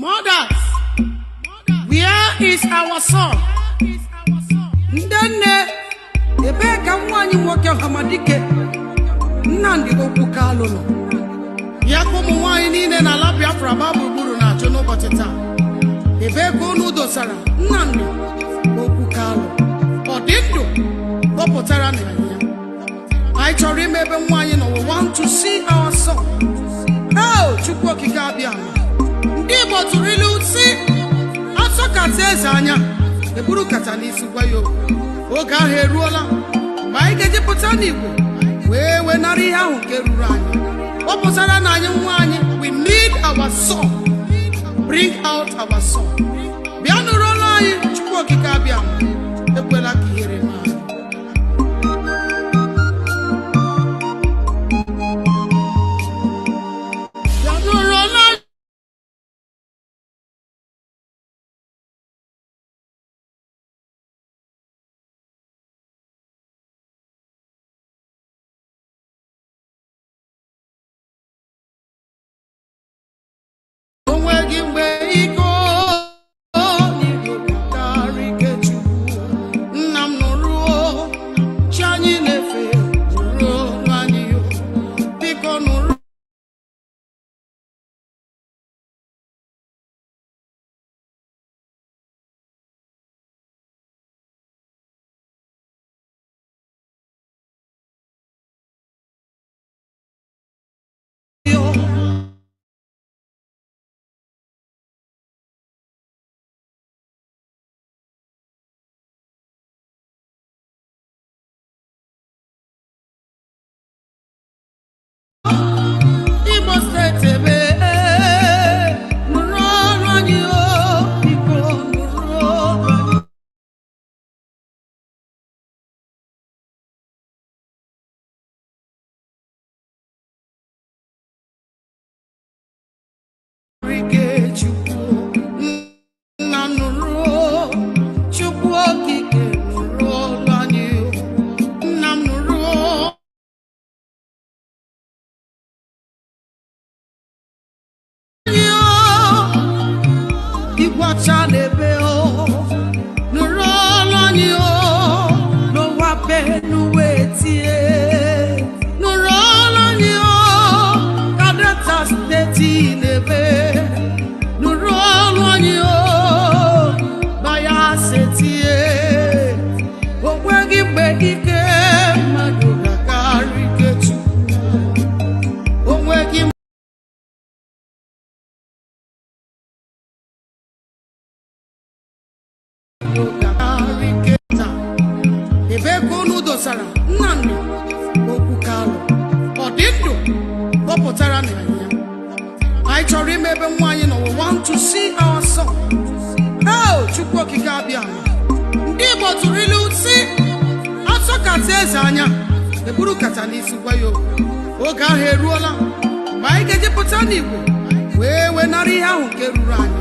Mothers, where is our son? Ndenne ebe ka nwanyi nwoke Hamadike Nnamdi Okwu no. Ya ko mu nwanyi niile na ala Biafra babu gburu na achọ n'ụbọchị taa. Ebe ka unu dosara Nnamdi Okwu ọ dị ndụ kpọpụtara na ya. I chọrọ ime ebe nwanyi no, we want to see our son. Oh, Chukwu okike abịa. Ndị Igbo tụrụ ilu si asọkata eze anya eburu kata n'isi gwa ya okwu. Oge ahụ eruola mgbe anyị ga-ejipụta n'Igbo wee nara ihe ahụ nke ruru anyị. Ọ pụtara na anyị nwa anyị, we need our son. Bring out our son. Bịa nụrụ olu anyị, Chukwu okike abịa. Ekwela ka ihere mee anyị. I chọrọ ime ebe nwanyi no, we want to see our son. Oh, Chukwu okike abịa. Ndị Igbo tụrụ ilu si asọkata eze anya eburu kata n'isi gwa ya okwu. Oge ahụ eruola mgbe anyị ga-ejipụta n'Igbo wee nara ihe ahụ nke ruru anyị.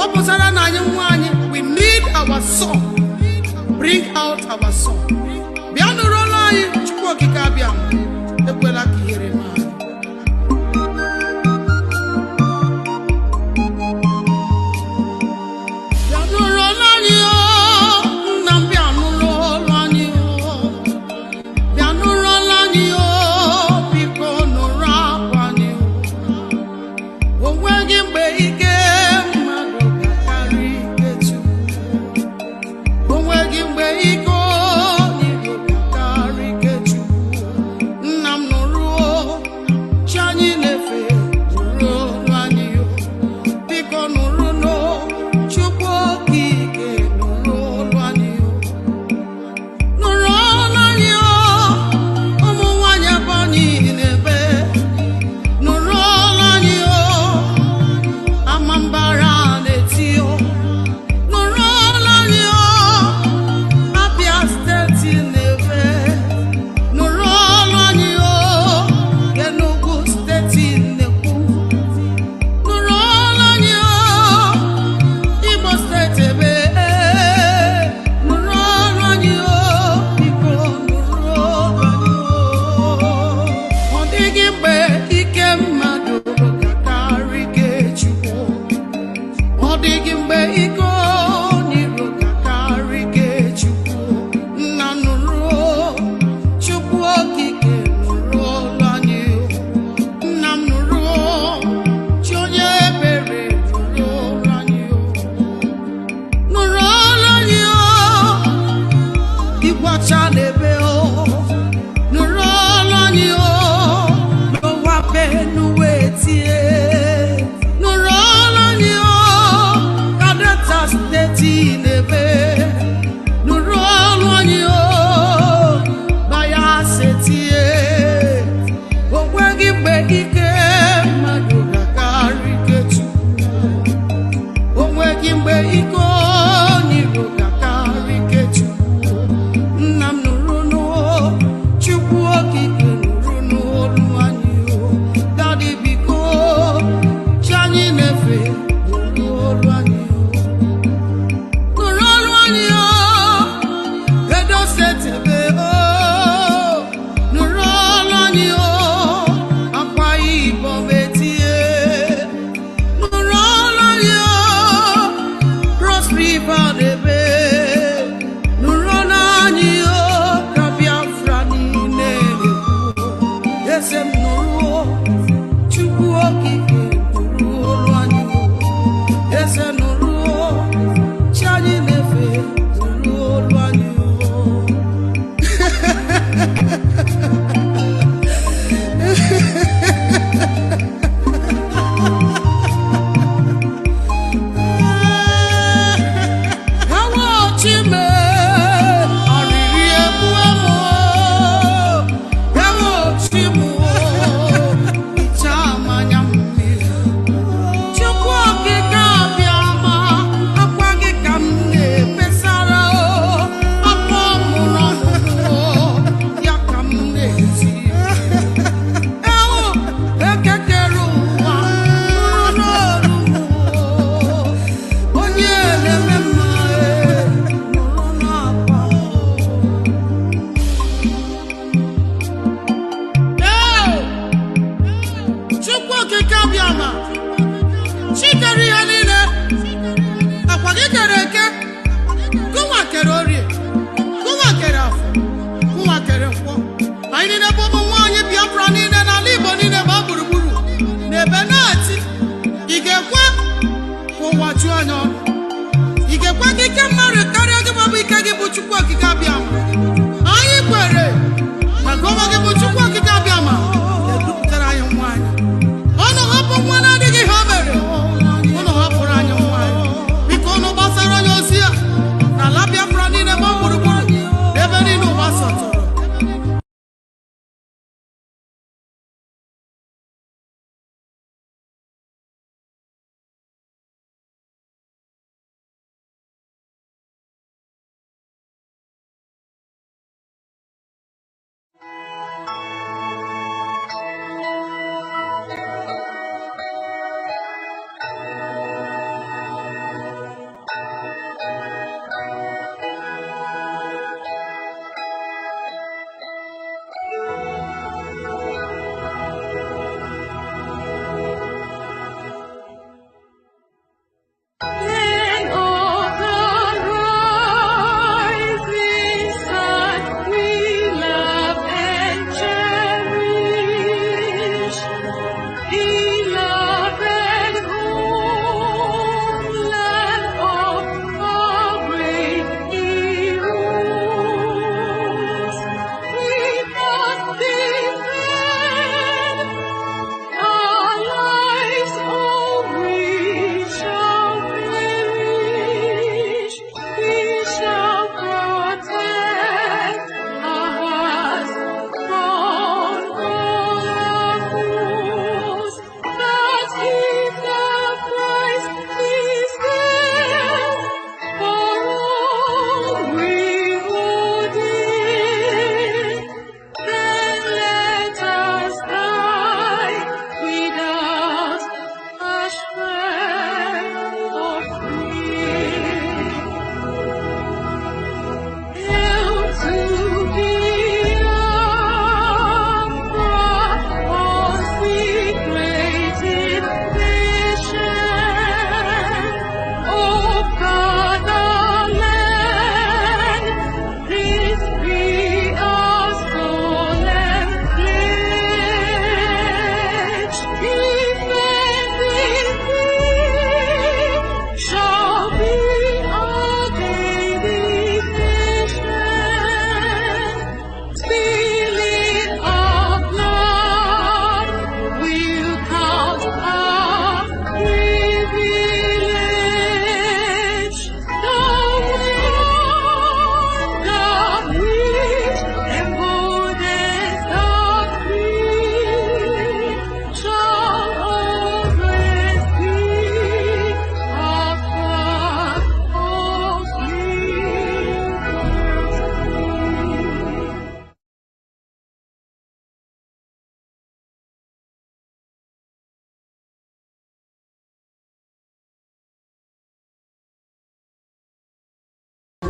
Ọ pụtara na anyị nwa anyị, we need our son. Bring out our son. Bịa nụrụ olu anyị, Chukwu okike abịa. Ekwela ka ihere mee anyị. Iko ni do kari kechu, nam no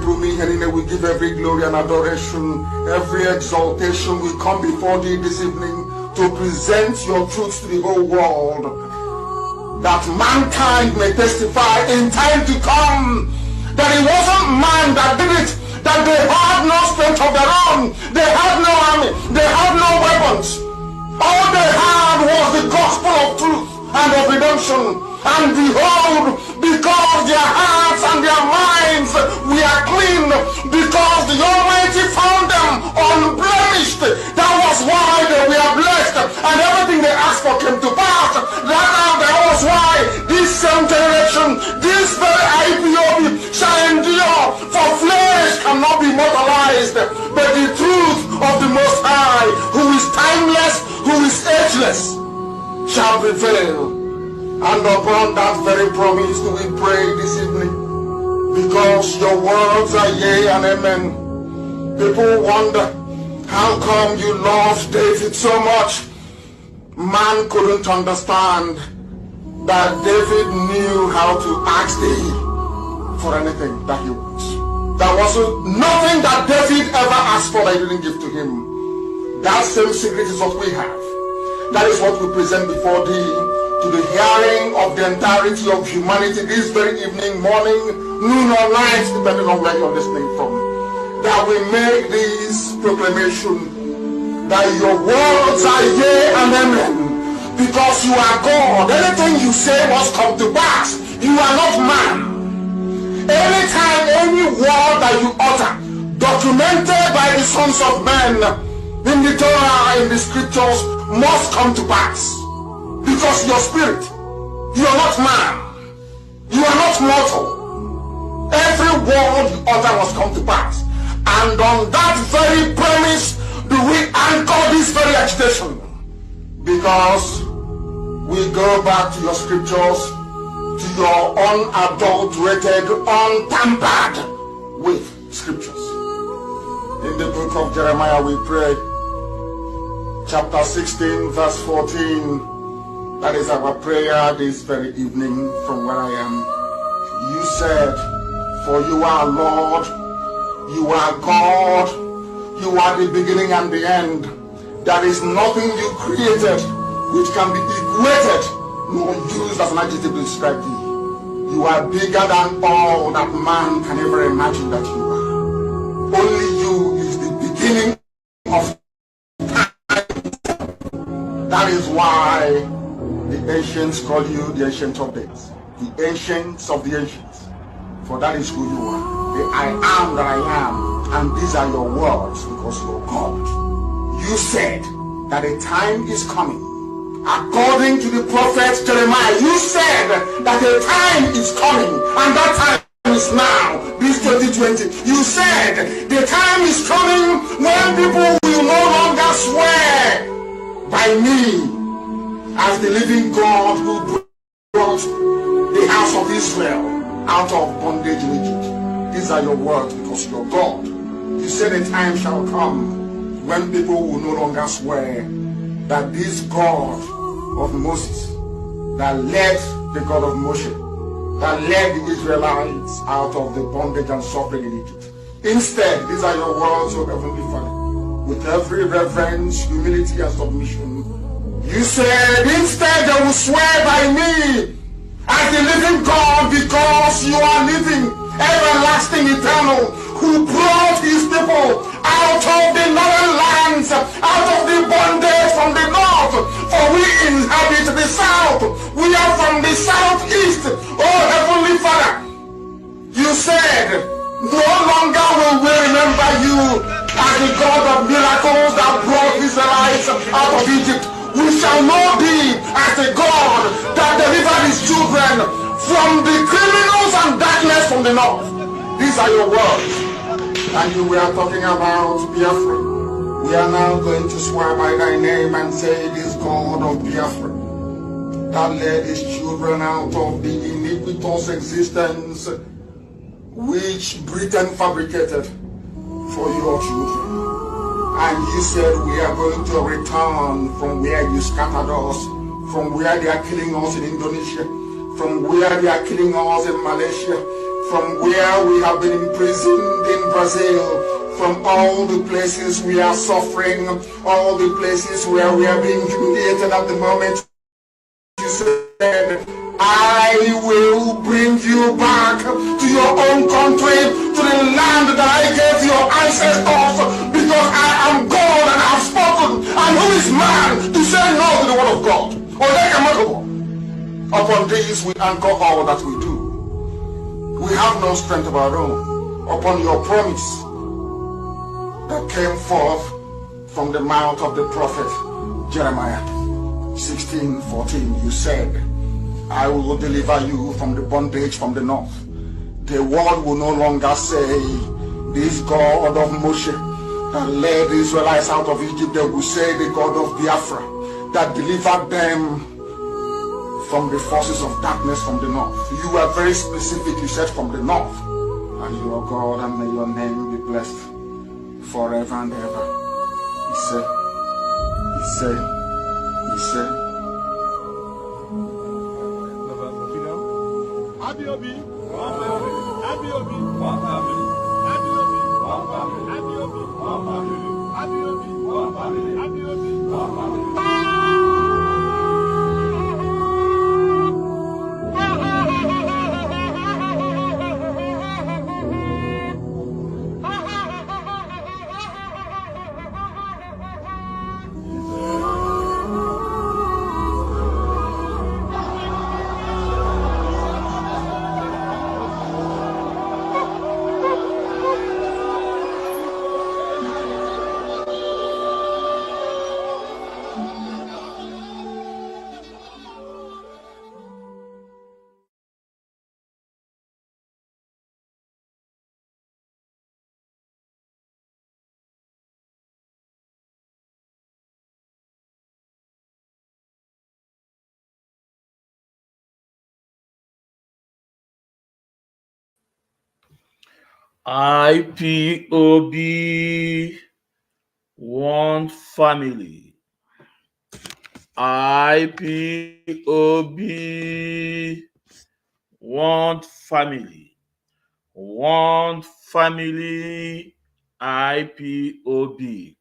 through me, and we give every glory and adoration, every exaltation. We come before thee this evening to present your truth to the whole world, that mankind may testify in time to come that it wasn't man that did it, that they had no strength of their own, they had no army, they had no weapons. All they had was the gospel of truth and of redemption. And behold, because their hearts and their minds were clean, because the Almighty found them unblemished, that was why they were blessed, and everything they asked for came to pass. That was why this same generation, this very Ipob shall endure, for flesh cannot be mortalized, but the truth of the Most High, who is timeless, who is ageless, shall prevail. And upon that very promise do we pray this evening, because your words are yea and amen. People wonder, how come you loved David so much? Man couldn't understand that David knew how to ask thee for anything that he wants. There wasn't nothing that David ever asked for that he didn't give to him. That same secret is what we have. That is what we present before thee, to the hearing of the entirety of humanity this very evening, morning, noon or night, depending on where you're listening from. That we make this proclamation that your words are yea and amen, because you are God. Anything you say must come to pass. You are not man. Anytime any word that you utter, documented by the sons of men in the Torah, in the scriptures, must come to pass. Because your spirit, you are not man, you are not mortal. Every word you utter must come to pass. And on that very premise do we anchor this very agitation. Because we go back to your scriptures, to your unadulterated, untampered with scriptures. In the book of Jeremiah we pray, chapter 16, verse 14. That is our prayer this very evening from where I am. You said, for you are Lord, you are God, you are the beginning and the end. There is nothing you created which can be equated nor used as an adjective to describe thee. You are bigger than all that man can ever imagine that you are. Only you is the beginning of time. That is why the ancients call you the Ancient of Days, the Ancients of the Ancients, for that is who you are. The I am that I am, and these are your words, because you are God. You said that a time is coming, according to the prophet Jeremiah. You said that a time is coming, and that time is now, this 2020. You said the time is coming when people will no longer swear by me as the living God who brought the house of Israel out of bondage in Egypt. These are your words, because you're God. You said a time shall come when people will no longer swear that this God of Moses, that led the God of Moshe, that led the Israelites out of the bondage and suffering in Egypt. Instead, these are your words, O Heavenly Father, with every reverence, humility, and submission. You said, instead they will swear by me as the living God, because you are living, everlasting, eternal, who brought his people out of the northern lands, out of the bondage from the north, for we inhabit the south. We are from the southeast. Oh Heavenly Father, you said, no longer will we remember you as the God of miracles that brought Israelites out of Egypt. We shall know thee as the God that delivered his children from the criminals and darkness from the north. These are your words. And you were talking about Biafra. We are now going to swear by thy name and say, this God of Biafra that led his children out of the iniquitous existence which Britain fabricated for your children. And you said we are going to return from where you scattered us, from where they are killing us in Indonesia, from where they are killing us in Malaysia, from where we have been imprisoned in Brazil, from all the places we are suffering, all the places where we are being humiliated at the moment. You said, I will bring you back to your own country, to the land that I gave your ancestors, because I am God and I have spoken. And who is man to say no to the word of God? Upon this we anchor all that we do. We have no strength of our own. Upon your promise that came forth from the mouth of the prophet Jeremiah 16:14, you said, I will deliver you from the bondage from the north. The world will no longer say, this God of Moshe that led the Israelites out of Egypt. They will say, the God of Biafra that delivered them from the forces of darkness from the north. You were very specific. You said from the north. And you are God, and may your name be blessed forever and ever. He said, he said, he said. Abiobi, Abiobi, Ipob, one family. Ipob, one family. One family. Ipob.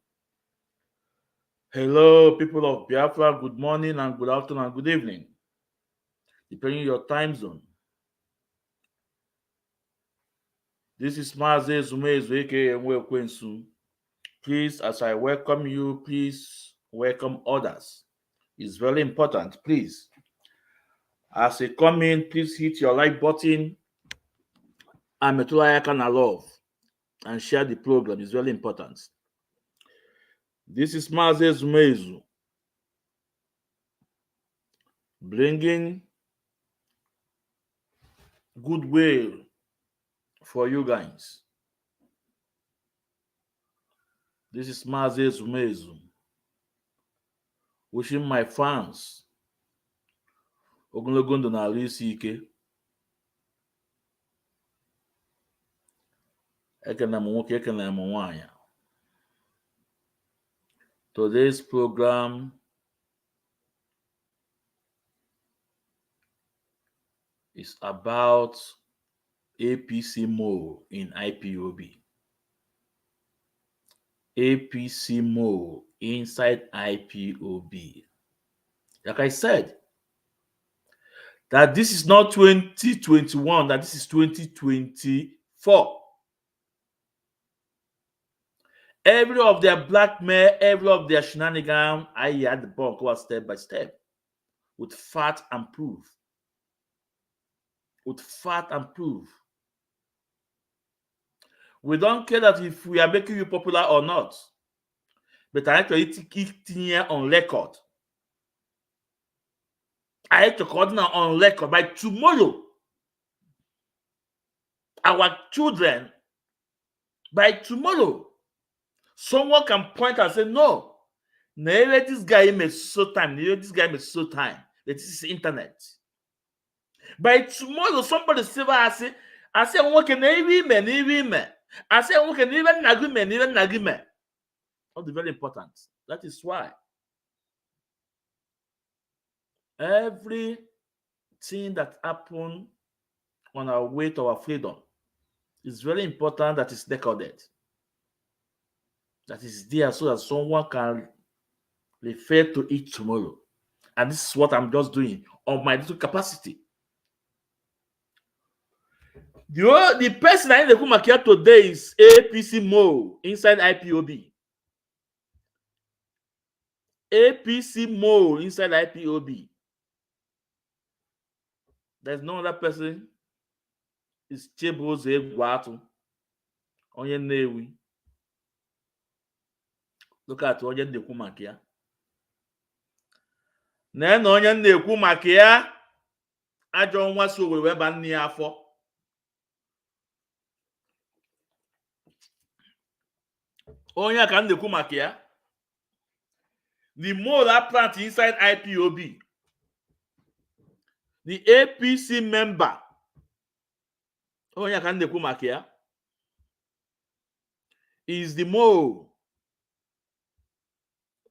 Hello, people of Biafra. Good morning and good afternoon and good evening, depending on your time zone. This is Maze Zumezu, aka Egwuatu. Please, as I welcome you, please welcome others. It's very important. Please, as you come in, please hit your like button and Metulaya love and share the program. It's very important. This is Maze Zumezu, bringing goodwill for you guys. This is Maze Zumezu, wishing my fans ogologo ndụ na arụ isi ike. Ekene m nwoke, ekene m nwanyị. Today's program is about APC mole in IPOB. APC mole inside IPOB. Like I said, that this is not 2021, that this is 2024. Every of their blackmail, every of their shenanigans, I had the bunk was step by step with fact and proof. With fact and proof. We don't care that if we are making you popular or not, but I have to keep it here on record. I have to coordinate on record by tomorrow. Our children, by tomorrow, someone can point and say, no, this guy made so time, this guy made so time. That this is internet. By tomorrow, somebody say, I say, I'm working every man. I say, I'm working even nagime. All the very important. That is why everything that happened on our way to our freedom. It's very important that it's recorded. That is there so that someone can refer to it tomorrow. And this is what I'm just doing on my little capacity. The person I need to come here today is APC Mo inside IPOB. APC Mo inside IPOB. There's no other person. It's CH1BUZOR Egwuatu. Onye Nnewi. Look at onye na-ekwu maka ya. Na onye na-ekwu maka ya. Ajọ nwa so wee ba nne ya afọ. Onye ka na-ekwu maka ya. The moral plant inside IPOB. The APC member. Onye ka na-ekwu maka ya. Is the mole.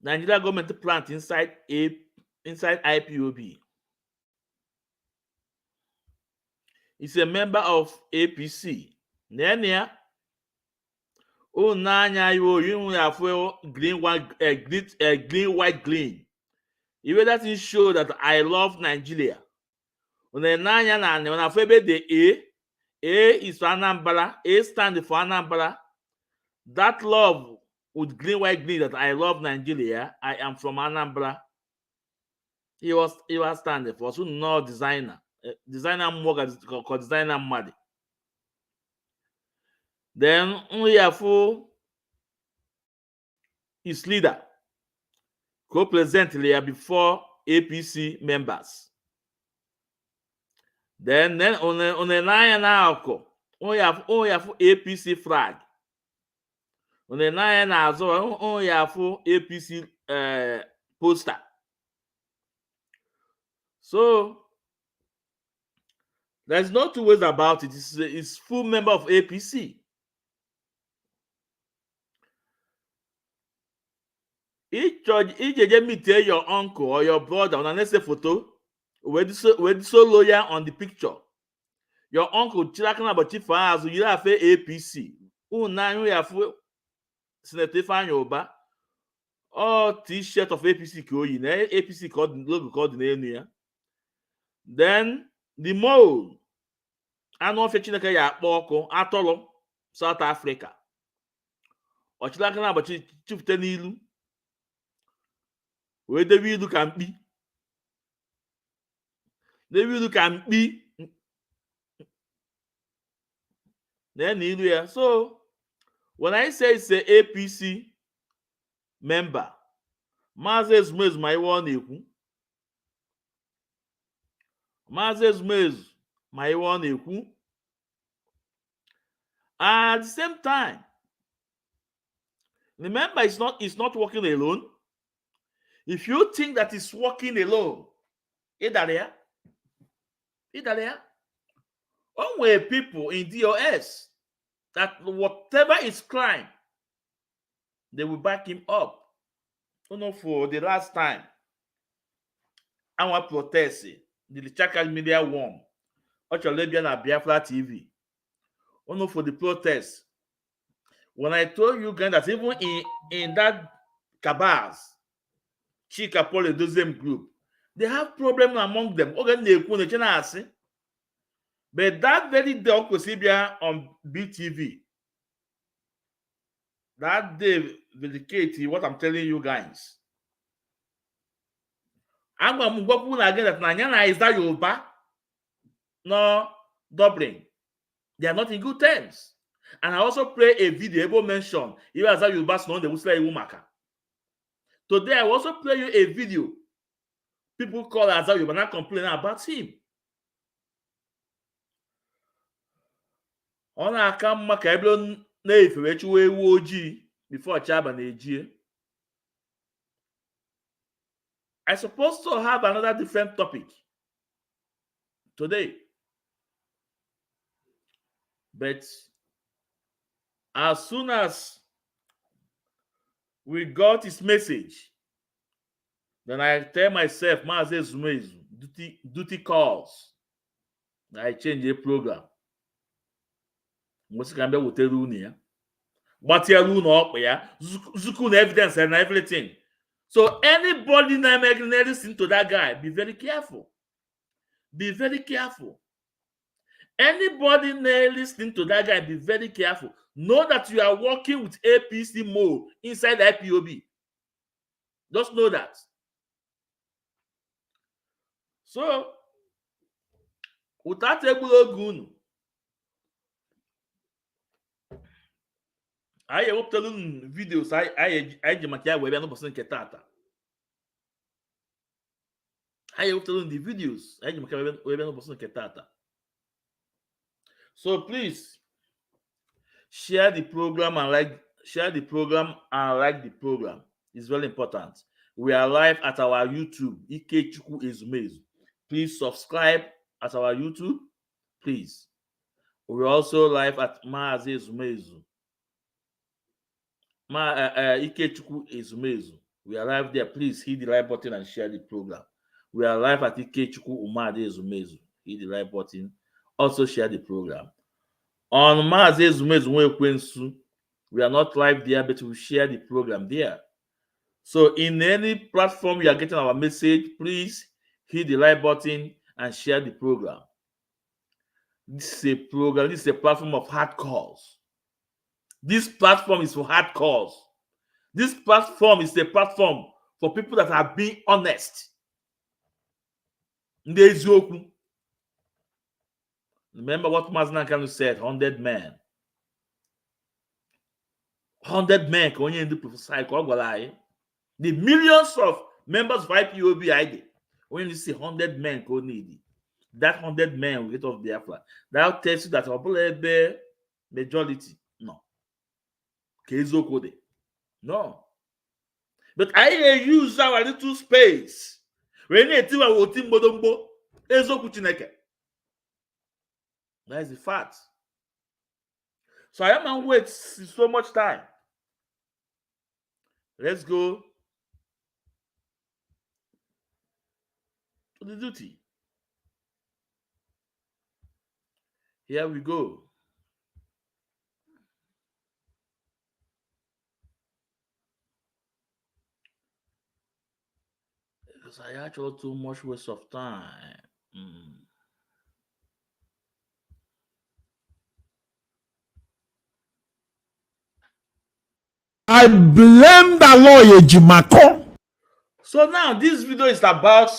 Nigeria government plant inside IPOB. He's a member of APC. Nenya. Oh, nanya you have green white green. Even that is show that I love Nigeria. When nanya na when I the A is for Anambra. A stands for Anambra. That love with green white green that I love Nigeria. I am from Anambra. He was standing for so no designer. Designer more designer mad. Then only have his leader co-present here before APC members. Then on the line now only have APC flag. On the line now only have APC poster. So there's no two ways about it. It's full member of APC. Each me tell your uncle or your brother on a photo, we're so loyal on the picture. Your uncle talking about chief as you have APC. Oh, now you have Senator Fanyoba. Oh, T-shirt of APC APC logo coordinator. Then the mole. I know fetching a ya poko atolo South Africa. Or chilakana about chief tenilu. Where the video can be. The video can be. Then so when I say it's a APC member, Mazes Mez my one equal. Mazes Mez my one equal. At the same time, remember it's not working alone. If you think that it's working alone, only people in DOS that whatever is crime, they will back him up. You know, for the last time, I want to protest the Chakal Media Worm, Ochalebian and Biafra TV. You know, for the protest. When I told you guys that even in that cabals, Chika Paul the same group, they have problem among them. But that very day on BTV, that day vindicate what I'm telling you guys. I'm going to go again that Nanyana is that Yoruba, no Dublin. They are not in good terms. And I also play a video able mention even as Yoruba know the Wusla Iwumaka. Today I will also play you a video. People call Azar Yoruba not complaining about him. On a come Macabron Nave before Chaba Neji. I supposed to have another different topic today. But as soon as we got his message, then I tell myself, duty calls. I change the program. Most can be with the but you know, yeah, Zuku evidence and everything. So anybody that listen to that guy, be very careful. Be very careful. Anybody listening to that guy, be very careful. Know that you are working with APC mode inside the IPOB. Just know that. So, without Egwuatu, I hope to learn videos. I just make ya webe no person ketata. I hope to learn the videos. I just make ya webe no person ketata. So please share the program and like the program. It's very important. We are live at our YouTube, CH1BUZOR Ezumezu. Please subscribe at our YouTube, please. We're also live at Maazi Ezumezu. CH1BUZOR Ezumezu. We are live there. Please hit the like button and share the program. We are live at CH1BUZOR Ezumezu. Hit the like button. Also share the program. On Maazi Ezumezu, we are not live there, but we share the program there. So in any platform you are getting our message, please hit the like button and share the program. This is a program, this is a platform of hardcores. This platform is for hardcores. This platform is a platform for people that are being honest. Remember what Maznan Kanu said, 100 men. 100 men can only do prophesy. The millions of members of IPOB ID, when you see 100 men go need that 100 men will get off their flag. That tells you that our majority. No. No. But I use our little space. When you see our team bodombo, that is the fact. So I am on wait so much time. Let's go to the duty. Here we go. Because I actually too much waste of time. I blame the lawyer Egwuatu. So now this video is about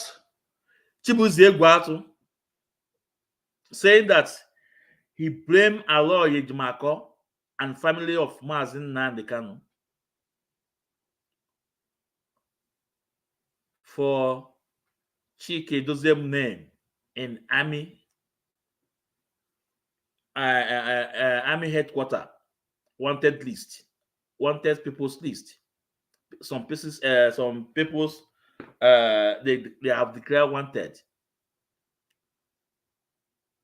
Egwuatu saying that he blamed Aloy Egwuatu and family of Mazin Nandekano for Chike Dozem name in army headquarters wanted people's list. Some people's they have declared wanted.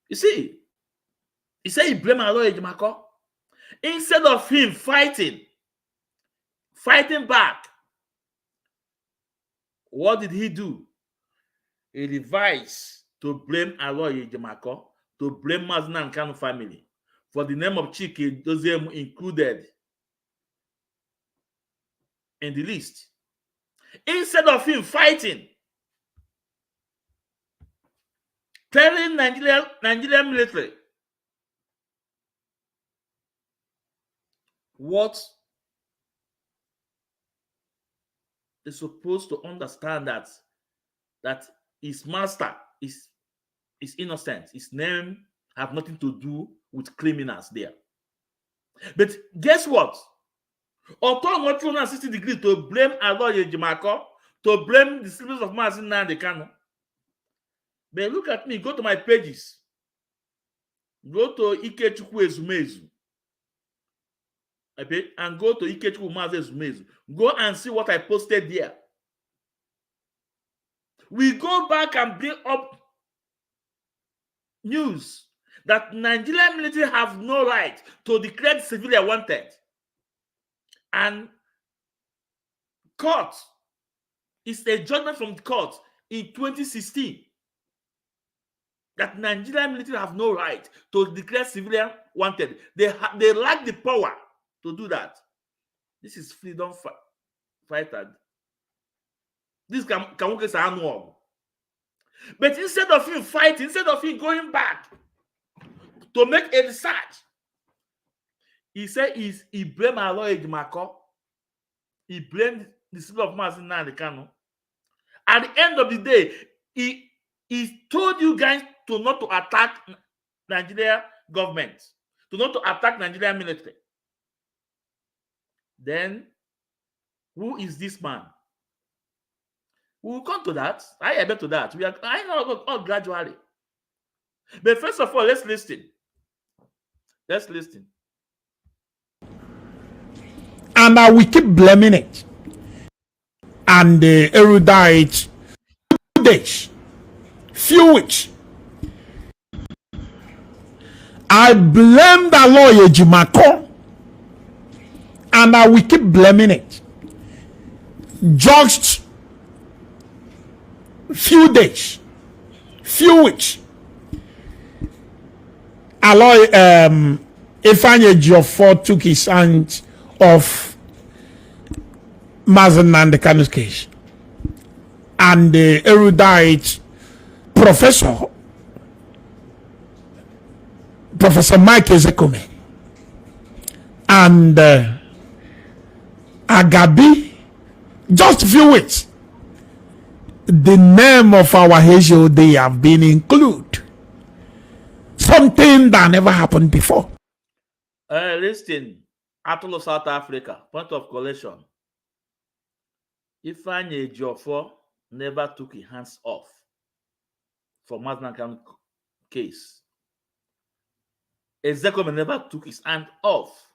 You see, he said he blamed Aloy Egwuatu instead of him fighting back. What did he do? He devised to blame Aloy Egwuatu, to blame Mazina and Kanu family for the name of Chike Dozem included in the list. Instead of him fighting, telling Nigerian military what they're supposed to understand, that his master is innocent. His name have nothing to do with criminals there. But guess what? Although not 360 degrees to blame Aloy Egwuatu, to blame the citizens of Mazin Nandekano. But look at me, go to my pages. Go to CH1BUZOR Ezumezu. Okay, and go to CH1BUZOR Ezumezu. Go and see what I posted there. We go back and bring up news that Nigerian military have no right to declare the civilian wanted. And court is a judgment from the court in 2016. that Nigerian military have no right to declare civilian wanted. They lack the power to do that. This is freedom fighter. This can work as an annual. But instead of him fighting, instead of him going back to make a research, he said he blamed Aloy Ejimako. He blamed the city of Mazin Kano. At the end of the day, he told you guys to not to attack Nigeria government, to not to attack Nigerian military. Then, who is this man? We will come to that. I bet to that. I know gradually. But first of all, let's listen. Let's listen. And we keep blaming it. And the erudite, days, few weeks. I blame the lawyer Ejimako, and we keep blaming it. Just few days, few weeks. Aloy Ifeanyi Ejiofor took his hands off Mazen Nandekano's case, and the erudite Professor Mike Ezekome and Agabi, just a few weeks, the name of our HOD have been included. Something that never happened before. Listen, Atolo South Africa, point of collection. Ifeanyi Ejiofor never took his hands off from Mazen case. Ezekome never took his hand off.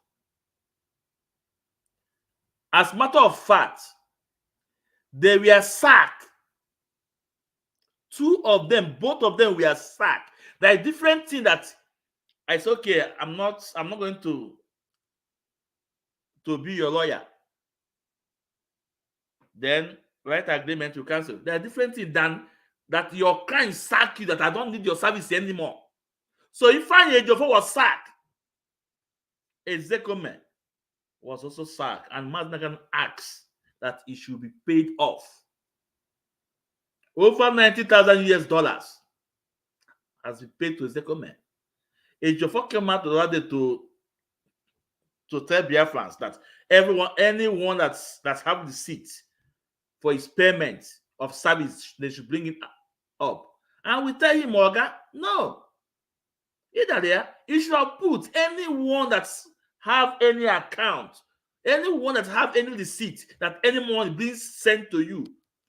As a matter of fact, they were sacked. Two of them, both of them were sacked. There are different things that I said, okay, I'm not going to be your lawyer. Then write agreement to cancel. There are different things than that your client sack you, that I don't need your service anymore. So if Ifeanyi Ejiofor was sacked, Ezekome was also sacked, and Mazen asked that he should be paid off. Over $90,000 has been paid to Ezekome. Ejiofor came out the other day to tell Biafrans that anyone that's have the seat for his payment of service, they should bring it up. And we tell him, Oga, no. Either there, you should have put anyone that's have any account, anyone that have any receipt that any money being sent to you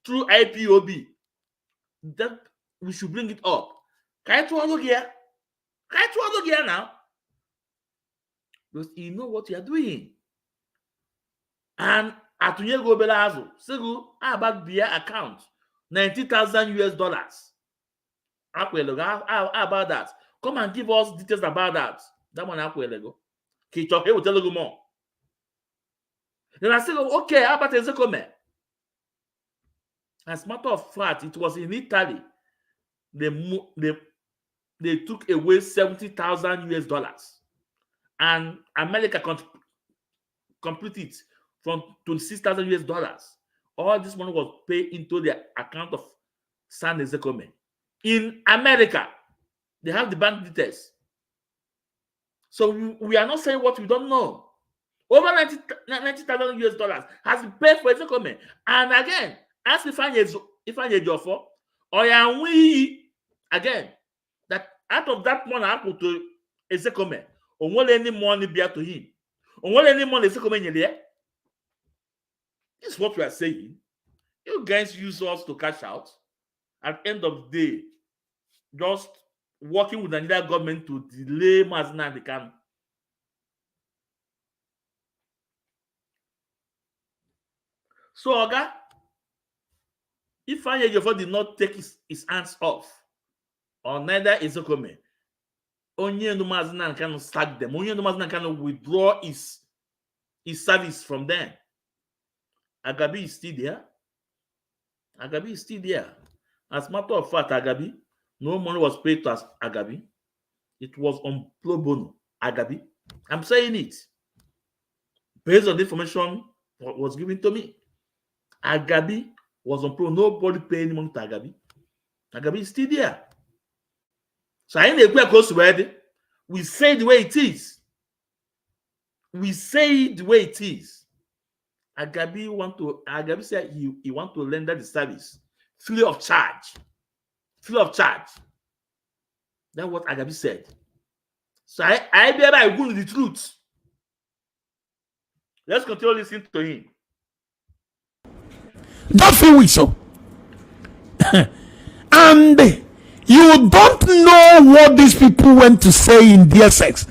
through IPOB, that we should bring it up. Can I look here? Now? Because you know what you are doing. And Atunye Gobelazo, Segu, how about their account? $90,000. How about that? Come and give us details about that. That one Akwelego. Kichok will tell you more. Then I said, okay, how about Ezekome? As a matter of fact, it was in Italy. They took away $70,000, and America completed it from $26,000. All this money was paid into the account of San Ezekome. In America, they have the bank details. So we are not saying what we don't know. Over $90,000 has been paid for Ezekome. And again, ask Ifeanyi Ejiofor, or we again, that out of that money happened to Ezekome, or won't any money be to him? Or won't any money Ezekome in there? This is what we are saying. You guys use us to cash out. At the end of the day, just working with the Nigerian government to delay Mazen Nandekano. So, Oga, Ifeanyi Ejiofor did not take his hands off, or neither Ezekome, only Mazen Nandekano sack them. Only Mazen Nandekano withdraw his service from them. Agabi is still there. As a matter of fact, Agabi, No money was paid to Agabi. It was on pro bono. Agabi. I'm saying it. Based on the information that was given to me. Agabi was on pro. Nobody paid any money to Agabi. Agabi is still there. So I ain't close to where we say the way it is. We say the way it is. Agabi said he want to render the service free of charge. Free of charge. That's what Agabi said. So I be able to Google the truth. Let's continue listening to him. Don't feel weak, so. And you don't know what these people went to say in DSX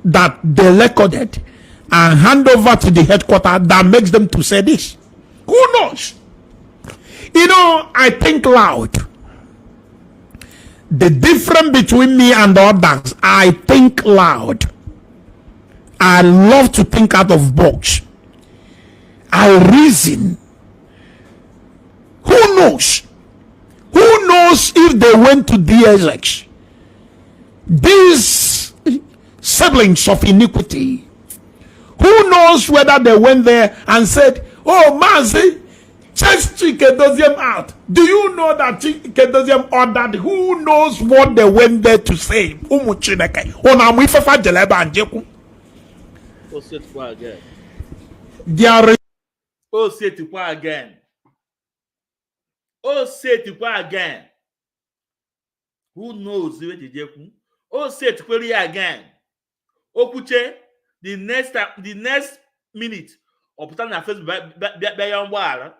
that they recorded and hand over to the headquarters that makes them to say this. Who knows? You know, I think loud. The difference between me and the others, I think loud. I love to think out of box. I reason. Who knows? Who knows if they went to DSX? These siblings of iniquity. Who knows whether they went there and said, "Oh, Mazi, chase Chikedozium out." Do you know that Chikedozium ordered? Who knows what they went there to say? Oh, say it again. There is Oh, say it again. Oh, say it again. Who knows the way to do? Oh, say it again. Okuche, the next minute, or put on a Facebook by your wall.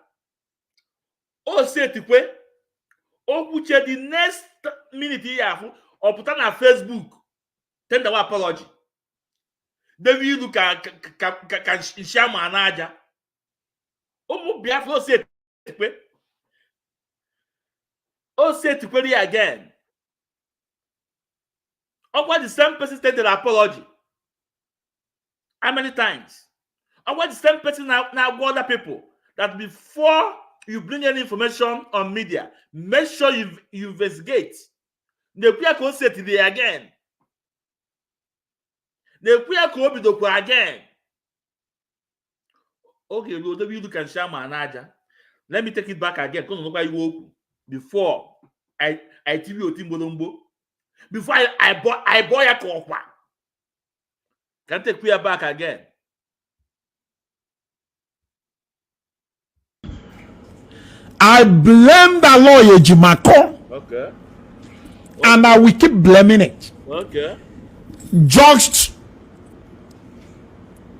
Oh, say it Okuche, the next minute here, or put on a Facebook. Tender apology. Then you look at Shama Anaja. Oh, Biafra say it. Oh, say it again. Oh, what the same person stated apology? How many times? And what the same person now other people that before you bring any information on media, make sure you investigate. The queer concept today again. The queer code again. Okay, Lord, you look at Shama and Naja. Let me take it back again. Before I TV or Timbolombo. Before I bought a copa. Can take queer back again. I blame the lawyer Jimako. Okay. And I will keep blaming it. Okay. Just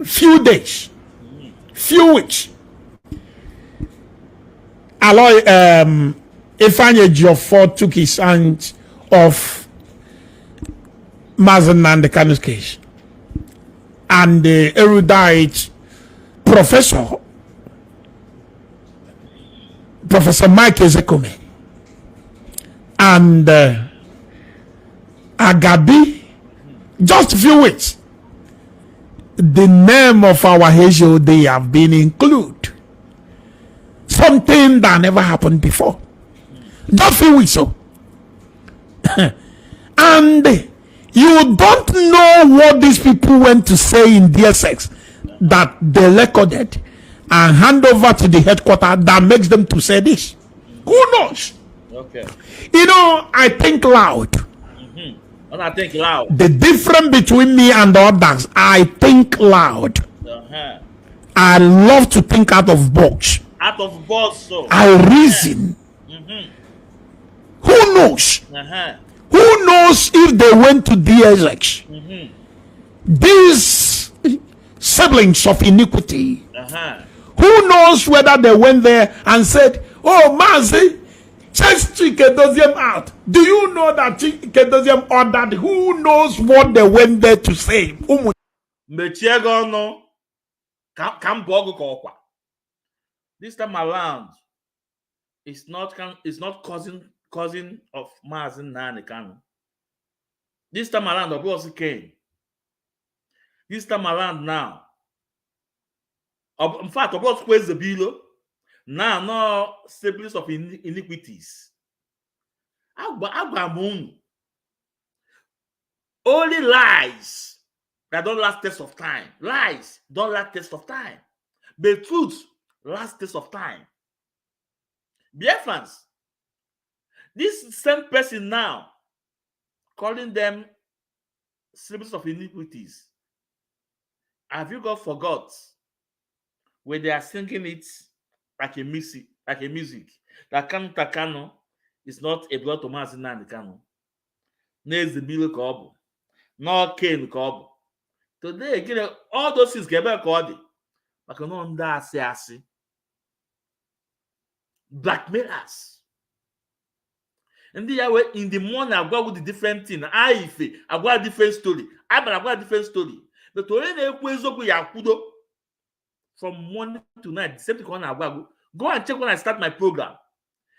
few days, few weeks. Aloy Ifanye Jofo took his hand off Mazen and the Kanu's case. And the erudite Professor Mike Ezekome and Agabi, just a few weeks, the name of our HOD they have been included. Something that never happened before. Just a few weeks so. And you don't know what these people went to say in DSX that they recorded and hand over to the headquarters that makes them to say this. Who knows? Okay. You know, I think loud. And I think loud. The difference between me and the others, I think loud. I love to think out of box. Out of box, so. I reason. Who knows? Who knows if they went to DSX? These siblings of iniquity. Who knows whether they went there and said, "Oh, Mazi, chase Chikedozium out." Do you know that Chikedozium ordered? Who knows what they went there to say? This time around, it's not cousin of Mazin Nanikano. This time around, of course, it came. This time around now. In fact, of course, where's the below? Now, no siblings of iniquities. Only lies that don't last test of time. Lies don't last test of time. The truth last test of time. Biafrans, this same person now calling them symbols of iniquities. Have you got forgot when they are singing it like a music, that Kanu Takano is not a blood to Mazina and Kanu. Nezibilo Kobo, no Kane Kobo. Today, again, all those things get back on it. But no under say blackmailers. And they are in the morning, I've got the different thing. I've got a different story. I've got a different story. But from morning to night, the same thing go and check when I start my program.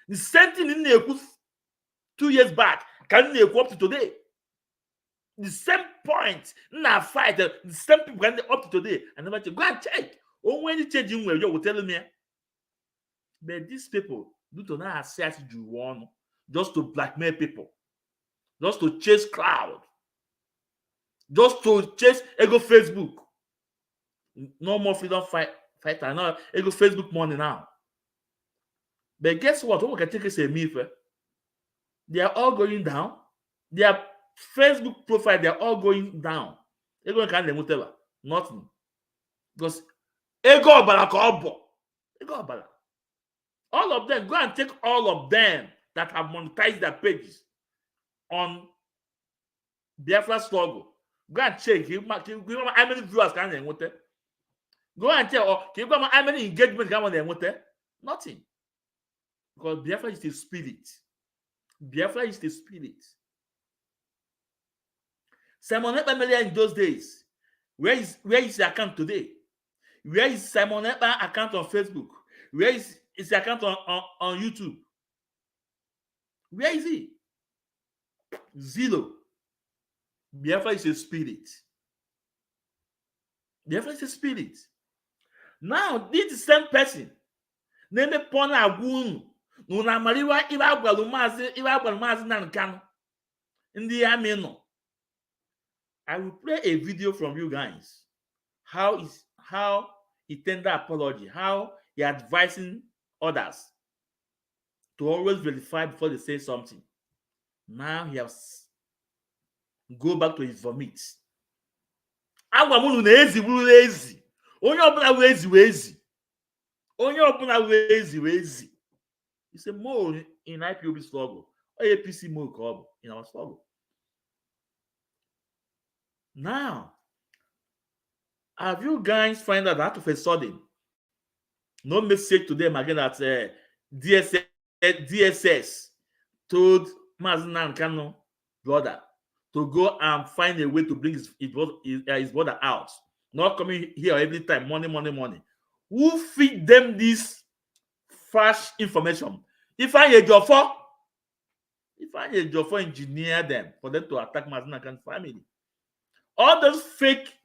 The same thing in the 2 years back, can you up to today? The same point in our fight, the same people can up to today. And never go and check. Oh, when you change where you will tell me. But these people do to not access you one just to blackmail people, just to chase crowd, just to chase ego Facebook. No more freedom fighter. Now ego Facebook money now. But guess what? What we can take is a myth. They are all going down. Their Facebook profile, they are all going down. Ego can't whatever. Nothing. Because ego balakobo. Ego bala. All of them, go and take all of them that have monetized their pages on Biafra struggle. Go and check. How many viewers can they want? Go and check. Or how many engagement can they want? Nothing. Because Biafra is the spirit. Biafra is the spirit. Simon Ekpa in those days, where is the account today? Where is Simon Ekpa account on Facebook? Where is his account on YouTube? Where is he? Zero. Biafra is a spirit. Biafra is a spirit. Now, this same person, name pon agun. Nuna mariwa iba agwalumazi nankano. Ndi ameno. I will play a video from you guys. How he tender apology, how he advising others to always verify before they say something. Now he has go back to his vomit. Agwamunu na ezi buru ezi. Onye obuna wezi. Onye obuna wezi. It's a more in IPOB struggle. Or APC more in our struggle. Now, have you guys find out out of a sudden? No message to them again that DSS told Mazina Nkano brother to go and find a way to bring his brother out. Not coming here every time, money. Who feed them this fresh information? If I engineer them for them to attack Mazina Nkano family. All those fake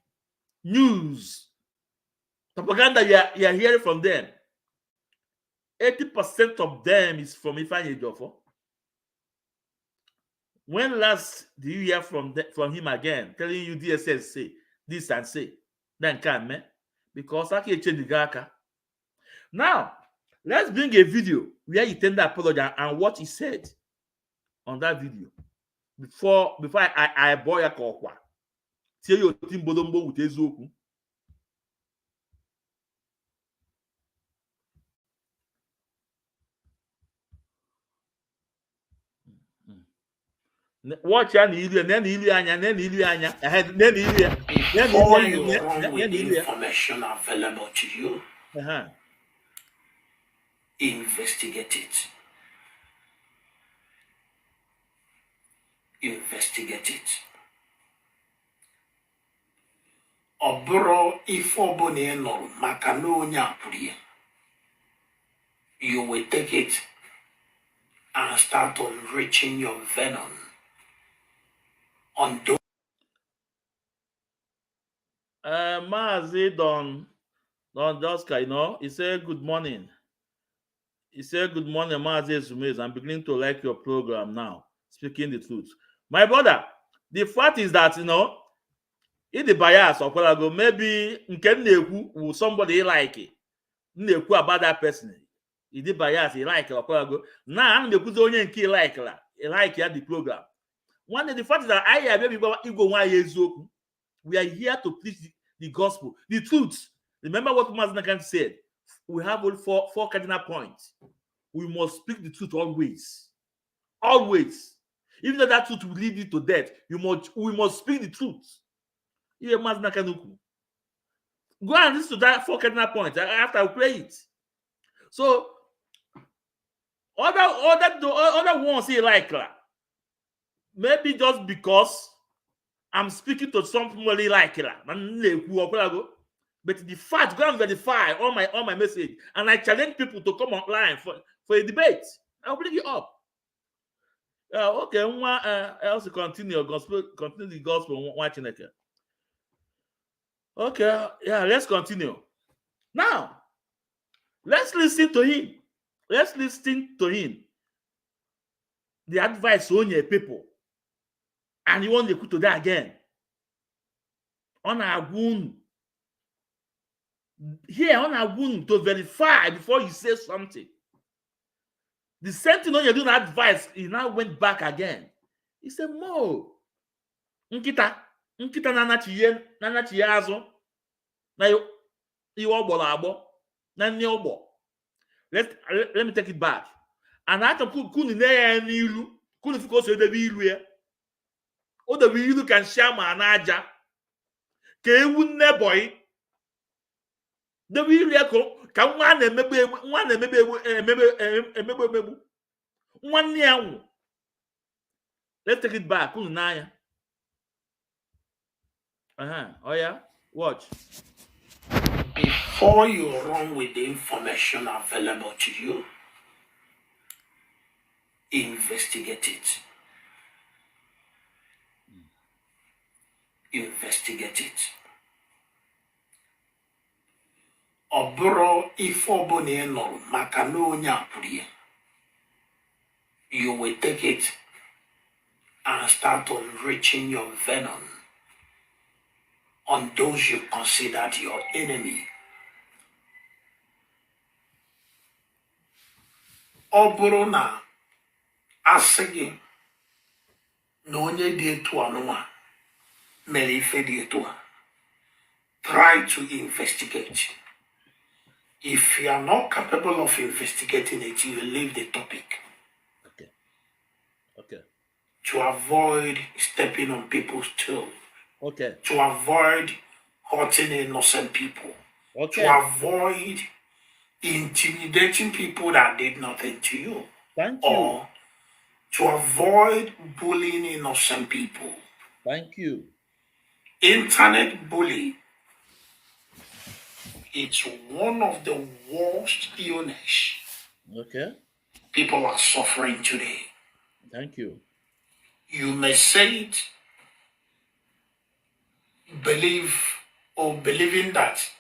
news, propaganda you are hearing from them, 80% of them is from Ifeanyi Ejiofor. When last do you hear from him again, telling you DSS say this and say? Then can man, because I can't change the Gaka. Now, let's bring a video where he tender apology and what he said on that video. Before I boy a kokwa. Tie your team bolombo with ezoku. Watch and information available to you. Investigate it. Obro ifobone no makano nyapuri. You will take it and start enriching your venom on those. Maazi Don Joska, you know, he said good morning. Maazi Ezumez. I'm beginning to like your program now. speaking the truth. My brother, the fact is that, you know, in the bias of go, maybe with somebody like it, about that person. He did bias, he like it, go. Now I'm the good only key like the program. One of the fact is that I have we are here to preach the gospel, the truth. Remember what Maznakan said. We have only four cardinal points. We must speak the truth always. Always. Even though that truth will lead you to death, we must speak the truth. Go and listen to that 4 cardinal points after I play it. So other ones he like maybe just because I'm speaking to somebody like that. But the fact, go and verify all my message, and I challenge people to come online for a debate. I'll bring it up. Okay, else continue the gospel watching it. Okay, yeah, let's continue. Now, let's listen to him. Let's listen to him. The advice on your people. And you want to put to that again. On our wound. Here on our wound to verify before you say something. The same thing when you're doing advice, he now went back again. He said, Mo, nkita nanachi azo. Na you abo na ni obo. Let me take it back. And I kunu ne nilu, kunu fiko so de ilu ya. O de ilu kan shama na aja. Ke ewu nne boy. De ilu ya ko ka nwa na emebe nwanne ya. Let's take it back. Kunu na ya. Oh yeah, watch. Before you run with the information available to you, investigate it. Investigate it. Oboro ifobone no makano nyapuri. You will take it and start unleashing your venom on those you considered your enemy. Oboro na asigi no onye di etu anụnwa mere ife di etu a. Try to investigate. If you are not capable of investigating it, you will leave the topic. Okay. To avoid stepping on people's toes. Okay. To avoid hurting innocent people. Okay. To avoid intimidating people that did nothing to you. Thank you. Or to avoid bullying innocent people. Thank you. Internet bullying. It's one of the worst illness. Okay. People are suffering today. Thank you. You may say it, believing that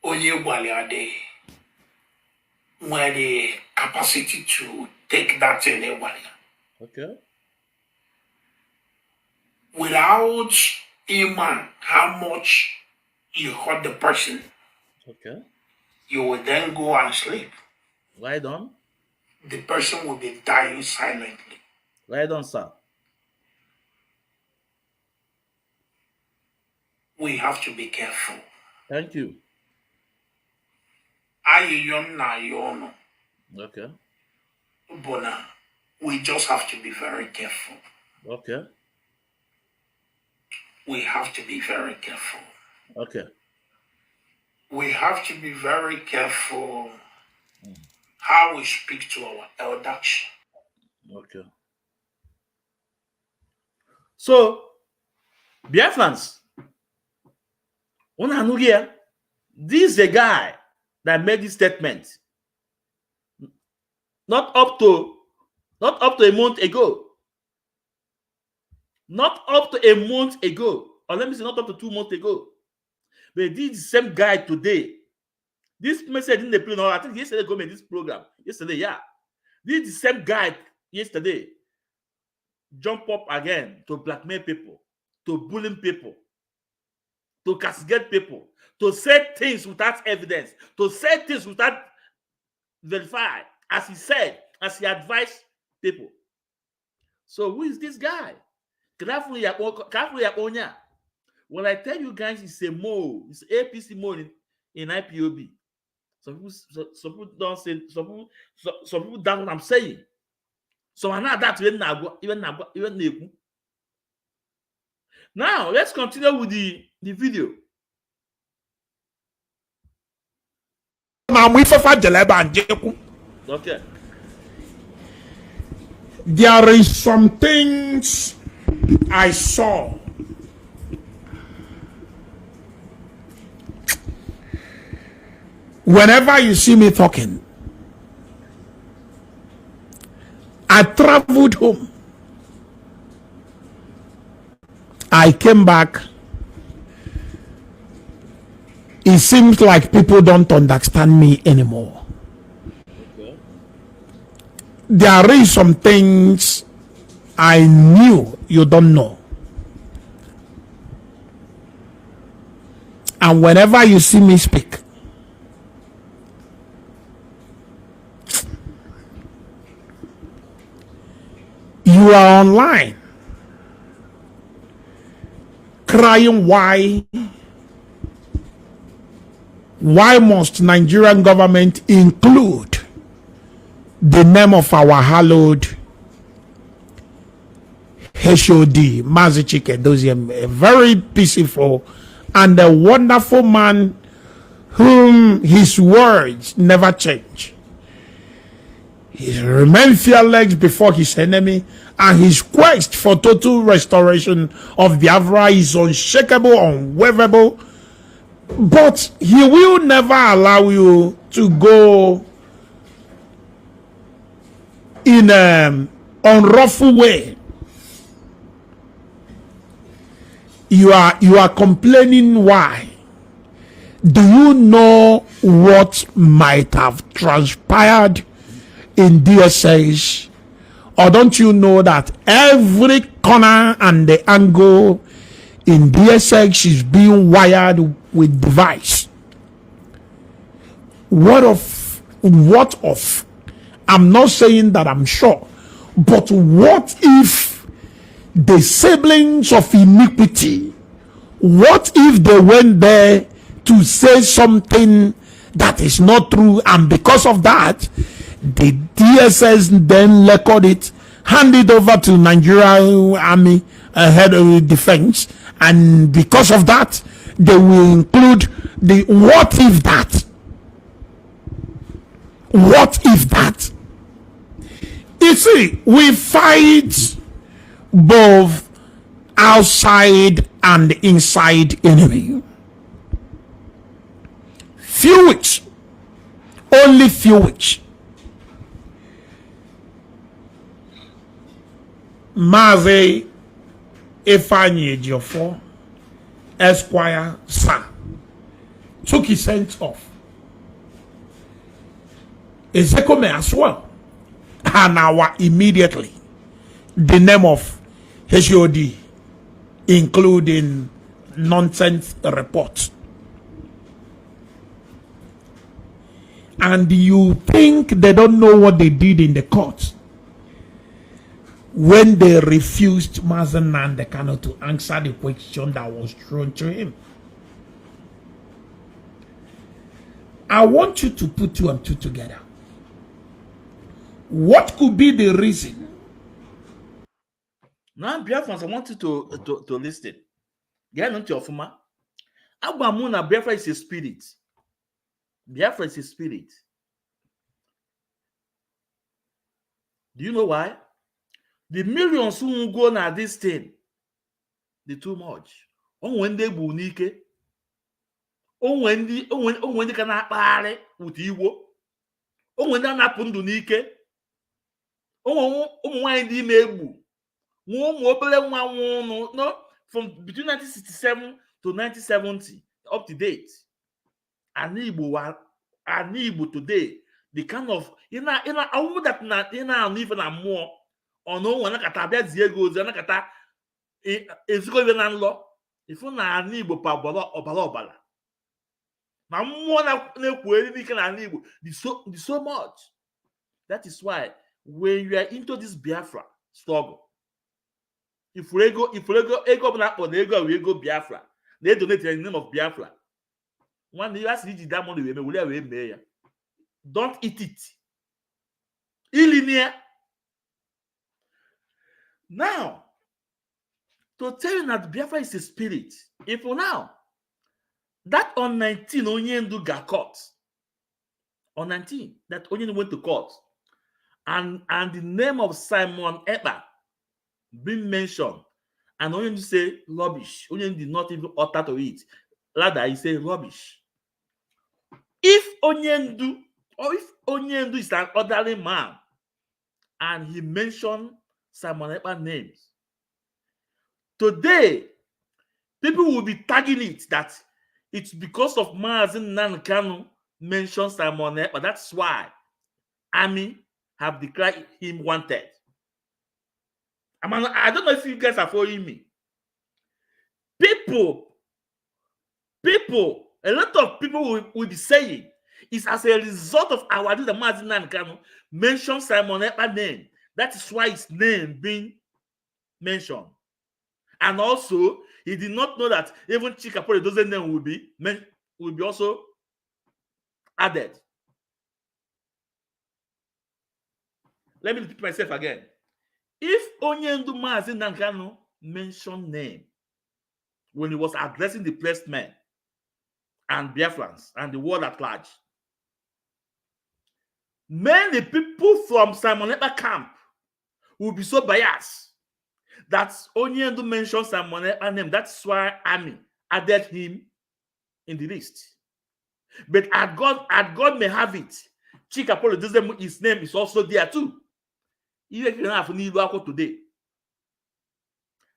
onye waliade where the capacity to take that in a walia. Okay. Without iman how much you hurt the person. Okay. You will then go and sleep. Lie down. The person will be dying silently. Lie down, sir. We have to be careful. Thank you. Okay. Bona, we just have to be very careful. Okay. We have to be very careful. Okay. We have to be very careful how we speak to our elders. Okay. So, Biafrans, this is a guy that made this statement not up to a month ago. Not up to a month ago. Or let me say not up to 2 months ago. But this is the same guy today. This message in the play. No, I think yesterday go made this program. Yesterday, yeah. This is the same guy yesterday jump up again to blackmail people, to bully people, to castigate people, to say things without evidence, to say things without verify, as he said, as he advised people. So who is this guy? When I tell you guys it's a mole, it's APC mole in IPOB. Some people don't say, some people doubt what I'm saying. So I know that even. Now let's continue with the video. Okay. There is some things I saw. Whenever you see me talking, I traveled home. I came back. It seems like people don't understand me anymore. Okay. There is some things I knew you don't know. And whenever you see me speak, you are online crying why must Nigerian government include the name of our hallowed HOD, Mazi Chike Doziem, a very peaceful and a wonderful man whom his words never change. He remained fearless before his enemy, and his quest for total restoration of Biafra is unshakable, unwaverable. But he will never allow you to go in an unruffled way. You are complaining why? Do you know what might have transpired in DSS? Or don't you know that every corner and the angle in DSX is being wired with device? What of? I'm not saying that I'm sure, but what if the siblings of iniquity, what if they went there to say something that is not true, and because of that, the DSS then record it, hand it over to Nigerian Army head of defense, and because of that, they will include the what if that? What if that? You see, we fight both outside and inside enemy. Few weeks, only few weeks, Mazi Ifeanyi Ejiofor, Esquire, sir, took his hands off. Ezekome as well. And now immediately the name of HOD, including nonsense reports. And you think they don't know what they did in the court when they refused Mazi Nnamdi Kanu to answer the question that was thrown to him? I want you to put two and two together. What could be the reason? Now, Biafrans, I want you to listen. Get into your former. Agbamuna, Biafra is a spirit. Biafra is a spirit. Do you know why? The millions who go now this thing, they too much. When they bunike, when they can apply with Iwo, when they happen to Nike, when they may no, from between 1967 to 1970 up to date. Anibo today, the kind of I would that not even more ono wana kata bia zie ego ozi anakata ezuko ibe na nlo ifu na ani Igbo pa obala na mmụọ na-ekwu eri ike na ani Igbo the so much. That is why when you are into this Biafra struggle, if we go na ego Biafra, they donate in the name of Biafra. One day you ask that money we may. Don't eat it. Illinear. Now, to tell you that Biafra is a spirit, if for now, that on 19 Onyendu got caught. On 19, that Onyendu went to court. And the name of Simon Ekpa being mentioned. And Onyendu say rubbish. Onyendu did not even utter to it. Rather, he say rubbish. If Onyendu is an orderly man and he mentioned Simon Ekpa's names, today people will be tagging it that it's because of Maazin Nankanu mentioned Simon Ekpa. That's why Army have declared him wanted. I don't know if you guys are following me. A lot of people will be saying it's as a result of our the Maazin Nankanu mentioned Simon Ekpa's name. That is why his name being mentioned. And also, he did not know that even Chikapole doesn't name will be also added. Let me repeat myself again. If Onyendu Maazin Nankanu mentioned name when he was addressing the pressed men and Biafrans and the world at large, many people from Simon Ekpa camp will be so biased that Onyendu mentioned Simon Ekpa's name. That's why Army added him in the list. But as God may have it, Chikapole doesn't, his name is also there too. Even if you don't have any local today.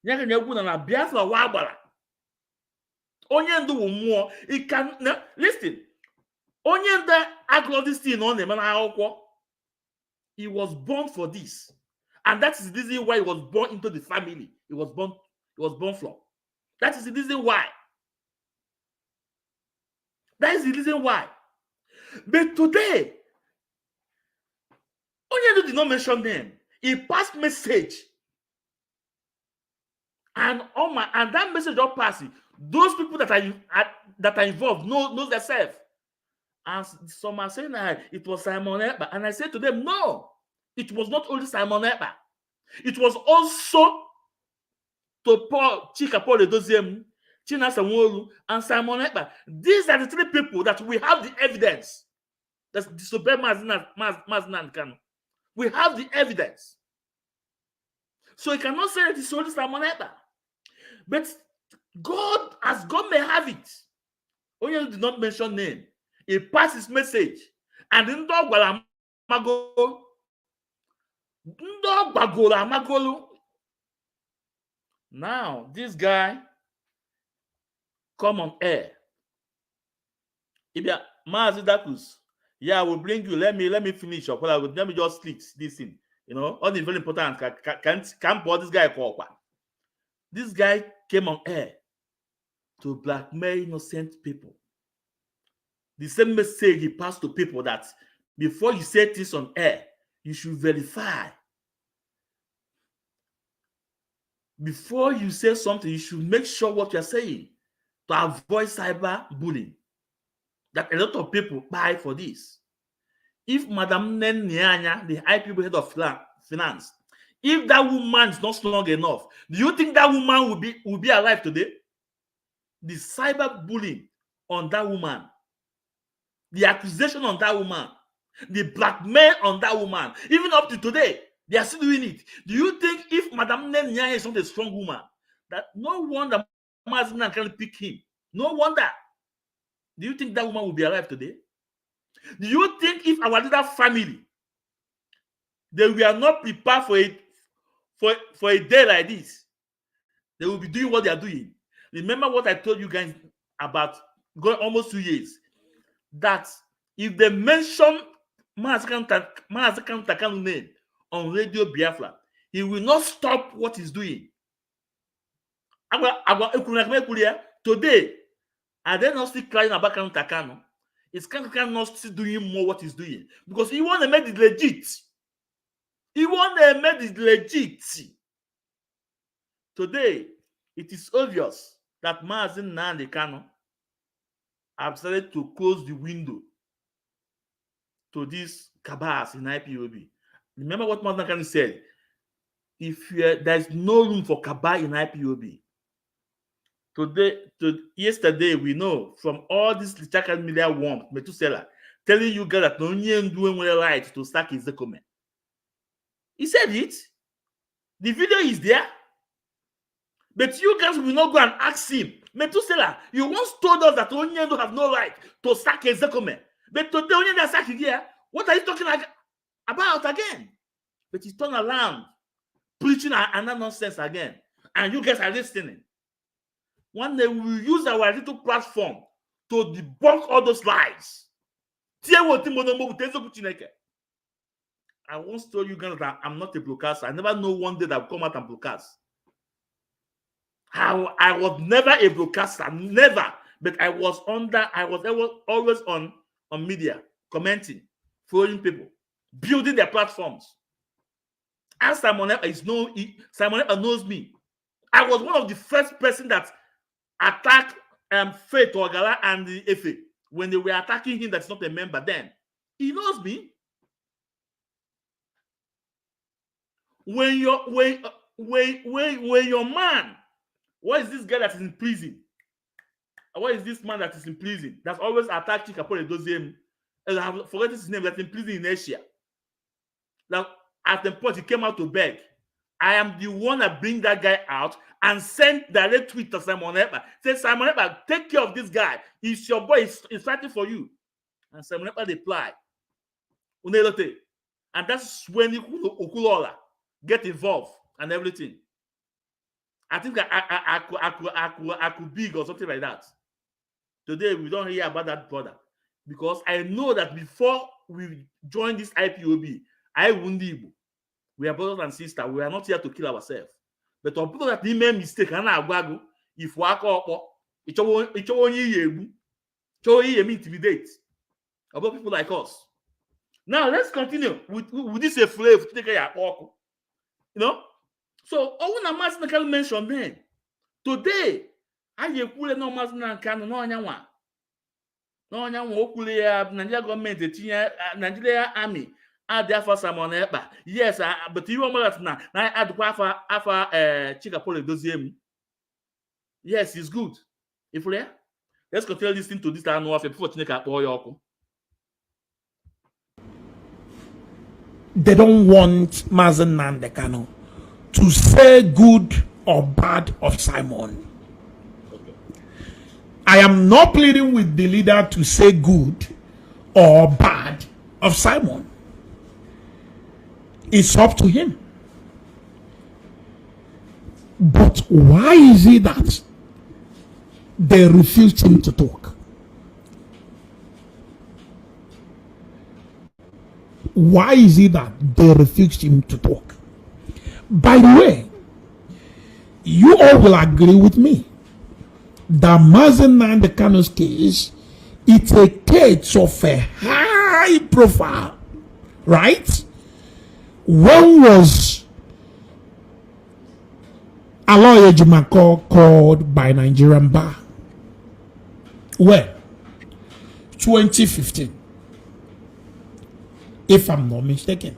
Na Biafra wabara. Onyendu will more. It can listen. Onyendu agro this thing on him. He was born for this. And that is the reason why he was born into the family. He was born from. That is the reason why. That is the reason why. But today, Onyendu did not mention them. He passed message. And that message of passing, those people that are involved knows themselves. And some are saying it was Simon Ekpa. And I said to them, no, it was not only Simon Ekpa. It was also to Paul Chikapole Doziem, China Sanwo-Olu, and Simon Ekpa. These are the three people that we have the evidence. That's disobey Maazin Nankanu. We have the evidence. So you cannot say that it's only Simon Ekpa. But God, as God may have it, Onyendu did not mention name. He passed his message. And in now, this guy come on air. Maazin Dakus, yeah, I will bring you. Let me finish up. Let me just click this in. You know, all the very important. Can't put this guy call. This guy came on air to blackmail innocent people. The same message he passed to people that before you say this on air, you should verify. Before you say something, you should make sure what you're saying to avoid cyber bullying. That a lot of people buy for this. If Madam Nyanya, the Ipob head of finance, if that woman is not strong enough, do you think that woman will be alive today? The cyber bullying on that woman, the accusation on that woman, the blackmail on that woman, even up to today, they are still doing it. Do you think if Madam Nyanya is not a strong woman, that no wonder Maazin can pick him? No wonder. Do you think that woman will be alive today? Do you think if our leader family, they were not prepared for a day like this, they will be doing what they are doing? Remember what I told you guys about going almost 2 years, that if they mention Maazin Takanu name on Radio Biafra, He will not stop what he's doing. Today, are they not still crying about Takano? Is Kano not still doing more what he's doing? Because he want to make it legit. He want to make it legit. Today, it is obvious that Mazin Nnamdi Kanu have started to close the window to these cabals in IPOB. Remember what Mazin Kanu said? If there is no room for cabal in IPOB, yesterday we know from all this Lichaka media warmth, Metusela, telling you guys that no one doing right to sack his document. He said it. The video is there. But you guys will not go and ask him. Metusela, you once told us that Onyendo have no right to sack his document. But today Onyendo sack here. What are you talking about again? But he turned around, preaching another nonsense again. And you guys are listening. One day we will use our little platform to debunk all those lies. I once told you guys that I'm not a broadcaster. I never know one day that I'll come out and broadcast. I was never a broadcaster, never. But I was always on media, commenting, following people, building their platforms. And Simon Ekpa knows me. I was one of the first person that attacked Faith Ogala and the Efe when they were attacking him. That's not a member. Then he knows me. When your man, what is this guy that is in prison? What is this man that is in prison? That's always attacked Chikapole Doziem. I have forgotten his name. That's in prison in Asia. Now at the point he came out to beg. I am the one that bring that guy out and sent direct tweet to Simon Ekpa. Say, Simon Ekpa, take care of this guy. He's your boy. He's fighting for you. And Simon Ekpa replied, Unelote. And that's when Okulola get involved and everything. I think I could big or something like that. Today, we don't hear about that brother. Because I know that before we join this IPOB, I wouldn't even. We are brothers and sisters. We are not here to kill ourselves. But on people that they make mistake, if we are intimidate about people like us. Now let's continue with this flavor to take care of. You know? So I want to mention then. Today, I no Nigeria government, Nigeria army. Therefore, Simon Ekpa. Yes, but you remember that now. I add Chikapole Doziem. Yes, it's good. If we let's continue listening to this annual before they don't want Mazen Nnamdi Kanu to say good or bad of Simon. Okay. I am not pleading with the leader to say good or bad of Simon. It's up to him. But why is it that they refused him to talk? Why is it that they refused him to talk? By the way, you all will agree with me that Mazen Nnamdi Kanu's case, it's a case of a high profile, right? When was Aloy Ejimako called by Nigerian Barr? When? 2015. If I'm not mistaken.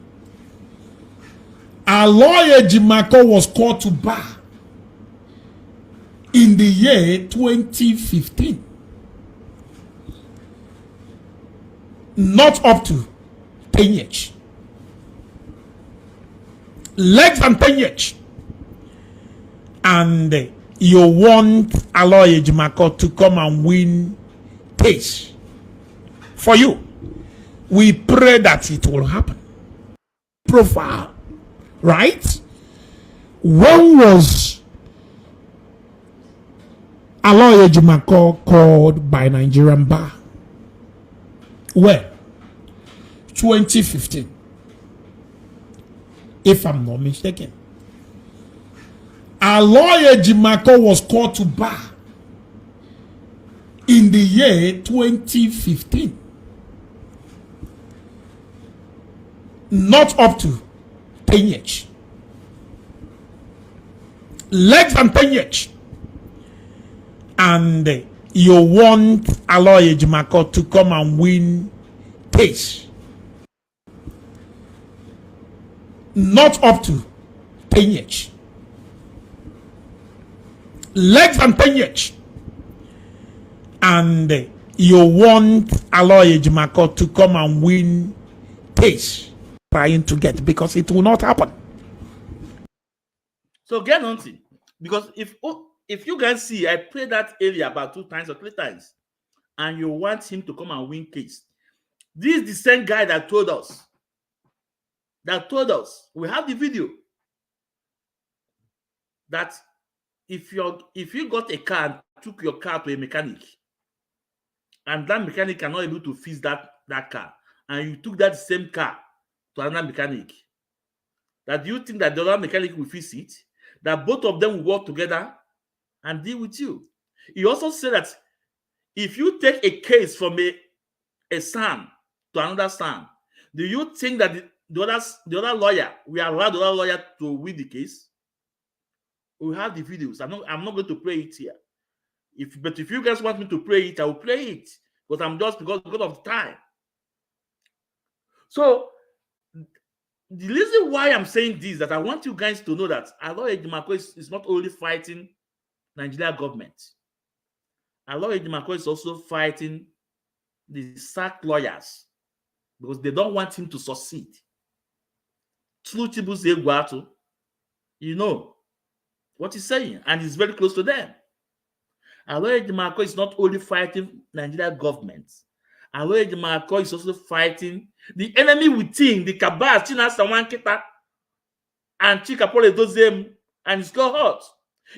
Aloy Ejimako was called to Barr in the year 2015. Not up to 10 years. Less than 10 years. And you want Aloy Ejimako to come and win case for you. We pray that it will happen. Profile, right? When was Aloy Ejimako called by Nigerian Barr? When? 2015. If I'm not mistaken. Aloy Ejimako was called to Barr in the year 2015. Not up to 10 years. Less than 10 years. And you want Aloy Ejimako to come and win case. Not up to 10 years. Less than 10 years. And you want Aloy Ejimako to come and win case. Trying to get, because it will not happen. So get on to, because if you guys see, I played that area about 2 times or 3 times, and you want him to come and win case. This is the same guy that told us. We have the video that if you got a car and took your car to a mechanic, and that mechanic cannot able to fix that car, and you took that same car to another mechanic, that you think that the other mechanic will fix it, that both of them will work together and deal with you. He also said that if you take a case from a son to another son, do you think that the other lawyer will allow the other lawyer to win the case? We have the videos. I'm not going to play it here. But if you guys want me to play it, I will play it. But I'm just because of time. So the reason why I'm saying this, that I want you guys to know that Aloy Ejimako is not only fighting Nigeria government. Aloy Ejimako is also fighting the sacked lawyers, because they don't want him to succeed. Through Egwuatu, you know what he's saying, and he's very close to them. Aloy Ejimako is not only fighting Nigeria government. Aloy Ejimako is also fighting the enemy within, the cabal, China Sawanketa, and Chikapole Dozem, and his cohort.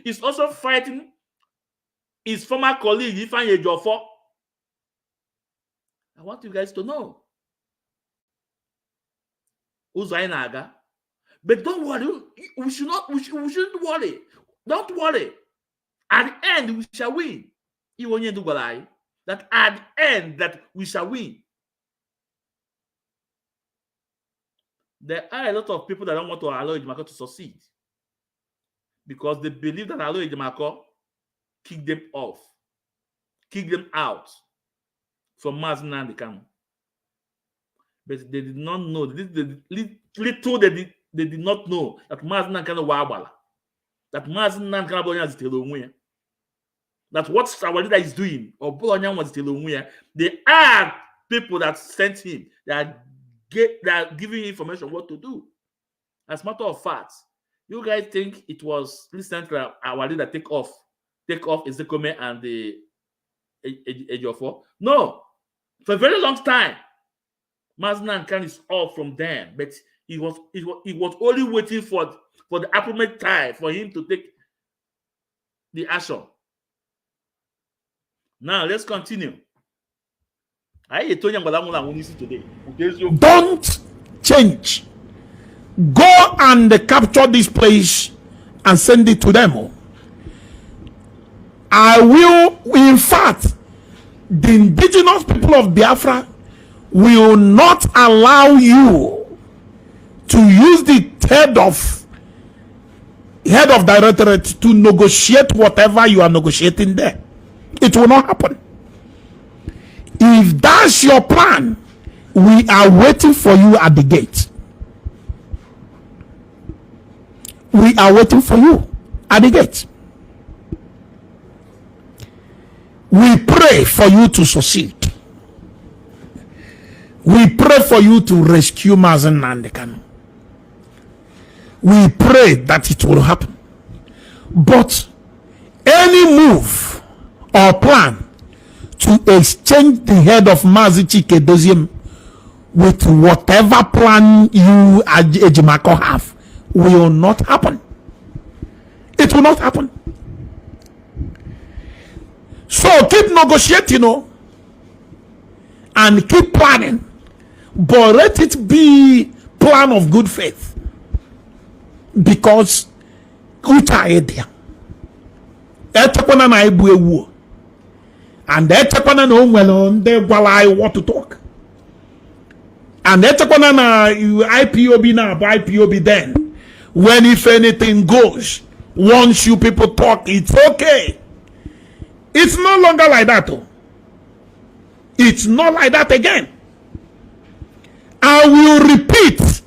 He's also fighting his former colleague, Ifeanyi Ejiofor. I want you guys to know. Uzainaga. But don't worry. We shouldn't worry. Don't worry. At the end, we shall win. That at the end, that we shall win. There are a lot of people that don't want to allow Ejimako to succeed, because they believe that Aloy Ejimako kicked them out from Mazi Nnamdi Kanu. But they did not know. Little they did not know that Mazi Nnamdi Kanu wabala. That Mazi Nnamdi Kanu has telling. That what our leader is doing, or Bologna was telling, they are people that sent him. They are giving information what to do. As a matter of fact, you guys think it was recently our leader take off Ezekome and the Ejiofor? No, for a very long time, Mazi Nnamdi Kanu is off from them, but he was only waiting for the appropriate time for him to take the action. Now let's continue. Don't change. Go and capture this place and send it to them. I will, in fact, the indigenous people of Biafra will not allow you to use the head of directorate to negotiate whatever you are negotiating there. It will not happen. If that's your plan, we are waiting for you at the gate. We are waiting for you at the gate. We pray for you to succeed. We pray for you to rescue Mazi Nnamdi Kanu. We pray that it will happen. But any move or plan to exchange the head of Mazi Chike Doziem with whatever plan you Ejimako have will not happen. It will not happen. So keep negotiating, and keep planning, but let it be plan of good faith, because Ucha idea. Etekwana na ibu ewu. And etekwana na onwelo nde gwala I want to talk. And etekwana na IPOB na IPOB then. When if anything goes, once you people talk, it's okay. It's no longer like that. Oh. It's not like that again. I will repeat.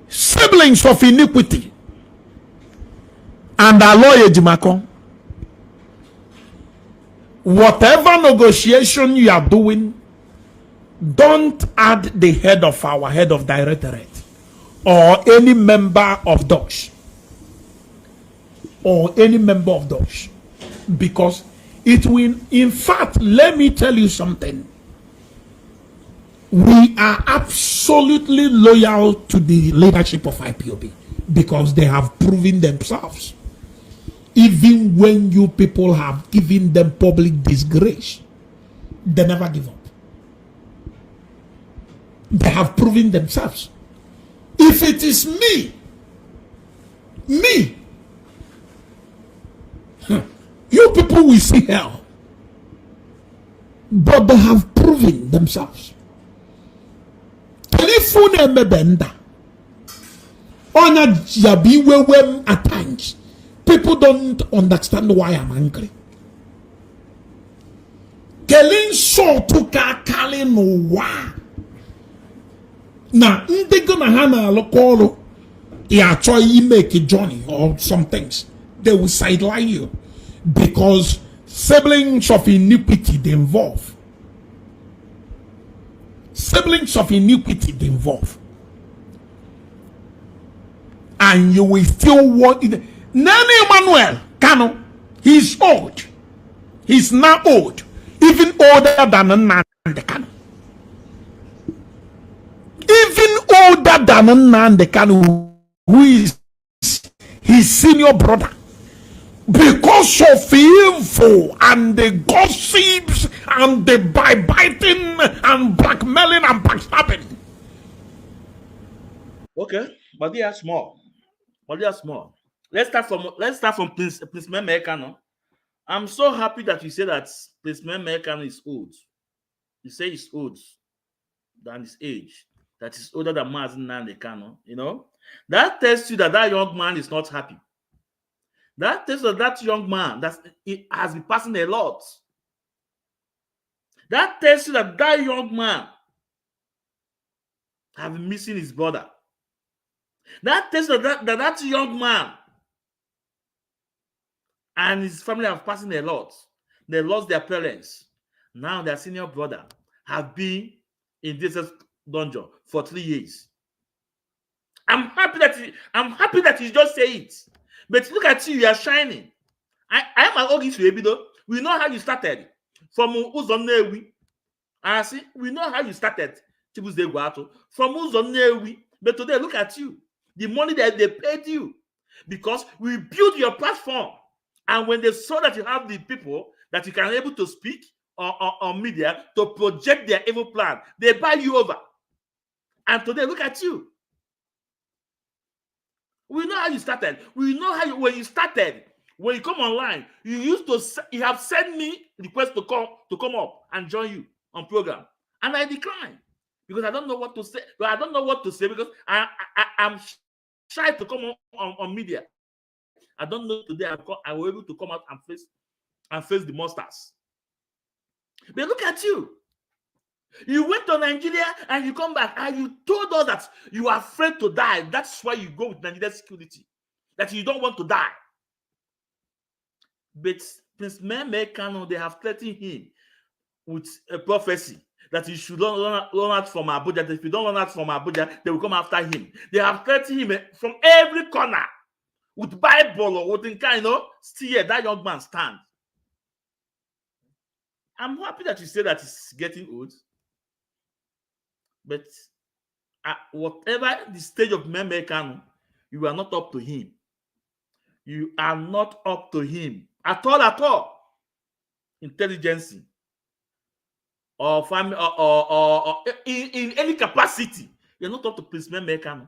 Siblings of iniquity and Aloy Ejimako. Whatever negotiation you are doing, don't add the head of our head of directorate or any member of DOS or any member of DOS, because it will, in fact, let me tell you something. We are absolutely loyal to the leadership of IPOB because they have proven themselves. Even when you people have given them public disgrace, they never give up. They have proven themselves. If it is me, you people will see hell. But they have proven themselves. Telephone emebenda. Onya jabi wewem at times. People don't understand why I'm angry. Kelin so to kakali no wa. Now, they gonna hana lokoro. Yeah, try you make a journey or some things. They will sideline you because siblings of iniquity they involve. Siblings of iniquity they involve. And you will still want it. Nani Emmanuel Kano, he's old. He's now old. Even older than Nnamdi Kanu. Even older than Nnamdi Kanu, who is his senior brother. Because of info and the gossips and the biting and blackmailing and backstabbing. Okay, but they are small. Let's start from Prince Memekano. I'm so happy that you say that Prince Memekano is old. You say he's old than his age. That is older than Mazi Nnamdi Kanu. You know, that tells you that young man is not happy. That tells you that young man he has been passing a lot. That tells you that young man has been missing his brother. That tells you that young man and his family have passing a lot. They lost their parents. Now their senior brother have been in this dungeon for 3 years. I'm happy that you just say it. But look at you are shining. I am an old issue, though. We know how you started from Uzonewi. I see. We know how you started Egwuatu from Uzonewi. But today, look at you. The money that they paid you because we built your platform. And when they saw that you have the people that you can be able to speak on media to project their evil plan, they buy you over. And today, look at you. We know how you started. We know how when you started, when you come online, you have sent me requests to come up and join you on program, and I declined because I don't know what to say. But I don't know what to say because I'm shy to come on media. I don't know today I was able to come out and face the monsters. But look at you. You went to Nigeria and you come back and you told us that you are afraid to die. That's why you go with Nigerian security. That you don't want to die. But Prince Memekano, they have threatened him with a prophecy that he should learn out from Abuja. If you don't learn out from Abuja, they will come after him. They have threatened him from every corner with Bible or with still that young man stand. I'm happy that you say that he's getting old. But whatever the stage of Memekano, you are not up to him. You are not up to him at all. Intelligence or family or in any capacity, you're not up to Prince Memekano.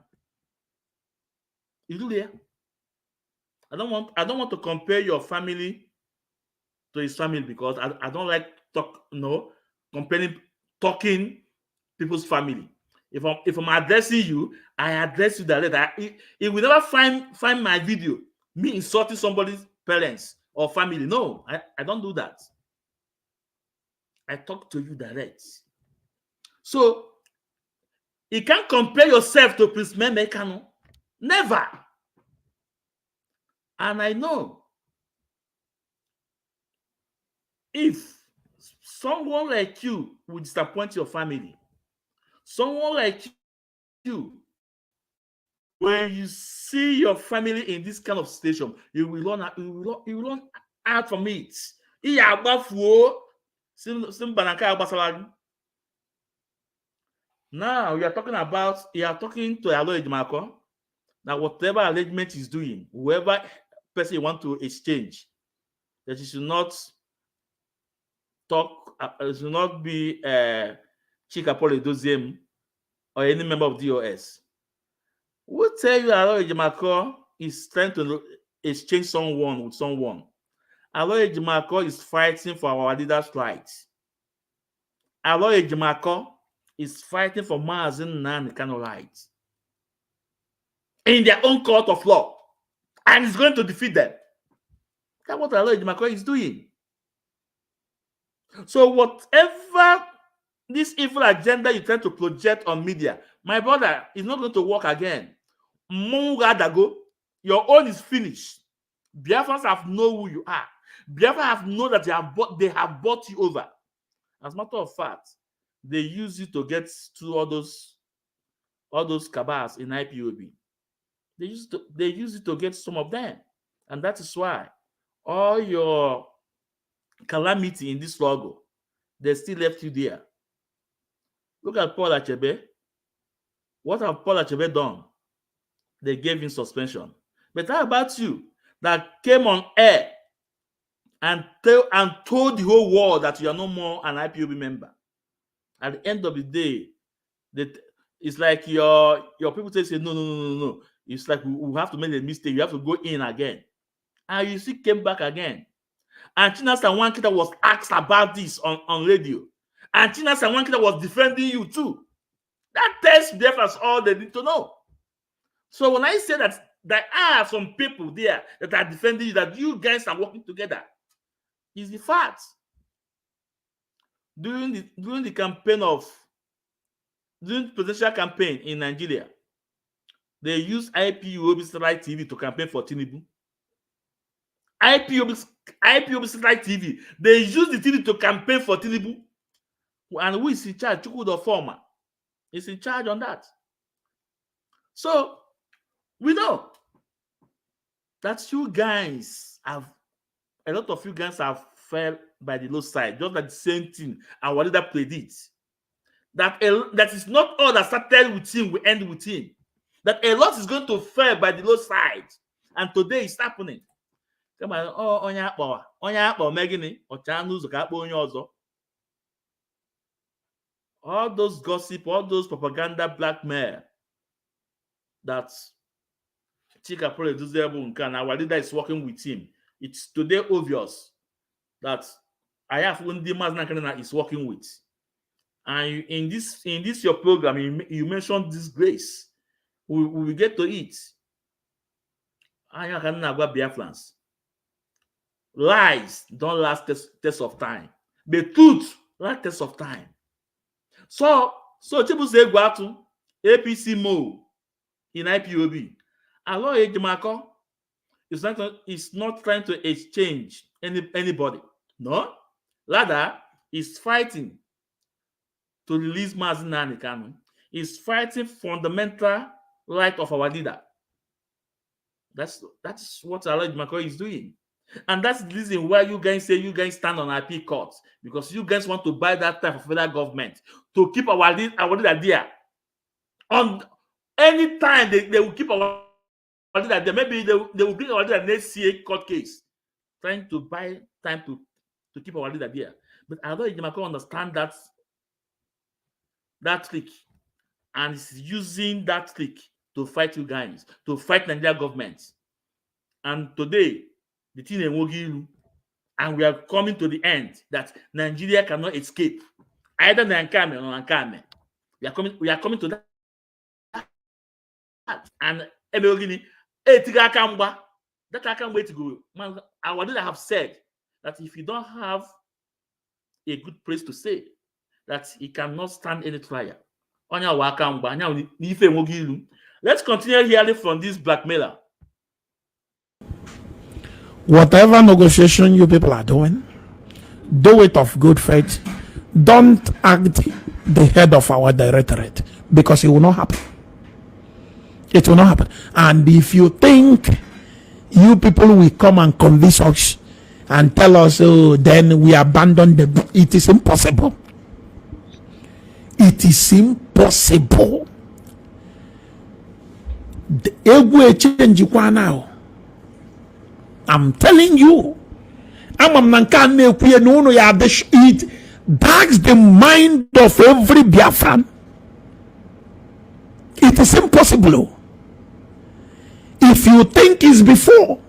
You do there. I don't want to compare your family to his family because I don't like comparing talking people's family. If I'm addressing you, I address you directly. It will never find my video me insulting somebody's parents or family. No, I don't do that. I talk to you direct. So you can't compare yourself to Prince Memekano. Never. And I know if someone like you will disappoint your family, someone like you, when you see your family in this kind of situation, you will run out from it. Now you are talking to Aloy Ejimako. Now whatever arrangement is doing, whoever person you want to exchange, that you should not talk, it should not be Chika Paul Edoziem or any member of DOS. We'll tell you Aloy Ejimako is trying to exchange someone with someone. Aloy Ejimako is fighting for our leaders' rights. Aloy Ejimako is fighting for Maazin Nnamdi Kanu rights in their own court of law, and is going to defeat them. That's what Aloy Ejimako is doing. So whatever this evil agenda you try to project on media, my brother, is not going to work again. Mungadago, your own is finished. Biafrans have known who you are. Biafrans have known that they have bought you over. As a matter of fact, they use you to get to all those cabals in IPOB. They use it to get some of them. And that is why all your calamity in this struggle, they still left you there. Look at Paul Achebe. What have Paul Achebe done? They gave him suspension. But how about you that came on air and told the whole world that you are no more an IPOB member? At the end of the day, it's like your people say no. It's like we have to make a mistake. You have to go in again. And you see, came back again. And Chinasa Nwankita was asked about this on radio. And Chinasa Nwankita was defending you too. That tells us all they need to know. So when I say that there are some people there that are defending you, that you guys are working together, is the fact. During the presidential campaign in Nigeria, they used IPOB Satellite TV to campaign for Tinubu. IPOB Satellite TV, they used the TV to campaign for Tinubu. And who is in charge? Chukwudo Former is in charge on that. So we know that a lot of you guys have fell by the low side, just like the same thing our leader predicts. That is not all that started with him will end with him. That a lot is going to fall by the low side, and today it's happening. Come on, all those gossip, all those propaganda, blackmail that Chika Paul Edoziem and our leader is working with him. It's today obvious that I have Undi Maznakana is working with. And in this your program, you mentioned disgrace. We will get to it. Biafrans. Lies don't last test of time. The truth lasts test of time. So Chibuzo Egwuatu, APC Mo in IPOB. Aloy Ejimako is not trying to exchange anybody. No. Rather, is fighting to release Maazin Nnamdi Kanu. Is fighting fundamental right of our leader. That's what Aloy Ejimako is doing. And that's the reason why you guys say you guys stand on IP courts, because you guys want to buy that type of federal government to keep our leader there. On any time they will keep our leader there. Maybe they will bring our leader next CA court case, trying to buy time to keep our leader there. But Aloy Ejimako understand that trick, and is using that trick to fight you guys, to fight Nigeria government. And today, the thing is, and we are coming to the end that Nigeria cannot escape either Nankame or Nankame. We are coming to that. And that I can't wait to go. Our leader have said that if you don't have a good place to say, that he cannot stand any trial. Let's continue hearing from this blackmailer. Whatever negotiation you people are doing, do it of good faith. Don't act the head of our directorate, because it will not happen. It will not happen. And if you think you people will come and convince us and tell us, oh, then we abandon them, it is impossible. It is impossible. The Egwuatu change now. I'm telling you. That's the mind of every Biafran. It is impossible. If you think it's before,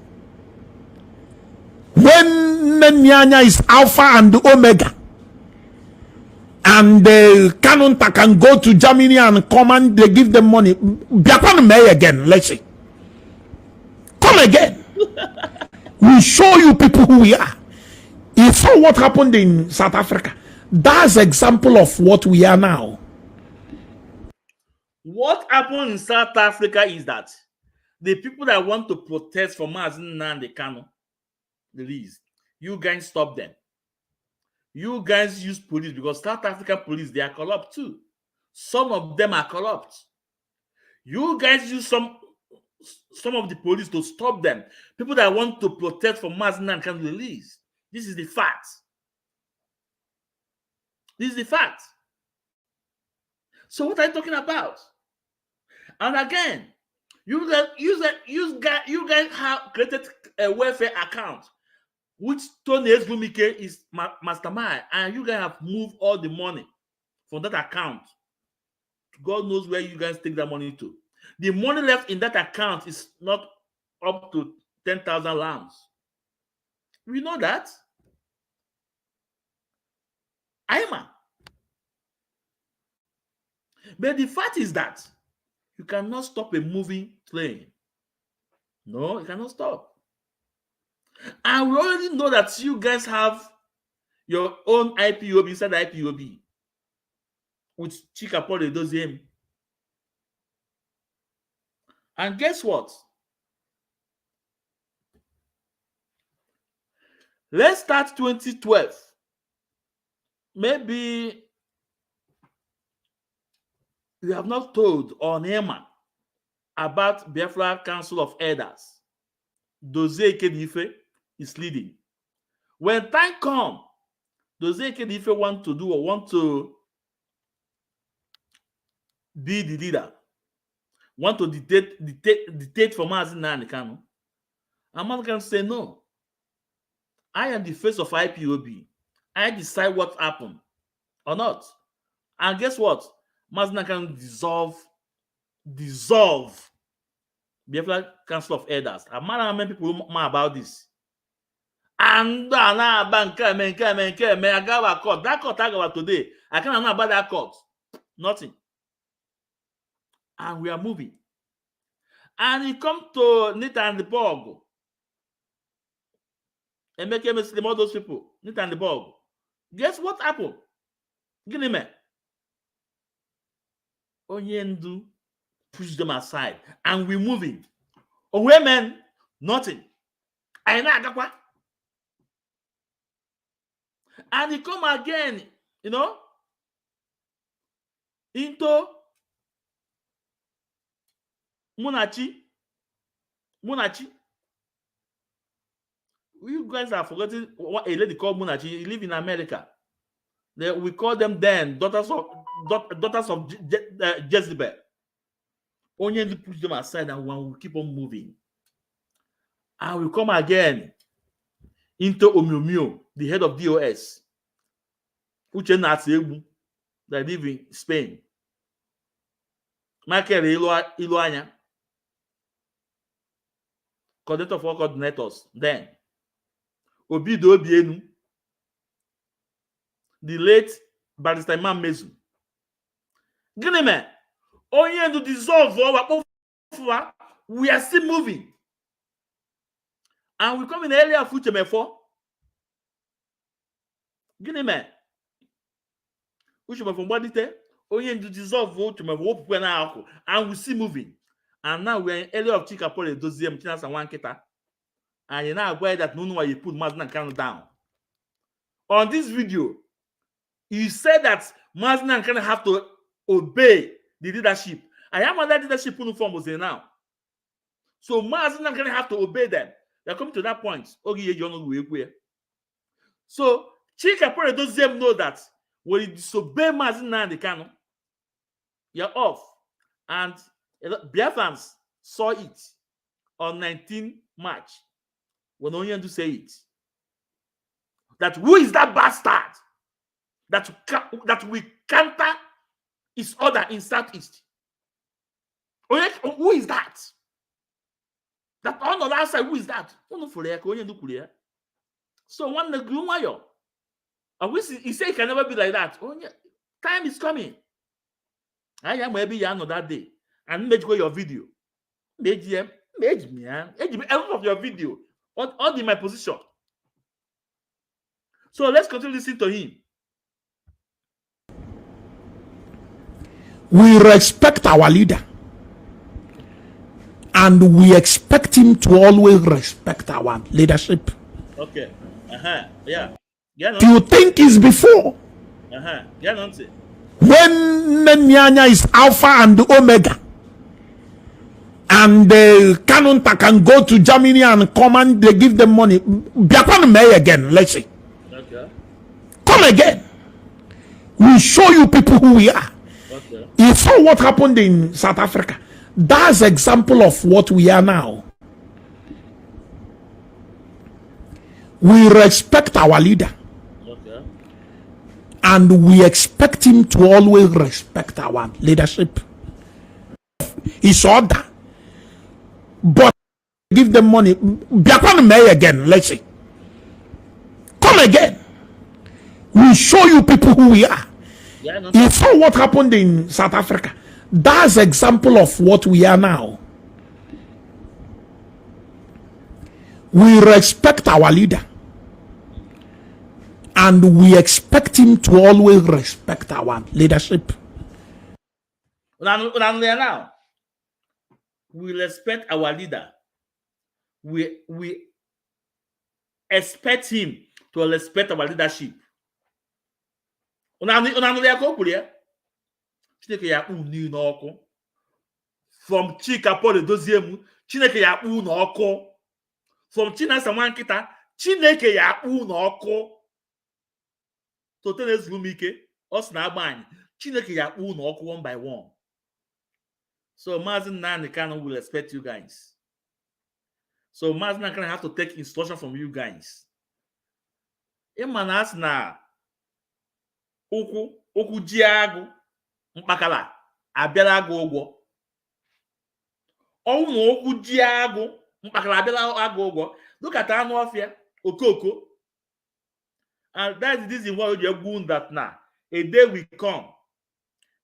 when Nyanya is Alpha and Omega, and the Kanunta can go to Germany and come and they give them money, Biafran may again, let's see. Come again. We show you people who we are. You saw what happened in South Africa. That's an example of what we are now. What happened in South Africa is that the people that want to protest for Mazi Nnamdi Kanu release, you guys stop them. You guys use police, because South African police, they are corrupt too. Some of them are corrupt. You guys use some of the police to stop them. People that want to protest for Mazi Nnamdi Kanu release. This is the fact. This is the fact. So what are you talking about? And again, you guys have created a welfare account, which Tony Ezlumike is mastermind, and you guys have moved all the money from that account. God knows where you guys take that money to. The money left in that account is not up to 10,000 lambs. We know that. Aima. But the fact is that you cannot stop a moving train. No, you cannot stop. And we already know that you guys have your own IPOB inside the IPOB with Chika Paul Edoziem. And guess what? Let's start 2012. Maybe you have not told Onema about Biafra Council of Elders. Dozie Ekedife is leading. When time comes, Dozie Ekedife want to be the leader, want to dictate for Mazi Nnamdi Kanu. A man can say, no, I am the face of IPOB. I decide what happened or not. And guess what? Mazi Nnamdi Kanu dissolve Biafra Council of Elders. I'm not many people know about this. And I got a court. That court I got today. I can't know about that court. Nothing. And we are moving. And it comes to Nita and the Borg. And make him Muslim, all those people. Nita and the Borg. Guess what happened? Guinea man. Onyendu push them aside. And we're moving. Women, nothing. I know. And he come again, into Munachi. You guys are forgetting what a lady called Munachi. You live in America. We call them then daughters of Jezebel. Only to push them aside, and one will keep on moving. And we come again into Omiomio, the head of DOS, that live in Spain. Michael Iloanya. coordinator of all coordinators then. Obido Obienu, the late Barrister Imam Mezu. Gini me, onye to dissolve we are still moving. And we come in the area of Uchemefo. Gini me, Uchemefo Mbadite, onye to dissolve Uchemefo, and we still moving. And now we're in the area of Chikapole, Doziem, Chinas and Wanketa. And you now aware that no one you put Mazin and down. On this video, you said that Mazin and Kanu have to obey the leadership. I am under leadership uniform was there now. So Mazin and Kanu have to obey them. They're coming to that point. So Chikapore does them know that when you disobey Mazin and Kanu, you're off. And Biafrans saw it on 19 March when Onyendu say it. That who is that bastard that we counter his order in Southeast? Who is that? That on the last side, who is that? So one the Glumayo. I wish he said it can never be like that. Time is coming. I am maybe you know that day. And make your video. Make me out of your video. All in my position. So let's continue listening to him. We respect our leader. And we expect him to always respect our leadership. Okay. Yeah. Yeah. Do you think it's before? Yeah. When Nyanya is Alpha and Omega, and Kanunta can go to Germany and come and they give them money. Biapan May again, let's see. Okay. Come again. We show you people who we are. Okay. You saw what happened in South Africa. That's example of what we are now. We respect our leader. Okay. And we expect him to always respect our leadership. His order. But give them money. Biapan May again, let's see. Come again. We show you people who we are. Yeah, You saw what happened in South Africa. That's example of what we are now. We respect our leader. And we expect him to always respect our leadership. Now, we respect our leader. We expect him to respect our leadership. From Chikapole Doziemu, Chineke ya akpụ n'ọkụ. From Chinasa Nwankita, Chineke ya akpụ n'ọkụ. Totenes Lumike, us na agba Chineke ya akpụ n'ọkụ one by one. So Mazin Nani Kanu will respect you guys. So Mazin Nani have to take instruction from you guys. Imanas na okwu ji agụ mkpakala abịala agụ ụgwọ. Ọnwụ na okwu ji agụ mkpakala abịala agụ ụgwọ. Look at anụ ọfịa okoko. And that is why you're going that now. A day will come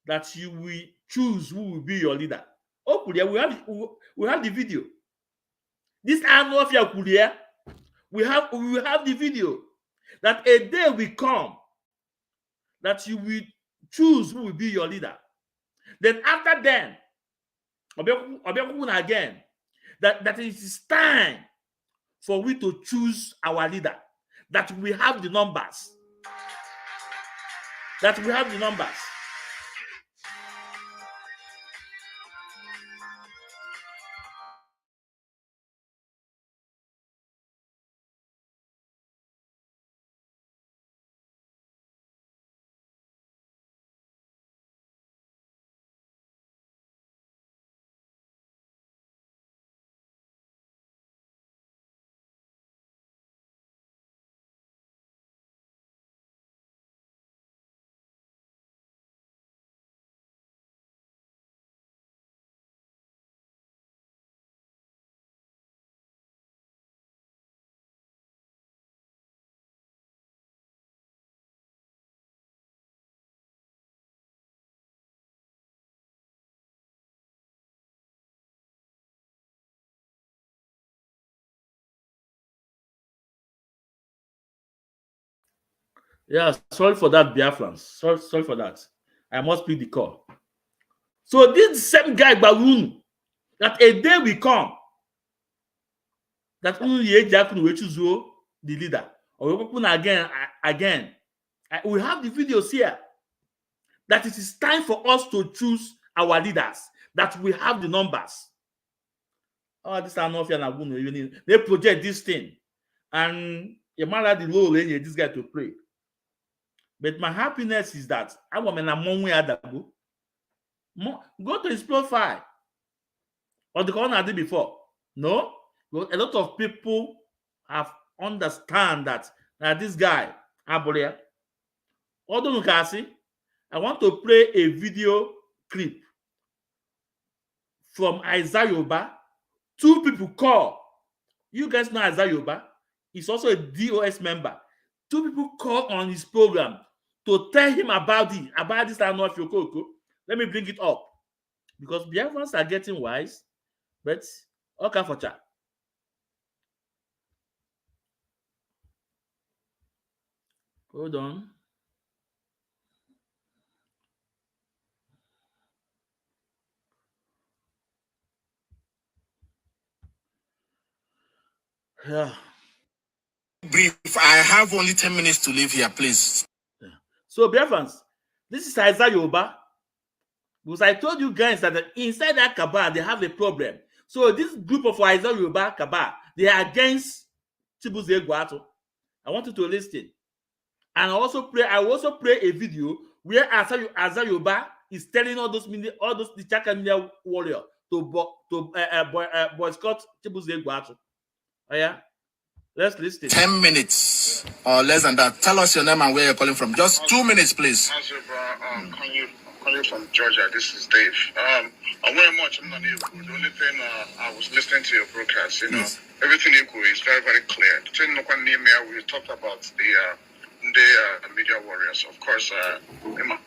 that you will choose who will be your leader. Oh, we have the video. This annual Kulia, we will have the video that a day will come that you will choose who will be your leader. Then after then, again, that it is time for we to choose our leader. That we have the numbers. That we have the numbers. Yeah, sorry for that, Biafrans. Sorry for that. I must pick the call. So this same guy Balloon, that a day will come that the leader. Or we open again. We have the videos here that it is time for us to choose our leaders, that we have the numbers. Oh, this are not they project this thing. And you might have the low lane this guy to play. But my happiness is that I want to go to his profile. Or the corner I did before. No, a lot of people have understand that this guy, Abolia. Although you can see, I want to play a video clip from Isaiah Yoba. 2 people call. You guys know Isaiah Yoba. He's also a DOS member. 2 people call on his program to tell him about this. I know if you let me bring it up because Biafrans are getting wise, but okay for chat. Hold on. Yeah. Brief. I have only 10 minutes to leave here, please. Yeah. So, Biafrans, this is Isaiah Yoba. Because I told you guys that inside that cabal, they have a problem. So, this group of Isaiah Yoba cabal, they are against CH1BUZOR Egwuatu. I want you to listen. And I will also play a video where Isaiah Yoba is telling all those the Chaka media warrior to boycott CH1BUZOR Egwuatu. Oh, yeah? Let's listen. 10 minutes or less than that. Tell us your name and where you're calling from. Just 2 minutes, please. I'm calling from Georgia. This is Dave. I'm very much. I'm not able. The only thing I was listening to your broadcast. Yes. Everything equal is very, very clear. The thing we talked about the media warriors. Of course,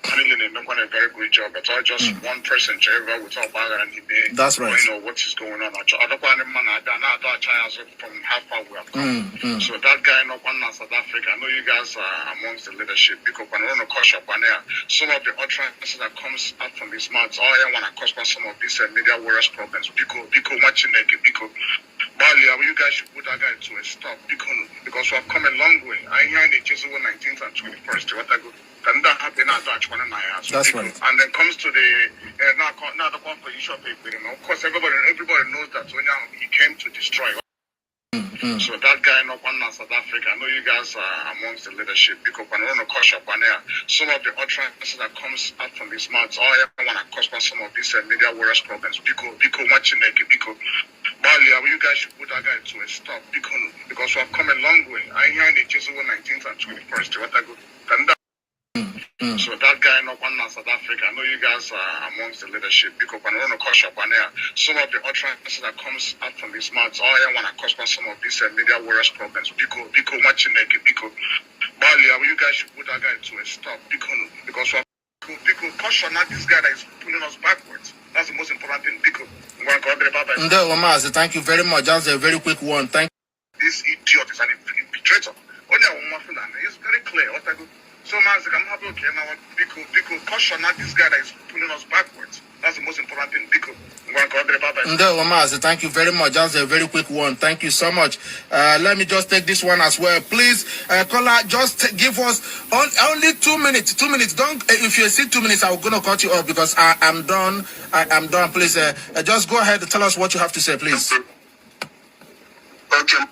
handling it, not a very good job. But I just one person, Trevor, without Barr and That's right. You know what is going on. I don't want man. I don't from how far we have come. So that guy, no one in South Africa. I know you guys are amongst the leadership because when I run a course up some of the utterances that comes out from his mouth, I want to cause some of these media warriors problems. Because watching it, because Bali, you guys should put that guy to a stop because we have come a long way. I hear the 19th and 21st. What I go. That's right. And then comes to the now the competition paper. Of course, everybody knows that when he came to destroy. So that guy, no one in South Africa. I know you guys are amongst the leadership because when I run a course up some of the utterances that comes out from his mouth, I want to cause some of these media warriors problems. Because watching it, because Bali, you guys should put that guy to a stop because we have come a long way. I hear the 19th and 21st. What I go. So that guy, no one in South Africa. I know you guys are amongst the leadership because when I run a course up some of the utterances that comes out from his mouth, I want to cause some of these media warriors problems. Because watching it, because Bali, you guys should put that guy to a stop because caution not this guy that is pulling us backwards. That's the most important thing. Because thank you very much. That's a very quick one. Thank you. This idiot is an infiltrator. It's very clear. So I'm happy now because caution not this guy that is pulling us backwards. That's the most important thing. Thank you very much. That's a very quick one. Thank you so much. Let me just take this one as well. Please, caller, just give us only 2 minutes. 2 minutes. Don't. If you see 2 minutes, I'm gonna cut you off because I'm done. I'm done. Please, just go ahead and tell us what you have to say, please. Okay.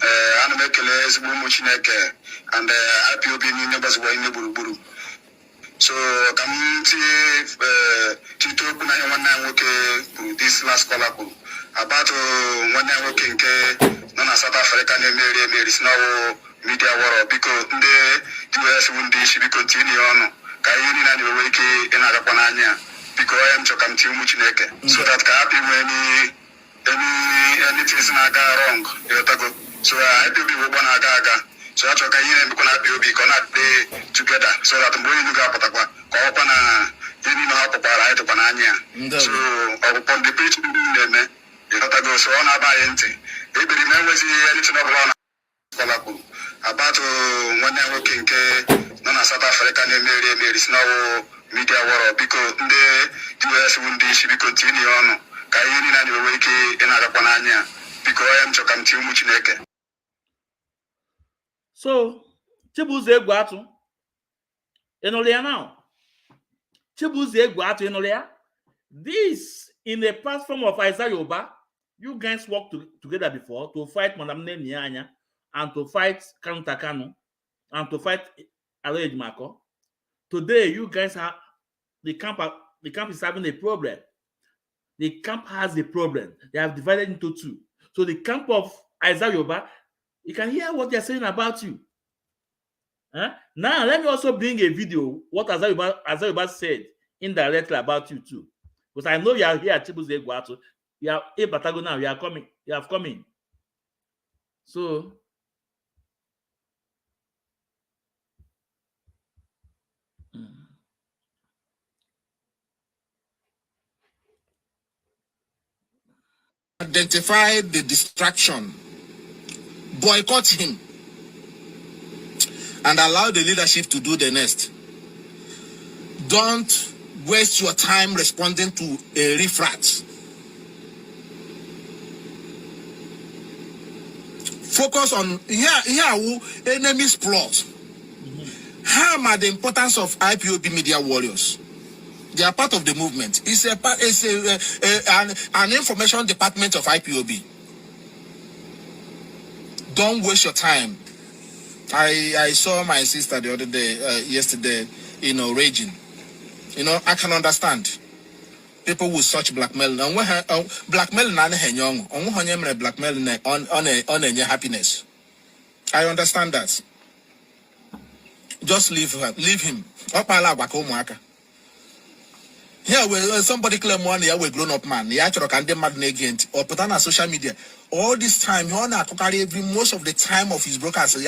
I'm making and IPOB members were in the Buru. So come to this last call about when I working South Africa is now media war because the US will continue on because I am to come to so that can anything wrong. So I do be one agaga. So that's why you be connect together. So that when you go Patakwa, Kopana, you know how to buy to Panania. So upon the page, you know, so on about anything. If you remember anything of Kalaku, about one working no na South Africa na-emeri si na media war because ndị US ndị shi bi continue on ka ihe niile na-ewe ike na-agakwa n'anya because I am chọka mti ụmụ Chineke. So CH1BUZOR Egwuatu Enolia now. CH1BUZOR Egwuatu Enolia. This in the platform of Yoruba, you guys worked together before to fight Madam Nenianya and to fight Kanu and to fight Aloy Mako. Today, you guys have the camp is having a problem. The camp has a problem. They have divided into two. So the camp of Yoruba, you can hear what they're saying about you. Huh? Now, let me also bring a video what Yoruba said indirectly about you too. Because I know you are here at CH1BUZOR Egwuatu. You are a Batago now. You are coming. You have come in. So identify the distraction, boycott him, and allow the leadership to do the next. Don't waste your time responding to a refrat. Focus on here enemies plot. Hammer the importance of IPOB media warriors. They are part of the movement. It's an information department of IPOB. Don't waste your time. I saw my sister the other day, yesterday, raging. I can understand people with such blackmail. Blackmail blackmail on happiness. I understand that. Just leave him. Here, somebody claim one year, we're grown up man. Yeah, can demand again or put on social media. All this time, most of the time of his broadcast, a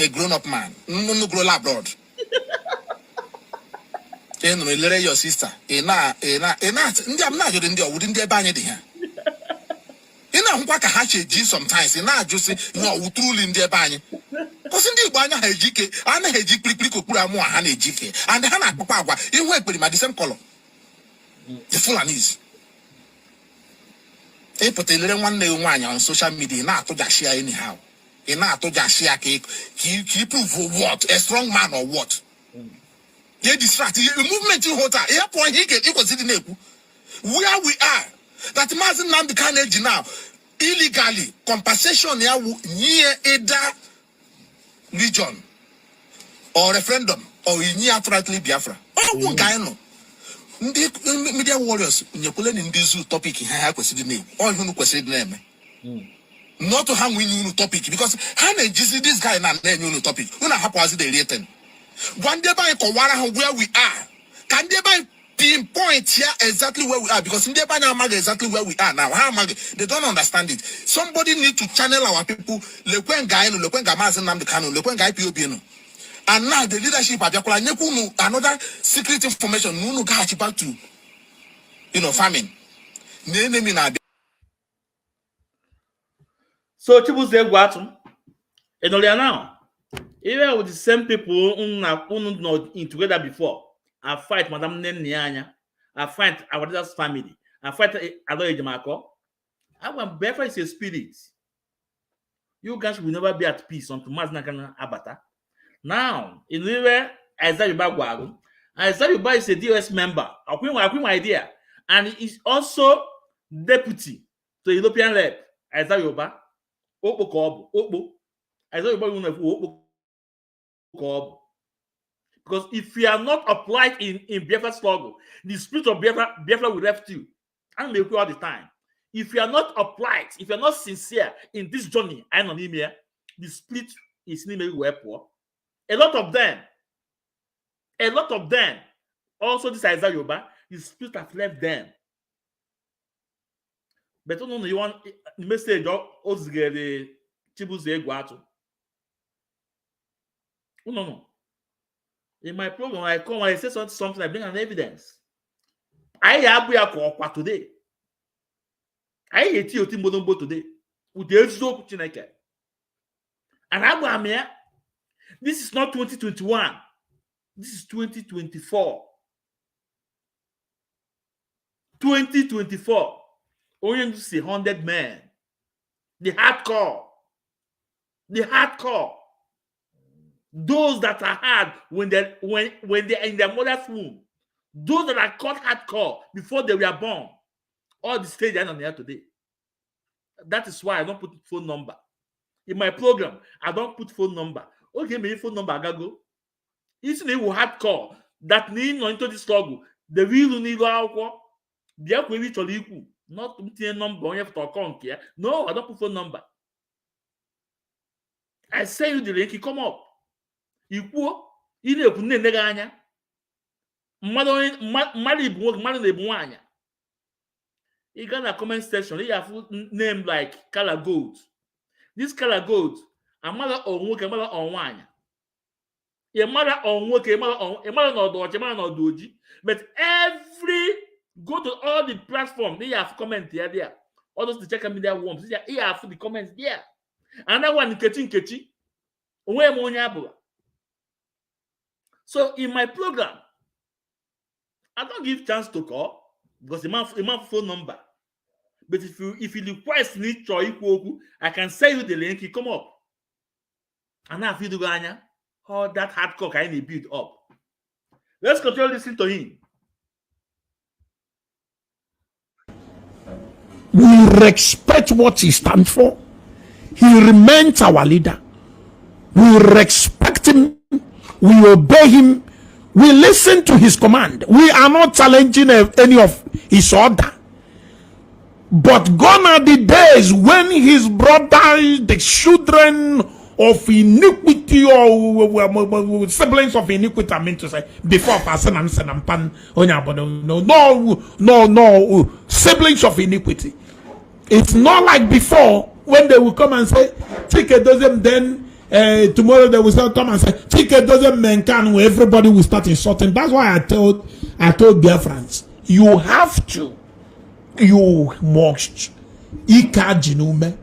grown up man. No grow abroad. Your sister. I'm not wouldn't they ban it here? Sometimes just truly in their bank. Because in the bank, I and the Hana Papa, you work with the same color. The Fulanis. They put a little one day on social media, not to just share anyhow. Not to just share cake, keep proof for what? A strong man or what? They distracted the movement in hotel. Airport, he get equal city where we are. That Mazin Nam the carnage now. Illegally, compensation near either region or referendum or near outrightly Biafra. Oh, one guy no. Media warriors, you're pulling in this topic. I have questioned name. All who question name. Not to hang with new topic because this guy and then new topic. When I have was the written. One day by Kowara where we are. Can they buy pinpoint here exactly where we are? Because in the Banana exactly where we are now. They don't understand it. Somebody need to channel our people. And now the leadership another secret information back to famine. So CH1BUZOR Egwuatu now. Even with the same people who not in together before, I fight Madam Nenianya, I fight our dad's family, I fight Aloy Mako. Our Biafra is a spirit. You guys will never be at peace until Maznakana Abata. Now, in the way Yoruba is a DOS member. I'll idea. And he is also deputy to European rep. Yoruba. Because if you are not applied in Biafra struggle, the spirit of Biafra will left you. And make you all the time. If you are not applied, if you are not sincere in this journey, I'm on email, the spirit is in email poor. A lot of them, also this Isaiah Yoruba, the spirit have left them. But no, you want the message of the CH1BUZOR Egwuatu. No. In my program, I come and I say something, I bring an evidence. I have today. I hate you today. with the eziokwu Chineke. And I'm here. This is not 2021. This is 2024. 2024. Only to see 100 men. The hardcore. The hardcore. Those that are hard when they're in their mother's womb. Those that are caught hardcore before they were born. All the stage are on here today. That is why I don't put phone number. In my program, I don't put phone number. Okay, my phone number, I go. It's not hardcore that need not into the struggle. The real need our not number. You have to account here. No, I don't put phone number. I send you the link. You come up. You go. You need to neganya. You got a comment section. You have name like color gold. This color gold. A mother on work, a mother on wine. A mother on work, a mother on dodge, a mother on doji. But go to all the platforms. They have comment there. All those to check out media worms. They have the comments there. Another one kechi. So in my program, I don't give chance to call because the man phone number. But if you request need to equal, I can send you the link. You come up, and now if you do all that hardcore kind of build up. Let's continue listening to him. We respect what he stands for. He remains our leader. We respect him. We obey him. We listen to his command. We are not challenging any of his order. But gone are the days when his brothers, the children of iniquity or siblings of iniquity, I mean to say, before Passan and Senampan, no, siblings of iniquity. It's not like before when they will come and say, Chike doesn't then, tomorrow they will come and say, Chike doesn't menkan, everybody will start insulting. That's why I told Biafrans, you have to. You must ikajinume.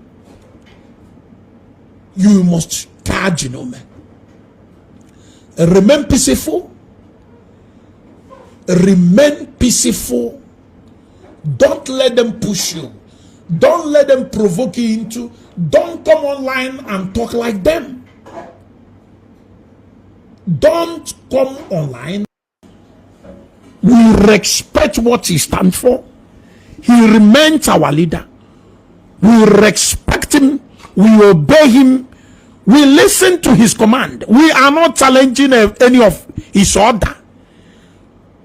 You must kajinume. Remain peaceful. Remain peaceful. Don't let them push you. Don't let them provoke you into. Don't come online and talk like them. Don't come online. We respect what he stands for. He remains our leader. We respect him. We obey him. We listen to his command. We are not challenging any of his order.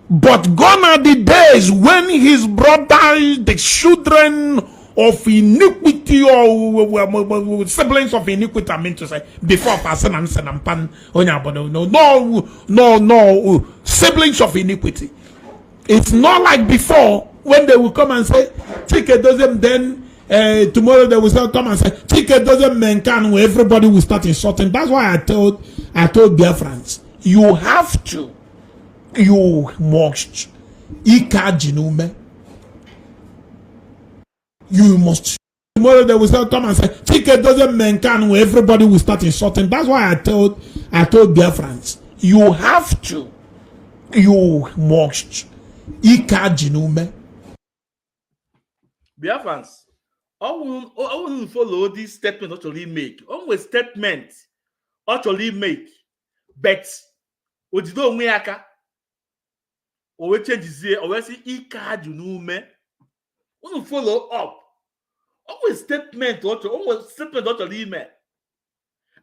But gone are the days when his brothers, the children of iniquity or siblings of iniquity, I mean to say, before Passan and Senampan, no, siblings of iniquity. It's not like before when they will come and say, Chike doesn't then, tomorrow they will come and say, Chike doesn't menkan, everybody will start insulting. That's why I told Biafrans, you have to, you must, ikajinume. You must. Tomorrow they will come and say, Chike doesn't menkan, everybody will start insulting. That's why I told Biafrans, you have to, you must, ikajinume. Biafrans, I will follow this statement actually make. Always statement actually make. But Ojido Miaka or changes here or see ikajinume. We follow up. Always statement almost statement actually make.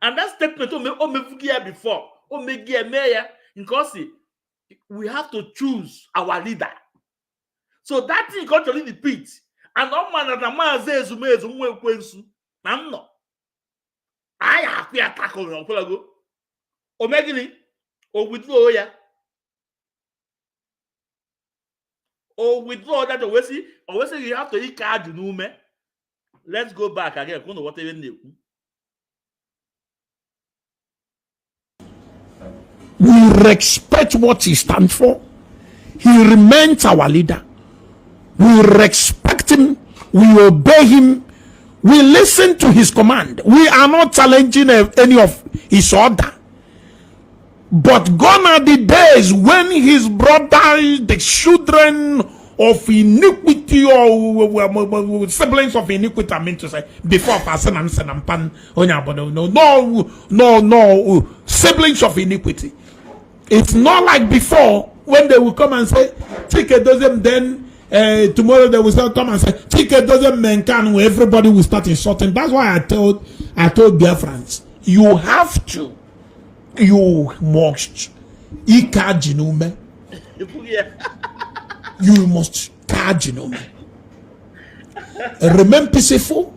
And that statement on before. On me mayor because we have to choose our leader. So that thing got to repeat. And no man that a man says no. I have to attack on your or Megini or withdraw ya. Or withdraw that or say you have to eat card you know me. Let's go back again. Whatever new. We respect what he stands for. He remains our leader. We respect him. We obey him. We listen to his command. We are not challenging any of his order. But gone are the days when his brothers, the children of iniquity or siblings of iniquity, I mean to say, before no, siblings of iniquity. It's not like before when they will come and say, Chike doesn't, then tomorrow they will start come and say, Chike doesn't menkan, everybody will start insulting. That's why I told dear friends, you have to. You must ikajinume. You must kajinume. Remain peaceful.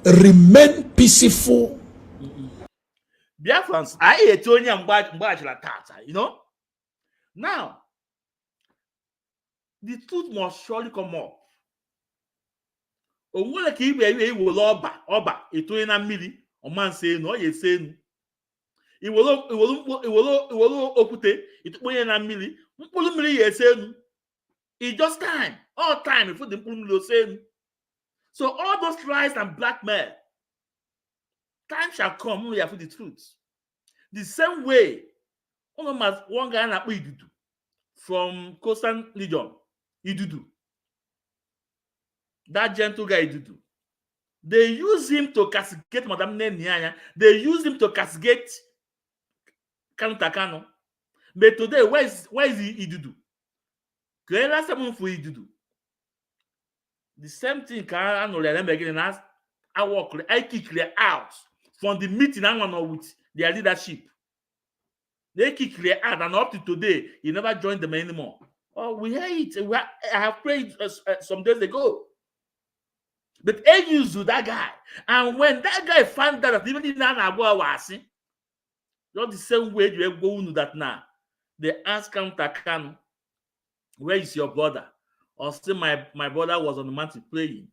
Remain peaceful. Biafrans, I hate Tony and Bajla Tata, you know. Now, the truth must surely come up. Onwere ka ibe will oba etoye na mmiri o man say no ye say iwolo okute itukponye na mmiri mkpulu mmiri ye say nu. It just time, all time before the mkpulu mmiri say. So all those lies and blackmail, time shall come when you have the truth. The same way, one guy na Idudu from Coastal Legion, Idudu. That gentle guy Idudu. They use him to castigate Madame Nenianya. They use him to castigate Kanu Takano. But today, where is Idudu? Last time for Idudu. The same thing can again as I kick clear out from the meeting I want with their leadership. They kick clear out, and up to today, he never joined them anymore. Oh, we hear it. I have prayed some days ago. But Egwuatu, that guy, and when that guy found out that even in Anagua was not the same way you go into that now, they asked Takano, where is your brother? Or still my brother was on the mountain praying.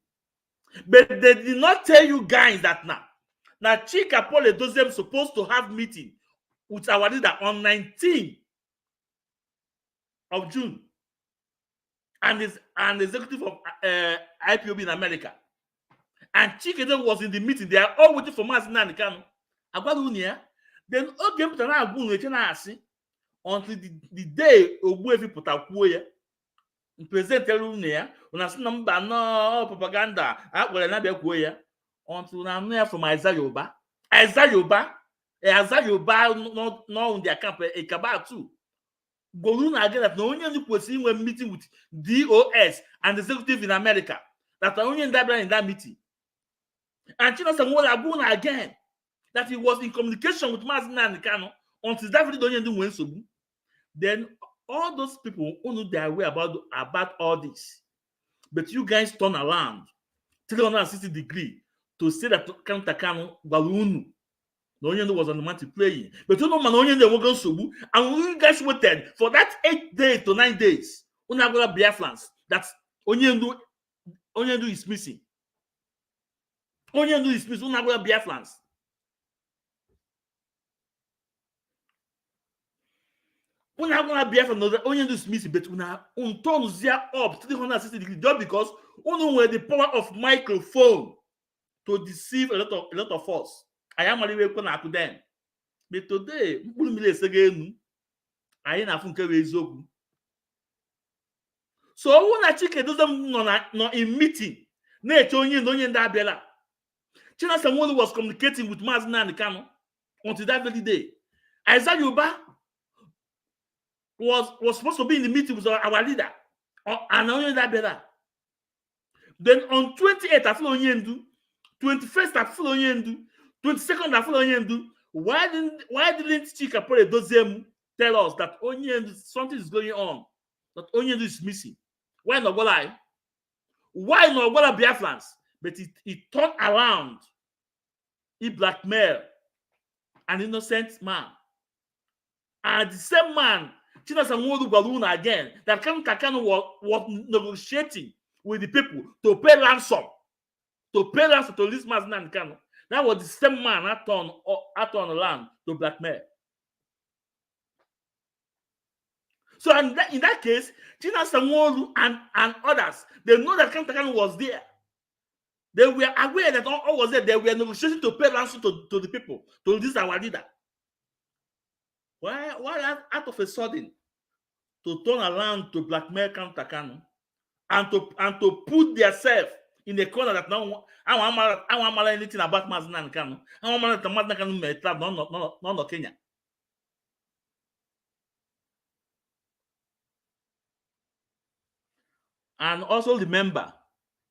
But they did not tell you guys that now. Now Chika Paul Edoziem supposed to have meeting with our leader on 19th of June. And is an executive of Ipob in America. And Chike was in the meeting. They are all waiting for Mazi Nanikano. Then until the day Ogbuefi Potakuoye present Telunia, when I see number no propaganda, until now from Isaiah Yoba. Isaiah Yoba not in their camp, a cabal too. Goluna again that no one was in when meeting with DOS and the executive in America. That the only in that meeting. And Chino Samuel Abuna again that he was in communication with Mazi Nanikano until that video don't do so. Then all those people who know their way about all this, but you guys turn around 360 degrees to say that Takano Balunu no one was on the mountain playing, but you know man only they were going to, and you guys waited for that 8 days to 9 days. Unagora Biafrans that Onyendu is missing. Onyendu is missing. Unagora Biafrans. Unagora Biafrans. Onyendu is missing, but turn zia up 360 degrees just because we the power of microphone to deceive a lot of us. I am already going to them. But today, I ain't have so when a chicken doesn't not in meeting, China Samuel was communicating with Mazi Nanikano until that very day. Isaiah Yoba was supposed to be in the meeting with our leader, and only that better. Then on 28th, I follow Onyendu, 21st, I follow Onyendu, 22nd, I follow Onyendu. Why didn't Chika Paul Edoziem tell us that Onyendu something is going on, that Onyendu is missing? Why not lie? Why not go Biafrans? But he turned around. He blackmailed an innocent man. And the same man, China Samuel Baluna again, that Takano was negotiating with the people to pay ransom. To release Mazi Nanikano. That was the same man that turned around to blackmail. So in that case, China Samuel and others, they know that Takano was there. They were aware that all was there. They were negotiating to pay ransom to the people, to this our leader. Why out of a sudden to turn around to blackmail Kanu and to put themselves in the corner that now I want anything about Maznan Kanu. I want to Maznan Kanu may trap no Kenya. And also remember,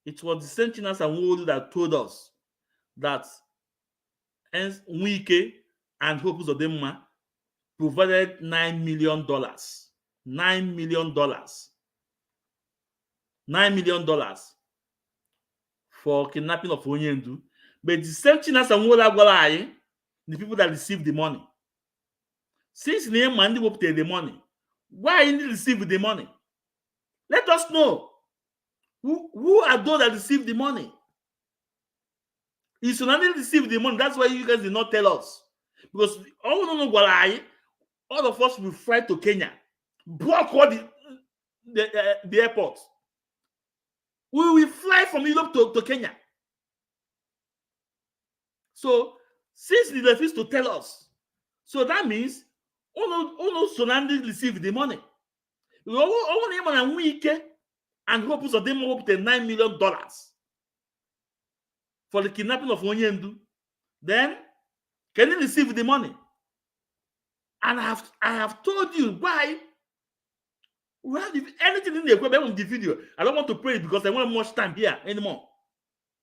it was the same Chinas and Wolu that told us that Wike and Hope Uzodinma provided $9 million. $9 million. $9 million for kidnapping of Onyendu. But the same Chinas and Wolu, the people that received the money. Since the man obtained the money, why didn't they receive the money? Let us know. Who are those that received the money? If you not receive the money, that's why you guys did not tell us. Because all of us will fly to Kenya, block all the airports. We will fly from Europe to Kenya. So, since they refuse to tell us, so that means Ono Sonandi received the money. And Hope of them up to $9 million for the kidnapping of Onyendu. Then can you receive the money? And I have told you why. Well, if anything in the equipment on the video, I don't want to play it because I want much time here anymore.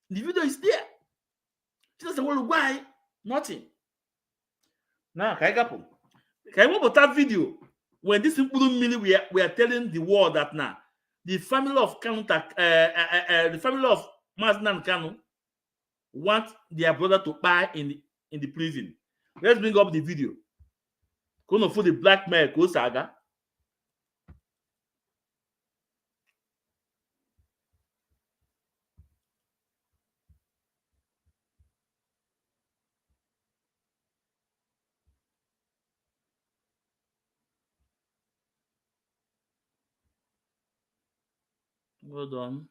The video is there. Just why nothing. Now, can you put that video when this people we are telling the world that now the family of Kanu, the family of Maznan Kanu want their brother to die in the prison. Let's bring up the video. Kono for the blackmail ko saga. Hold on.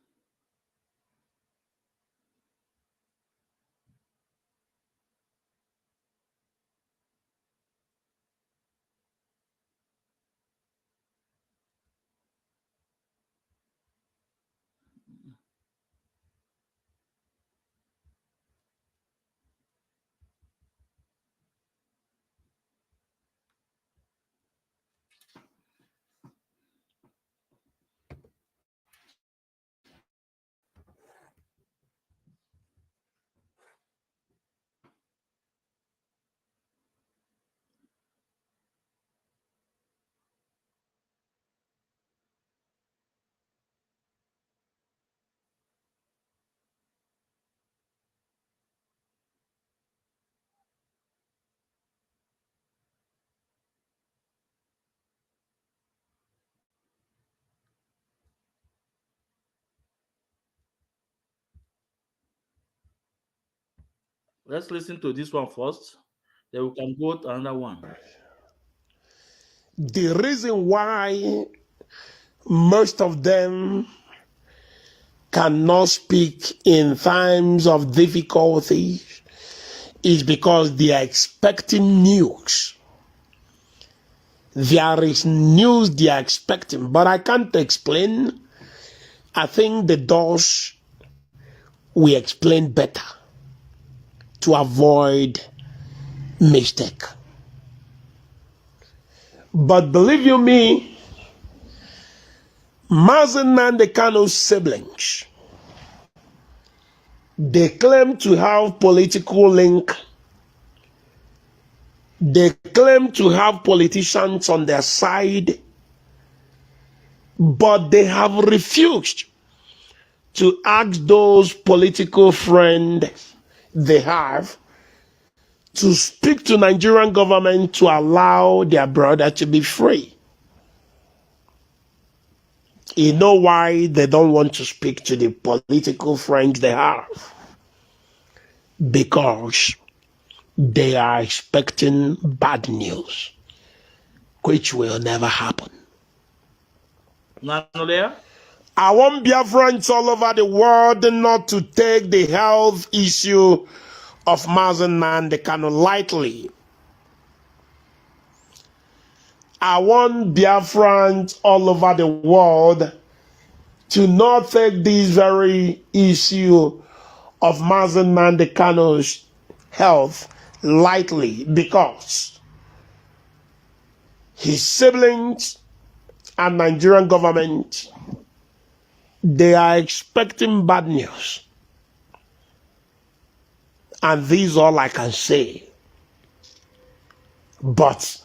Let's listen to this one first. Then we can go to another one. The reason why most of them cannot speak in times of difficulties is because they are expecting news. There is news they are expecting, but I can't explain. I think the doors will explain better to avoid mistake. But believe you me, Mazen and the Kano siblings, they claim to have political link. They claim to have politicians on their side, but they have refused to ask those political friends they have to speak to Nigerian government to allow their brother to be free. You know why they don't want to speak to the political friends they have? Because they are expecting bad news, which will never happen. Not there? I want Biafrans all over the world not to take the health issue of Mazen Nandekano lightly. I want Biafrans all over the world to not take this very issue of Mazen Nandekano's health lightly, because his siblings and Nigerian government, they are expecting bad news. And this is all I can say. But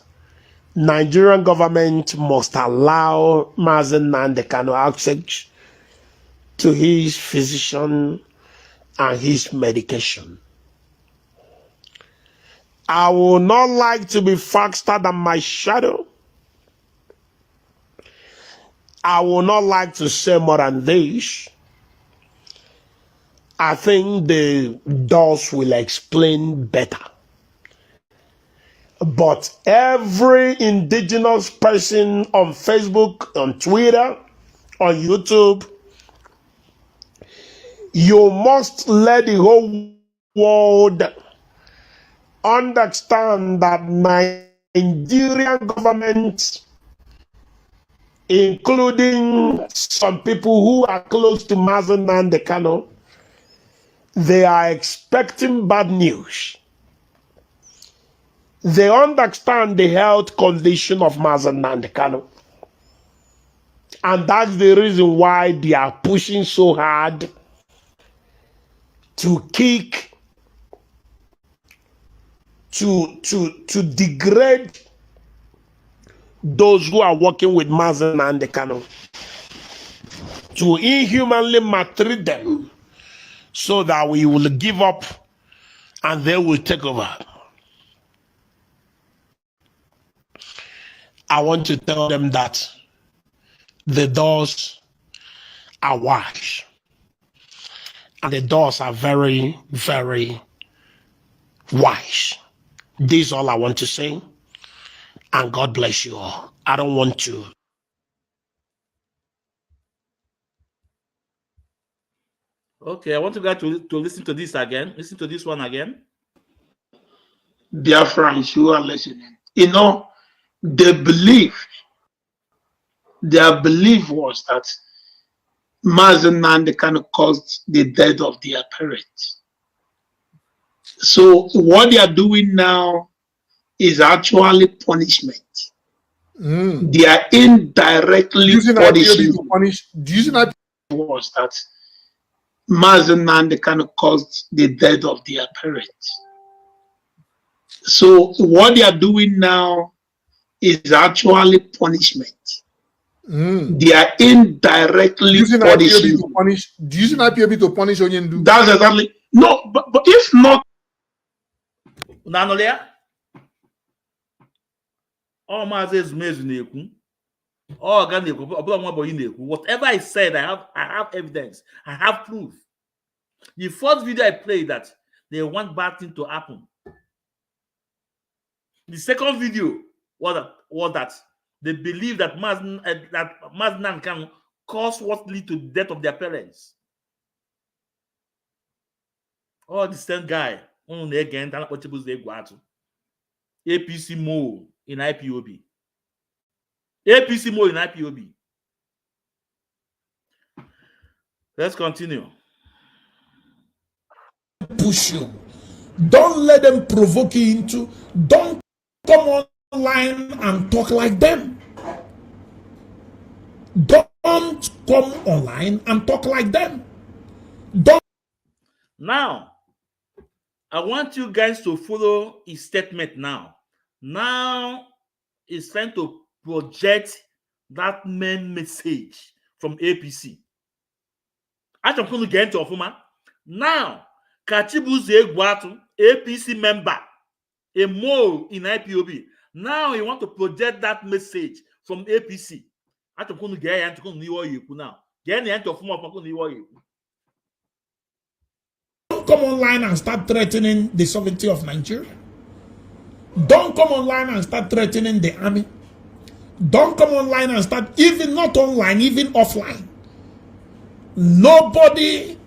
Nigerian government must allow Mazen Nandekano access to his physician and his medication. I would not like to be faster than my shadow. I would not like to say more than this. I think the doors will explain better. But every indigenous person on Facebook, on Twitter, on YouTube, you must let the whole world understand that Nigerian government, including some people who are close to Mazen Nandekano, they are expecting bad news. They understand the health condition of Mazen Nandekano. And that's the reason why they are pushing so hard to kick, to degrade those who are working with Mazen Nandekano, to inhumanly maltreat them, so that we will give up and they will take over. I want to tell them that the doors are wide. And the doors are very, very wise. This is all I want to say. And God bless you all. I don't want to. Okay, I want you guys to listen to this again. Listen to this one again. Biafrans, you are listening. You know, their belief was that Mazen Nandekano caused the death of their parents. So what they are doing now is actually punishment. They are indirectly punishing. Using IPOB Was that Mazen Nandekano caused the death of their parents. So what they are doing now is actually punishment. They are indirectly using punishing. IPOB to punish. Using IPOB to punish Onyendu. That's exactly no, but if not, Nanolia. All Mazes Mezuneku. All Ganeku. Whatever I said, I have evidence. I have proof. The first video I played that they want bad thing to happen. The second video was that they believe that Mazen can cause what lead to the death of their parents. Oh, the same guy. Again, Egwuatu. APC Mo in IPOB. APC Mo in IPOB. Let's continue. push you. Don't let them provoke you into. Don't come online and talk like them. Don't come online and talk like them. Don't. Now, I want you guys to follow his statement now. Now, he's trying to project that main message from APC. I'm going to get into Ofuma. Now, CH1BUZOR Egwuatu, APC member, a mole in IPOB. Now, he want to project that message from APC. I'm going to get into now. Get into Ofuma. Don't come online and start threatening the sovereignty of Nigeria. Don't come online and start threatening the army. Don't come online and start, even not online, even offline. Nobody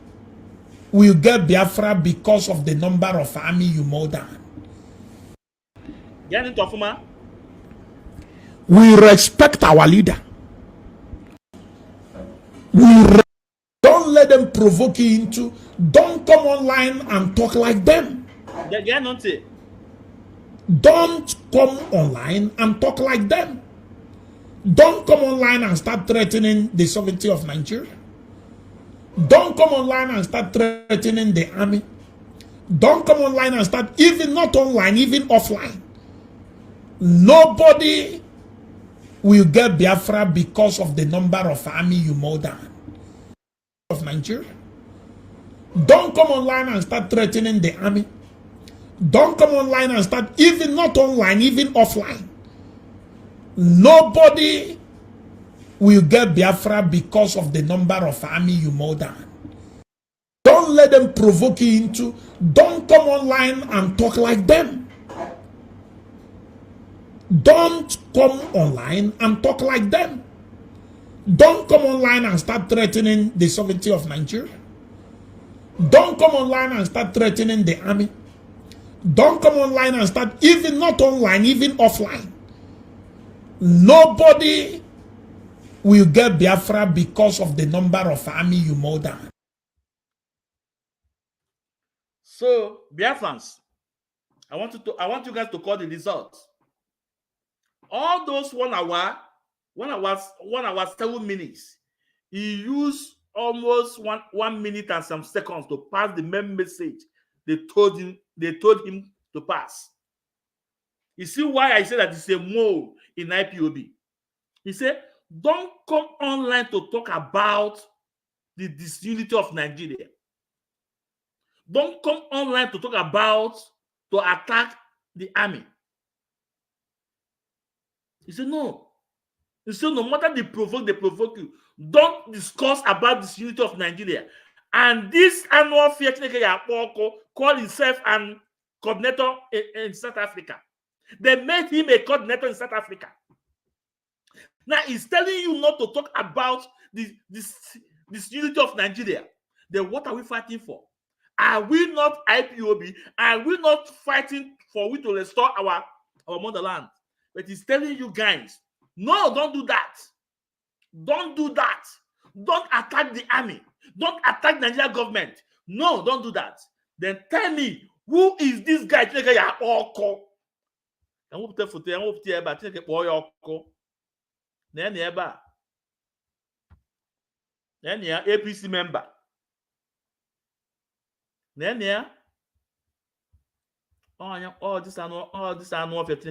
will get Biafra because of the number of army you mow down. We respect our leader. Don't let them provoke you into. Don't come online and talk like them. Don't come online and talk like them. Don't come online and start threatening the sovereignty of Nigeria. Don't come online and start threatening the army. Don't come online and start, even not online, even offline. Nobody will get Biafra because of the number of army you mow down of Nigeria. Don't come online and start threatening the army. Don't come online and start, even not online, even offline. Nobody will get Biafra because of the number of army you mow down. Don't let them provoke you into. Don't come online and talk like them. Don't come online and talk like them. Don't come online and start threatening the sovereignty of Nigeria. Don't come online and start threatening the army. Don't come online and start, even not online, even offline. Nobody will get Biafra because of the number of army you mow down. So, Biafrans, I want you guys to call the results. All those 1 hour, 7 minutes, he used almost one minute and some seconds to pass the main message they told him to pass. You see why I said that it's a mole in IPOB? He said, don't come online to talk about the disunity of Nigeria. Don't come online to talk about, to attack the army. He said, no. He said, no matter they provoke you. Don't discuss about the disunity of Nigeria. And this annual fair called himself an coordinator in South Africa. They made him a coordinator in South Africa. Now he's telling you not to talk about this unity of Nigeria. Then what are we fighting for? Are we not IPOB? Are we not fighting for we to restore our motherland? But he's telling you guys, no, don't do that. Don't do that. Don't attack the army. Don't attack the Nigerian government. No, don't do that. Then tell me, who is this guy? APC member. This annual of your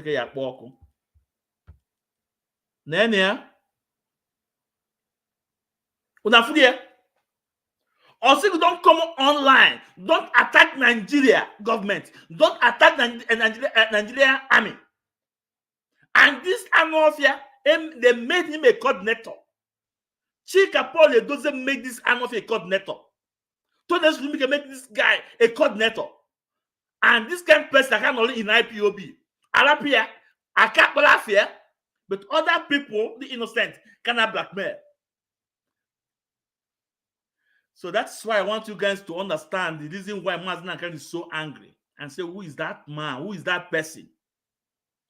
also, don't come online. Don't attack Nigeria government. Don't attack Nigeria army. And this annual they made him a coordinator. Chika Paul doesn't make this annual a coordinator. Tones can make this guy a coordinator. And this kind of person can only in IPOB. Alapia, I can't believe, but other people, the innocent, cannot blackmail. So that's why I want you guys to understand the reason why Mazna is so angry and say, who is that man? Who is that person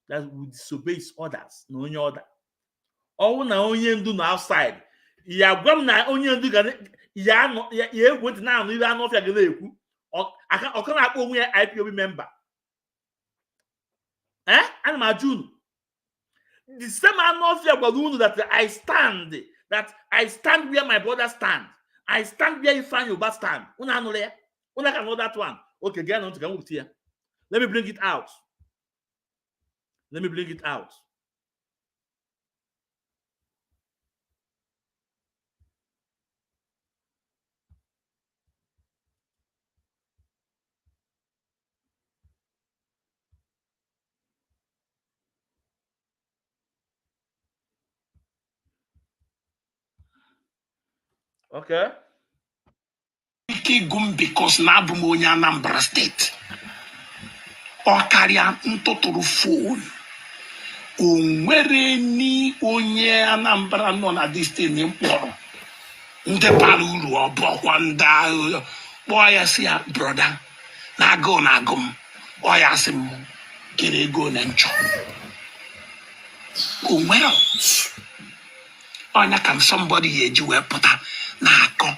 that will disobey his orders? No any order. All na only do outside. Ya gwam na only do ya no ya went now no even know if you're gonna eku. I can akpo onwe IPOB member. And my June. The same anofia that I stand where my brother stand. I stand where you find your bad stand. Una can know that one. Okay, get on to come here. Let me bring it out. Okay. Because na bụ m onye Anambra State. Ọ karịa ntụtụrụ phone. O nwere ni onye Anambra nọ na this thing mkpọrọ. Nde palulu obokwa nda boy si ya brother na go na gum oya sim kere go na ncho. Oh well. Onya kam somebody yeji we puta na ako.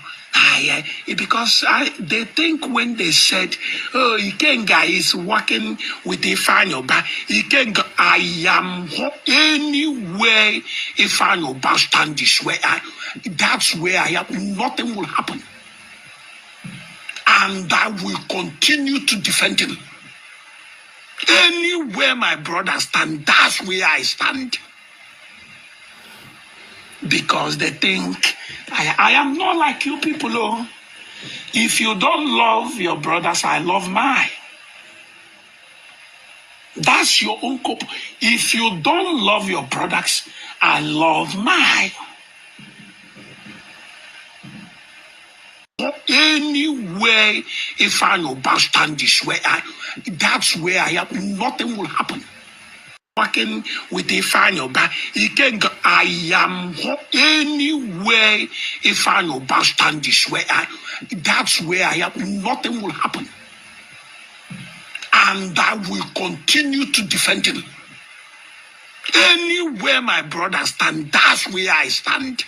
Because they think when they said, oh, Ikenga is working with Ifanyoba, Ikenga, I am anywhere Ifanyoba stand this way. That's where I am. Nothing will happen. And I will continue to defend him. Anywhere my brother stand, that's where I stand. Because they think I am not like you people. Oh. If you don't love your brothers, I love mine. That's your own cope. If you don't love your brothers, I love mine. Anywhere, if I know stand this way, that's where I am. Nothing will happen. Working with a final back, he can go. I am anywhere. If I know stand this way, that's where I am. Nothing will happen. And I will continue to defend him. Anywhere my brother stand, that's where I stand.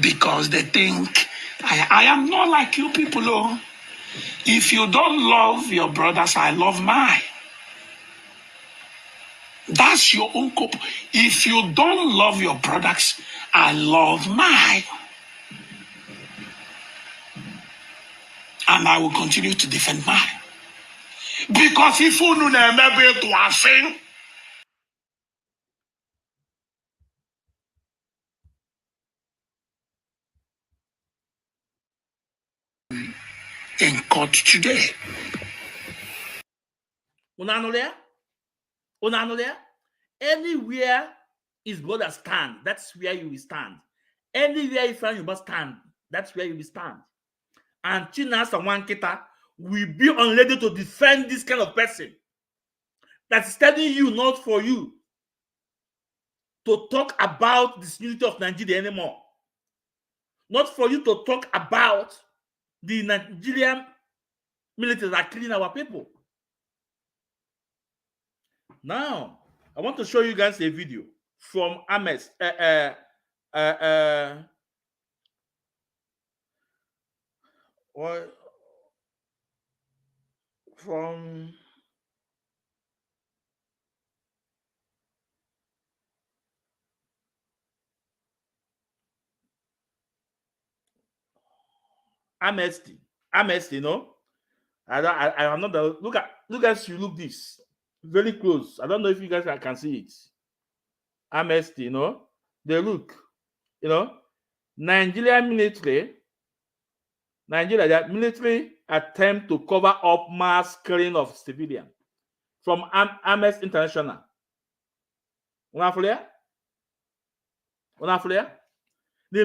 Because they think I am not like you people. Oh. If you don't love your brothers, I love mine. That's your own cope. If you don't love your brothers, I love mine. And I will continue to defend mine. Because if you don't remember to offend, in court today. Anywhere his brother stand, that's where you will stand. Anywhere you find you must stand, that's where you will stand. And Chinas and Wankita will be unready to defend this kind of person that's telling you not for you to talk about the unity of Nigeria anymore. Not for you to talk about the Nigerian military that are killing our people. Now, I want to show you guys a video from Ames. From Amnesty, you know. I am not the look as you look this very close. I don't know if you guys can see it. Amnesty, you know, they look, you know, Nigeria military attempt to cover up mass killing of civilians from Amnesty International. The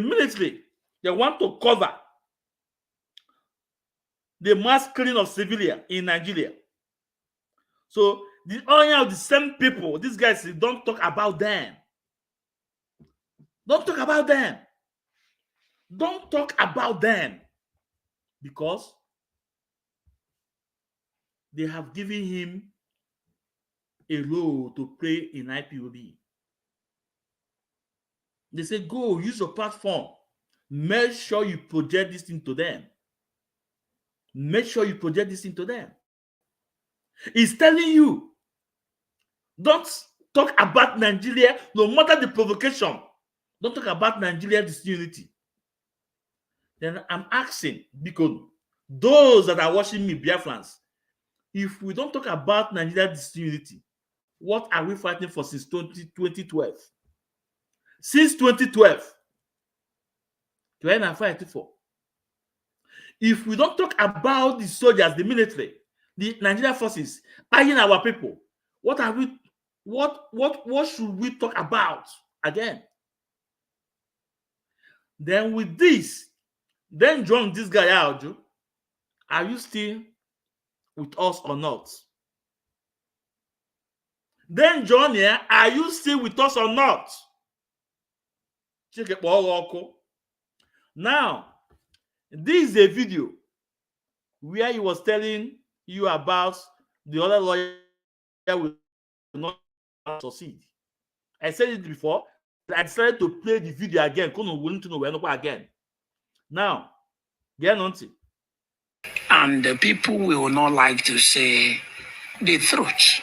military, they want to cover the mass killing of civilians in Nigeria. So the owner of the same people, these guys, don't talk about them. Don't talk about them. Don't talk about them. Because they have given him a role to play in IPOB. They say, go use your platform. Make sure you project this into them. Make sure you project this into them. He's telling you, don't talk about Nigeria, no matter the provocation. Don't talk about Nigeria disunity. Then I'm asking, because those that are watching me, Biafrans, if we don't talk about Nigeria disunity, what are we fighting for since 2012? Since 2012, what are we fighting for? If we don't talk about the soldiers, the military, the Nigerian forces buying our people, what are we? What should we talk about again? Then with this, then join this guy out. Are you still with us or not? Then John here, are you still with us or not? Now, this is a video where he was telling you about the other lawyer will not succeed. I said it before. I decided to play the video again. Again. Now, get on to. And the people will not like to say the truth,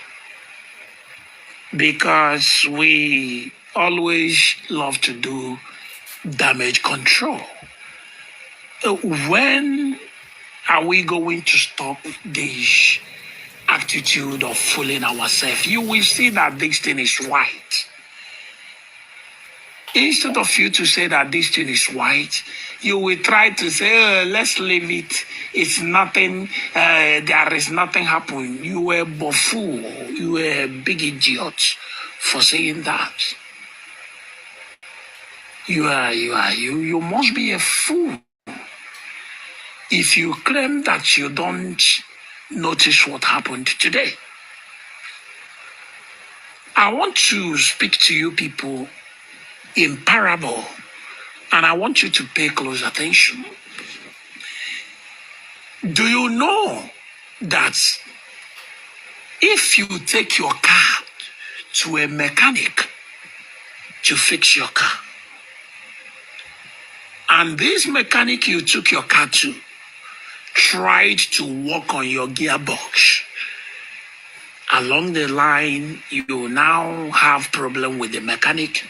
because we always love to do damage control. When are we going to stop this attitude of fooling ourselves? You will see that this thing is white. Instead of you to say that this thing is white, you will try to say, let's leave it. It's nothing. There is nothing happening. You were a fool. You were a big idiot for saying that. You must be a fool if you claim that you don't notice what happened today. I want to speak to you people in parable, and I want you to pay close attention. Do you know that if you take your car to a mechanic to fix your car, and this mechanic you took your car to tried to work on your gearbox, along the line you now have problem with the mechanic,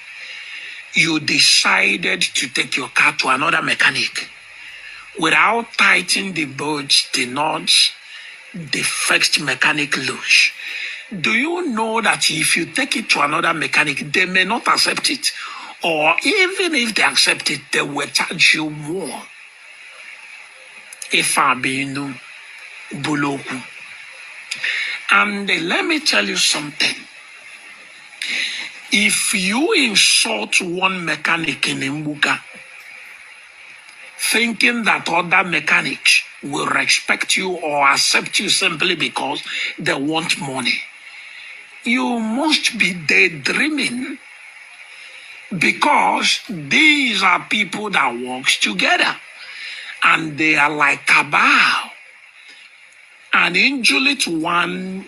you decided to take your car to another mechanic without tightening the bolts, the nuts, the first mechanic loose. Do you know that if you take it to another mechanic, they may not accept it, or even if they accept it, they will charge you more? If I be no buloku. And let me tell you something. If you insult one mechanic in Mbuga, thinking that other mechanics will respect you or accept you simply because they want money, you must be daydreaming, because these are people that work together and they are like cabal. An injury to one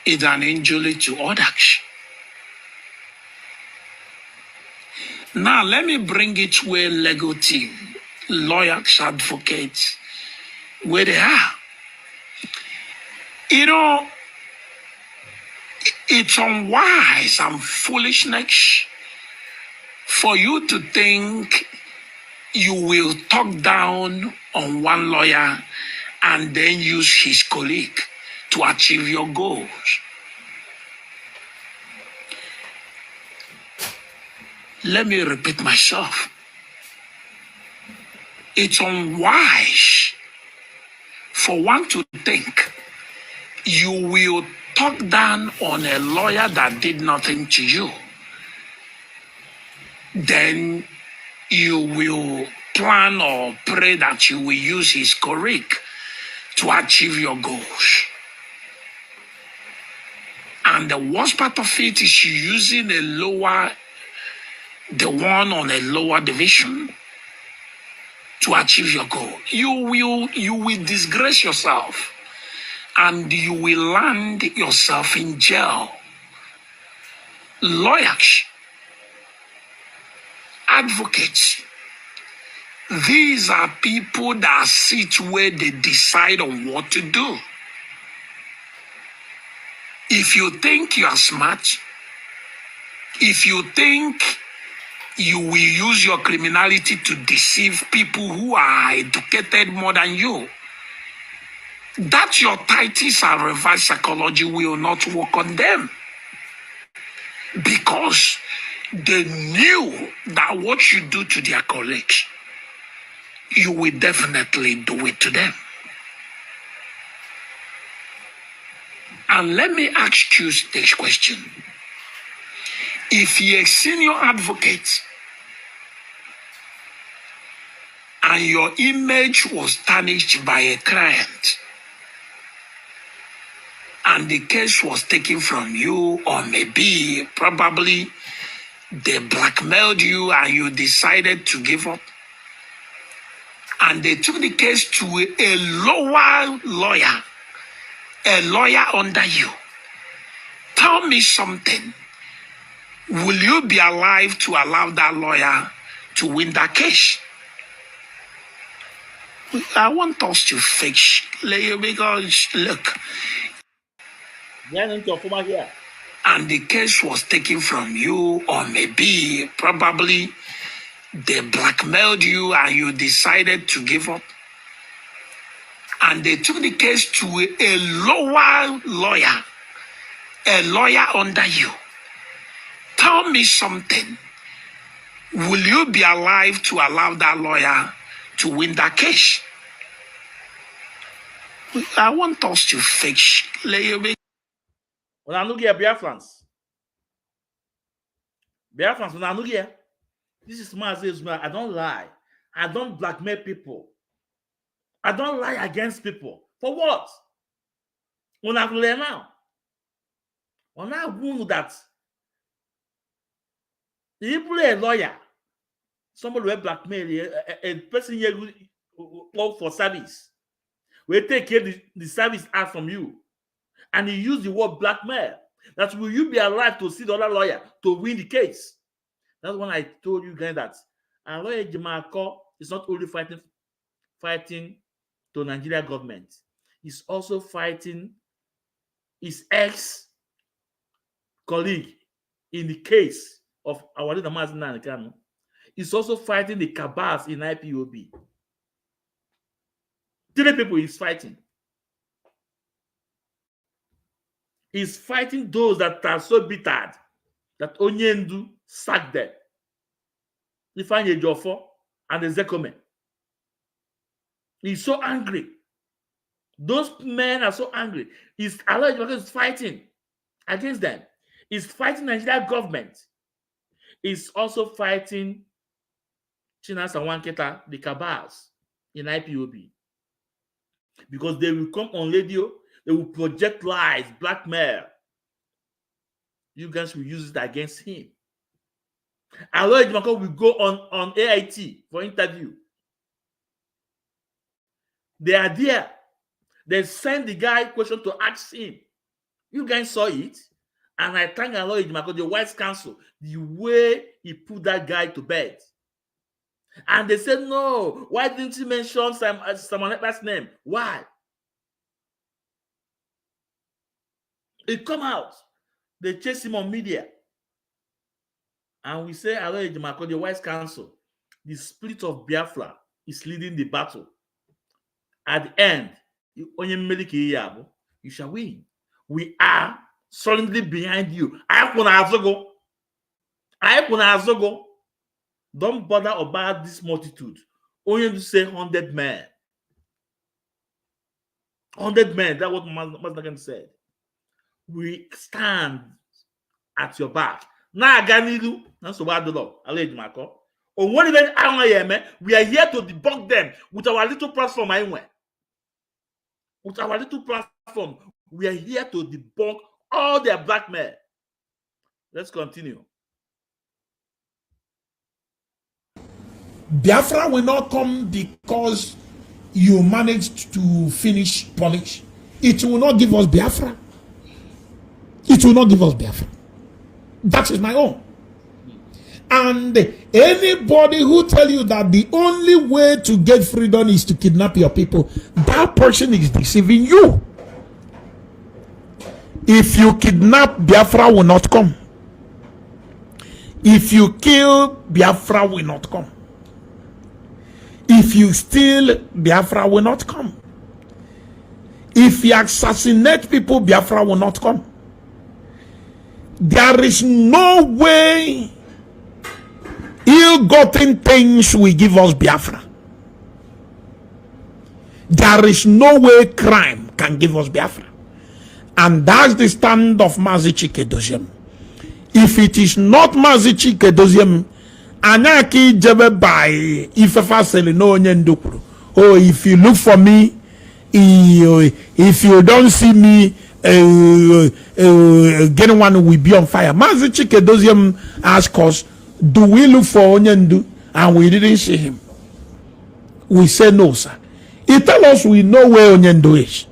is an injury to others. Now, let me bring it where legal team, lawyers, advocates, where they are. You know, it's unwise and foolishness for you to think you will talk down on one lawyer and then use his colleague to achieve your goals. Let me repeat myself. It's unwise for one to think you will talk down on a lawyer that did nothing to you. Then you will plan or pray that you will use his colleague to achieve your goals. And the worst part of it is you using the one on a lower division to achieve your goal. You will disgrace yourself and you will land yourself in jail. Lawyers, advocates, these are people that sit where they decide on what to do. If you think you are smart, if you think you will use your criminality to deceive people who are educated more than you, that your titles and reverse psychology will not work on them, because they knew that what you do to their colleagues, you will definitely do it to them. And let me ask you this question. If you're a senior advocate and your image was tarnished by a client and the case was taken from you, or maybe probably they blackmailed you and you decided to give up. And they took the case to a lower lawyer, a lawyer under you. Tell me something. Will you be alive to allow that lawyer to win that case? I want us to fix because look. And the case was taken from you, or maybe, probably, they blackmailed you and you decided to give up. And they took the case to a lower lawyer, a lawyer under you. Tell me something. Will you be alive to allow that lawyer to win that case? I want us to fix When I look here, Biafrans, when I look here, this is my says, I don't lie. I don't blackmail people. I don't lie against people. For what? When I learn now, when I know that you play a lawyer, somebody will blackmail a person here who work for service, will take the service out from you. And he used the word blackmail. That will you be alive to see the other lawyer to win the case? That's when I told you guys that Aloy Ejimako is not only fighting to Nigeria government. He's also fighting his ex-colleague in the case of our leader Mazina Kano. He's also fighting the cabals in IPOB. 3 people he's fighting. He's fighting those that are so bitter that Onyendu sacked them. Ifeanyi Ejiofor and Ezekome. He's so angry. Those men are so angry. Aloy Ejimako is fighting against them. He's fighting Nigeria government. He's also fighting Chinas and Wanketa, the cabals in IPOB. Because they will come on radio, they will project lies, blackmail. You guys will use it against him. Aloy Ejimako will go on AIT for interview. They are there. They send the guy question to ask him. You guys saw it. And I thank Aloy Ejimako, the White Council, the way he put that guy to bed. And they said, no, why didn't you mention someone else's name? Why? It come out. They chase him on media. And we say, Aloy Ejimako, the White Council, the spirit of Biafra is leading the battle. At the end, you shall win. We are solidly behind you. Don't bother about this multitude. Only to say 100 men. 100 men. That's what Master said. We stand at your back. Now, Ganilu, that's the word of the Lord. Aloy Ejimako. We are here to debunk them with our little platform. With our little platform, we are here to debunk all their blackmail. Let's continue. Biafra will not come because you managed to finish polish. It will not give us Biafra. It will not give us Biafra. That is my own. And anybody who tell you that the only way to get freedom is to kidnap your people, that person is deceiving you. If you kidnap, Biafra will not come. If you kill, Biafra will not come. If you steal, Biafra will not come. If you assassinate people, Biafra will not come. There is no way ill-gotten things will give us Biafra. There is no way crime can give us Biafra. And that's the stand of Mazi Chike Doziem. If it is not Mazi Chike Doziem, Anaki Jebe by Ifefa Selino Nyendukuru. Oh, if you look for me, if you don't see me, getting one will be on fire. Mazi Chike Doziem asked us Do we look for Onyendu and we didn't see him? We say no, sir. He tell us we know where Onyendu is.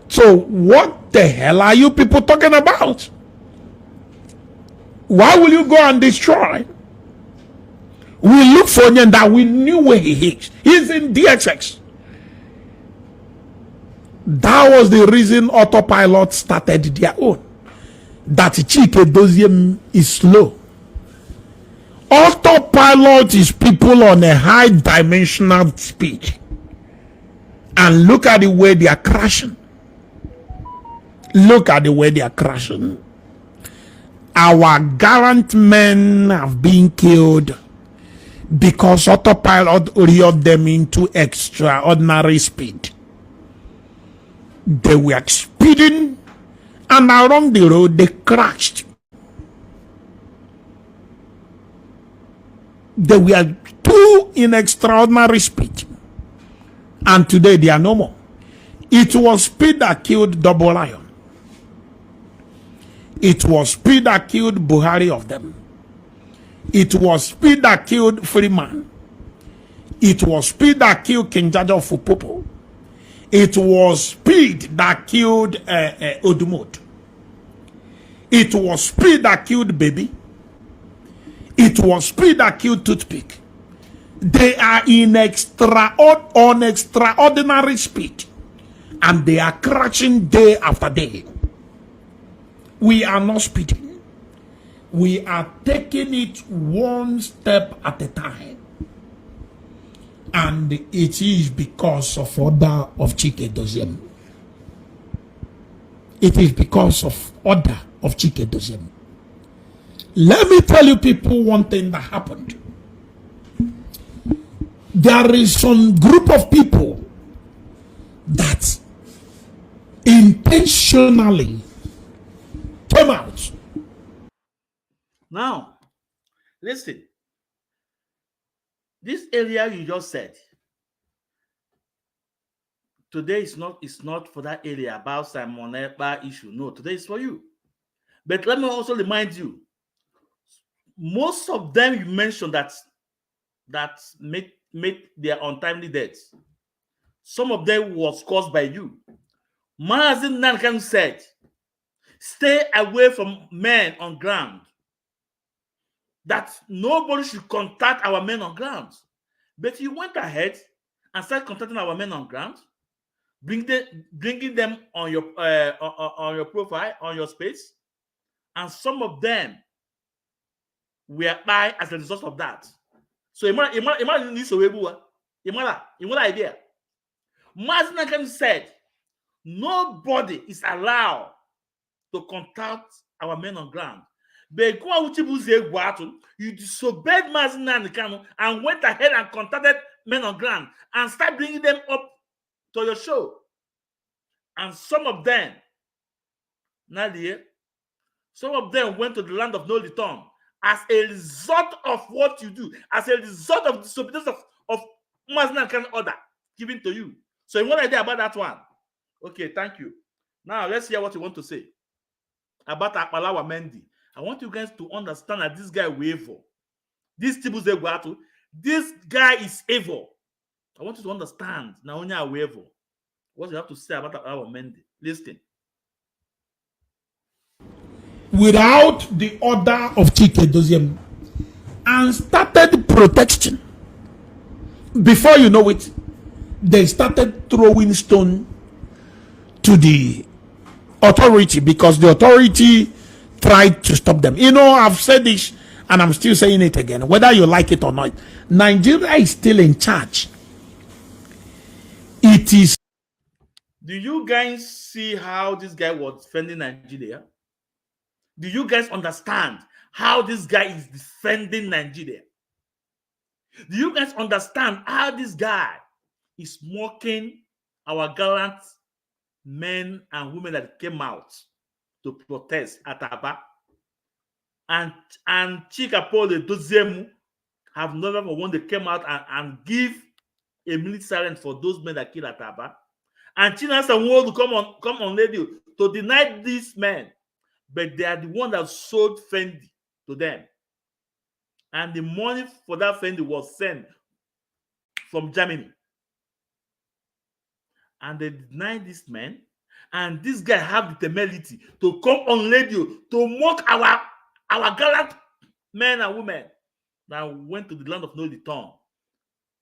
So what the hell are you people talking about? Why will you go and destroy? We look for Onyendu. We knew where he is. He's in DXX. That was the reason autopilot started their own. That Chike Doziem is slow. Autopilot is people on a high dimensional speed. And look at the way they are crashing. Look at the way they are crashing. Our gallant men have been killed because autopilot lured them into extraordinary speed. They were speeding and along the road they crashed. They were too in extraordinary speed. And today they are no more. It was speed that killed Double Lion. It was speed that killed Buhari of them. It was speed that killed Freeman. It was speed that killed King Jaja Fupopo. It was speed that killed Odumot. It was speed that killed Baby. It was speed that killed Toothpick. They are in extraordinary speed. And they are crashing day after day. We are not speeding. We are taking it one step at a time. And it is because of order of Chike Doziem. It is because of order of Chike Doziem. Let me tell you people one thing that happened. There is some group of people that intentionally came out. Now, listen. This area you just said, today is not for that area about Simon Ekpa issue. No, today is for you. But let me also remind you, most of them you mentioned that make their untimely deaths. Some of them was caused by you. Mazin Nankan said, stay away from men on ground. That nobody should contact our men on ground. But you went ahead and started contacting our men on ground, bringing them on your profile, on your space, and some of them were died as a result of that. So imagine this idea. Mazinakan said, nobody is allowed to contact our men on ground. But Egwuatu, you disobeyed Mazinakan and went ahead and contacted men on ground and started bringing them up to your show. And some of them, Nadia, some of them went to the land of no return as a result of what you do, as a result of disobedience of Mazinakan order given to you. So what idea about that one? Okay, thank you. Now let's hear what you want to say about Akpalawa Mendy. I want you guys to understand that this guy is evil. This Egwuatu, this guy is evil. I want you to understand now only are evil. What you have to say about Akpalawa Mendy. Listen. Without the order of Chike Doziem and started protesting. Before you know it, they started throwing stone to the authority because the authority tried to stop them. You know, I've said this and I'm still saying it again, whether you like it or not. Nigeria is still in charge. It is. Do you guys see how this guy was defending Nigeria? Do you guys understand how this guy is defending Nigeria? Do you guys understand how this guy is mocking our gallant men and women that came out to protest at Aba? And Chikapole Dozemu have never one that came out and give a minute silence for those men that killed at Aba. And China Sanwo to come on radio to deny these men, but they are the one that sold Fendi to them. And the money for that Fendi was sent from Germany. And they denied this man. And this guy have the temerity to come on radio to mock our gallant men and women that went to the land of no return,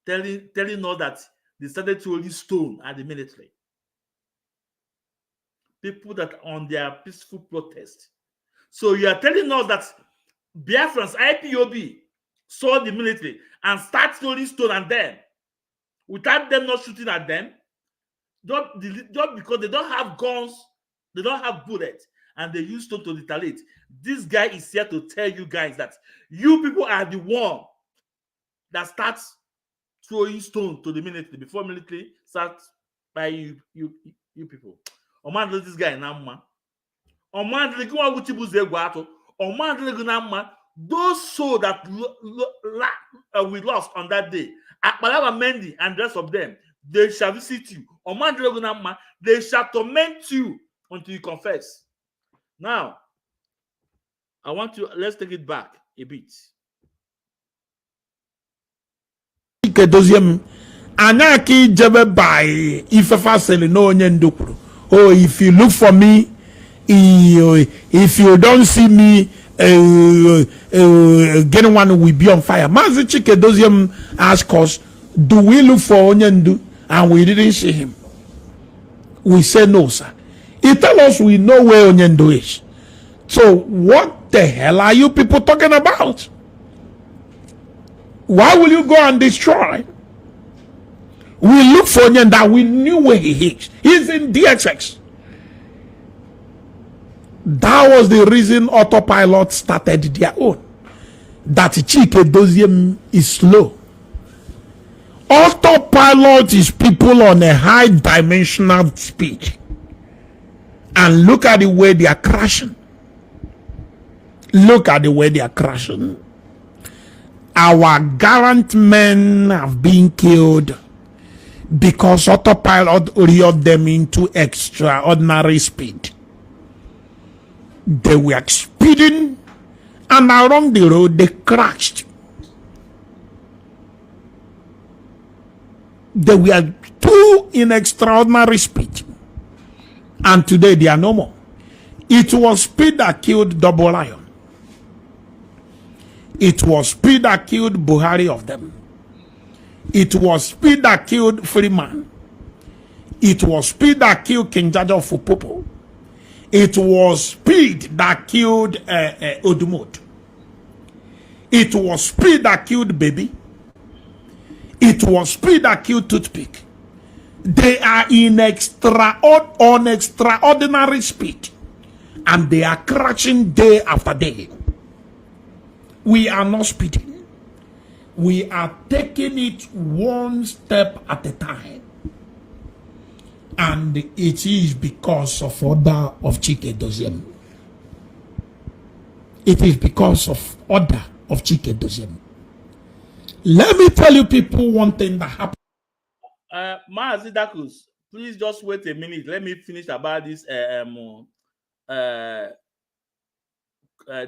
telling us that they started throwing stone at the military. People that are on their peaceful protest. So you are telling us that Biafrans, IPOB, saw the military and start throwing stone at them without them not shooting at them, just because they don't have guns, they don't have bullets, and they use stone to retaliate. This guy is here to tell you guys that you people are the one that starts throwing stone to the military before military starts by you people. Oman this guy in Amma. Oman Egwuatu. Oman those souls that we lost on that day. Akpalava Mendy and the rest of them, they shall visit you. Oman they shall torment you until you confess. Now, let's take it back a bit. Anaki jebe by ifefa sele no onye ndokuru. Oh, if you look for me, if you don't see me, getting one will be on fire. Mazi Chike Doziem asked us, do we look for Onyendu? And we didn't see him. We said no, sir. He tell us we know where Onyendu is. So what the hell are you people talking about? Why will you go and destroy? We look for Onyendu. We knew where he is. He's in DXX. That was the reason autopilot started their own. That Chike Doziem is slow. Autopilot is people on a high dimensional speed. And look at the way they are crashing. Look at the way they are crashing. Our gallant men have been killed because autopilot lured them into extraordinary speed. They were speeding, and along the road they crashed. They were too in extraordinary speed, and today they are no more. It was speed that killed Double Lion. It was speed that killed Buhari of them. It was speed that killed Freeman. It was speed that killed King Jaja of Upopo. It was speed that killed Odumod. It was speed that killed Baby. It was speed that killed Toothpick. They are in extraordinary speed. And they are crashing day after day. We are not speeding. We are taking it one step at a time. And it is because of order of Chike Doziem. It is because of order of Chike Doziem. Let me tell you people one thing that happened. Maazi Dakus, please just wait a minute. Let me finish about this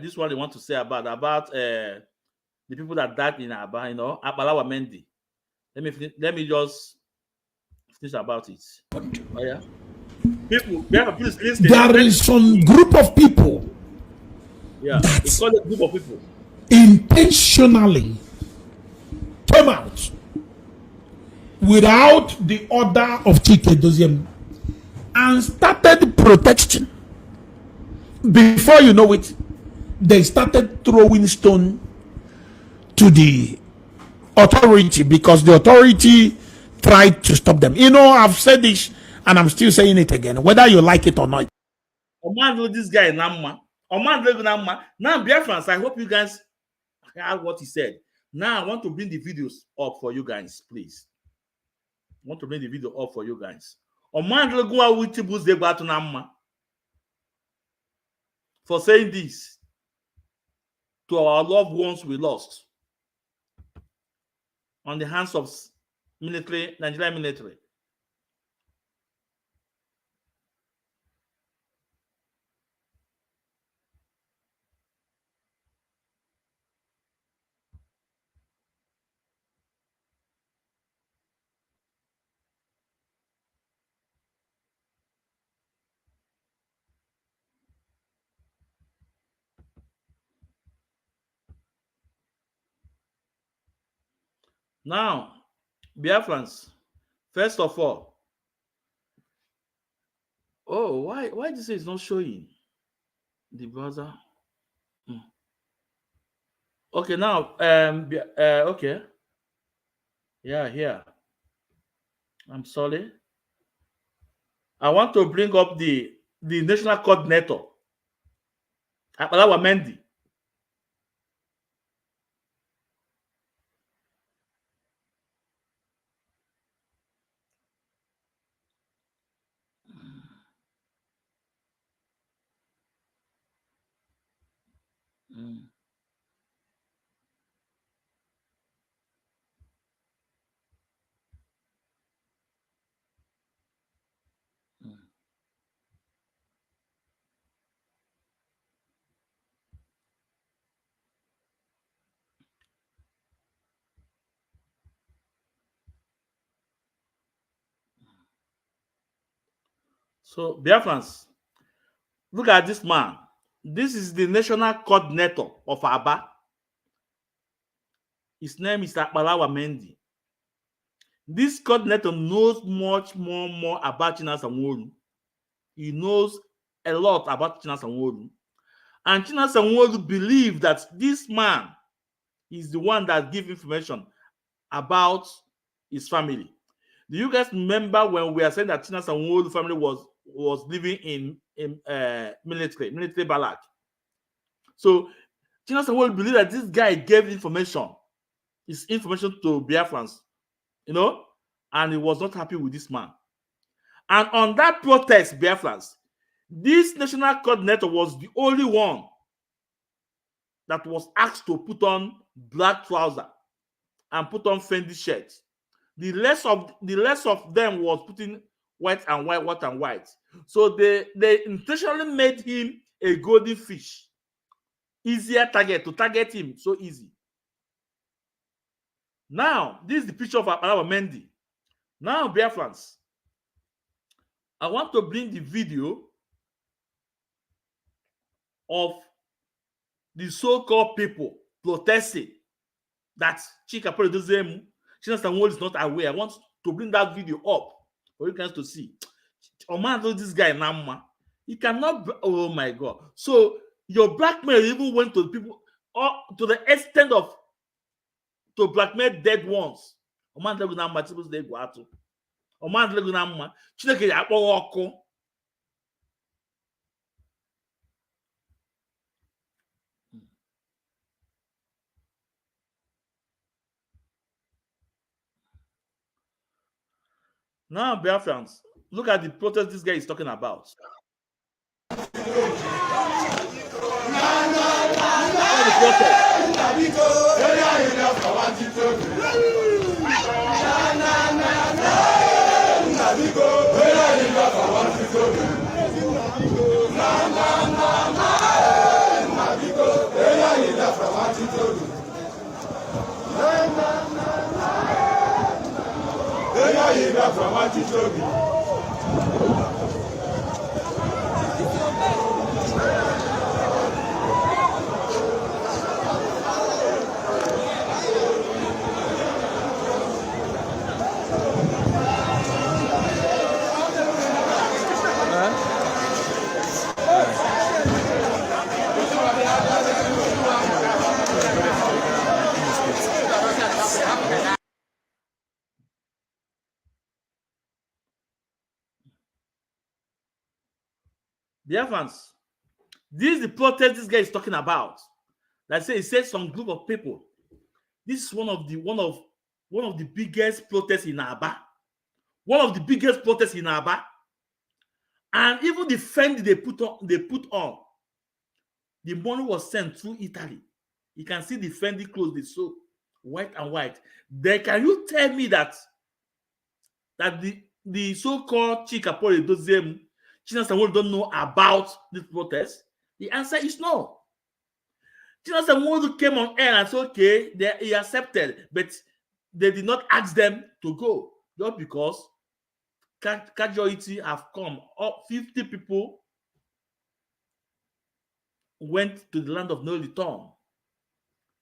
this one they want to say about the people that died in Aba, Apalawa Mendy. Let me just finish about it. Oh, yeah. People, please listen. There is some group of people. Yeah, it's called a group of people. Intentionally came out without the order of Chike Doziem and started protesting. Before you know it, they started throwing stone to the authority because the authority tried to stop them. I've said this and I'm still saying it again, whether you like it or not. Oman this guy Namma. Oman Namma. Now, Biafrans, I hope you guys heard what he said. Now, I want to bring the videos up for you guys, please. I want to bring the video up for you guys. Oman Egwuatu Namma for saying this to our loved ones we lost on the hands of military, Nigerian military. Now, Biafrans, first of all, oh, why this is not showing the browser? Okay, now, okay, yeah, here. I'm sorry. I want to bring up the national coordinator, Akpalawa Mendy. So, Biafrans, look at this man. This is the national coordinator of Aba. His name is Akpalawa Mendy. This coordinator knows much more about Chinasa Nworu. He knows a lot about Chinasa Nworu. And Chinasa Nworu believe that this man is the one that gives information about his family. Do you guys remember when we are saying that Chinasa Nworu family was living in military barrack? So Chinasa Nworu believe that this guy gave information, his information to Biafrans, and he was not happy with this man. And on that protest, Biafrans, this national coordinator was the only one that was asked to put on black trousers and put on Fendi shirts. The rest of them was putting white and white. So they intentionally made him a golden fish. Easier target to target him, so easy. Now, this is the picture of Akpalawa Mendy. Now, Biafrans, I want to bring the video of the so-called people protesting that Chika Polydozemu, Chinasa Nworu is not aware. I want to bring that video up for you guys to see. Oh man, this guy Namma, he cannot. Oh my God! So your blackmail even went to the people, or to the extent of to blackmail dead ones. Oh man, look Namma, supposed to Egwuatu. Oh man, look Namma, Chineke akpọ ọkụ. Now, Biafrans, look at the protest this guy is talking about. Biafrans, this is the protest this guy is talking about. Like I say, he said some group of people. This is one of the biggest protests in Aba. One of the biggest protests in Aba. And even the fend they put on, the money was sent through Italy. You can see the Fendi clothes they sew, white and white. Then can you tell me that the so-called Chika Polydozemu, Chinasa Nworu don't know about this protest? The answer is no. Chinasa Nworu came on air and said, okay, he accepted, but they did not ask them to go, just because casualty have come. 50 people went to the land of no return.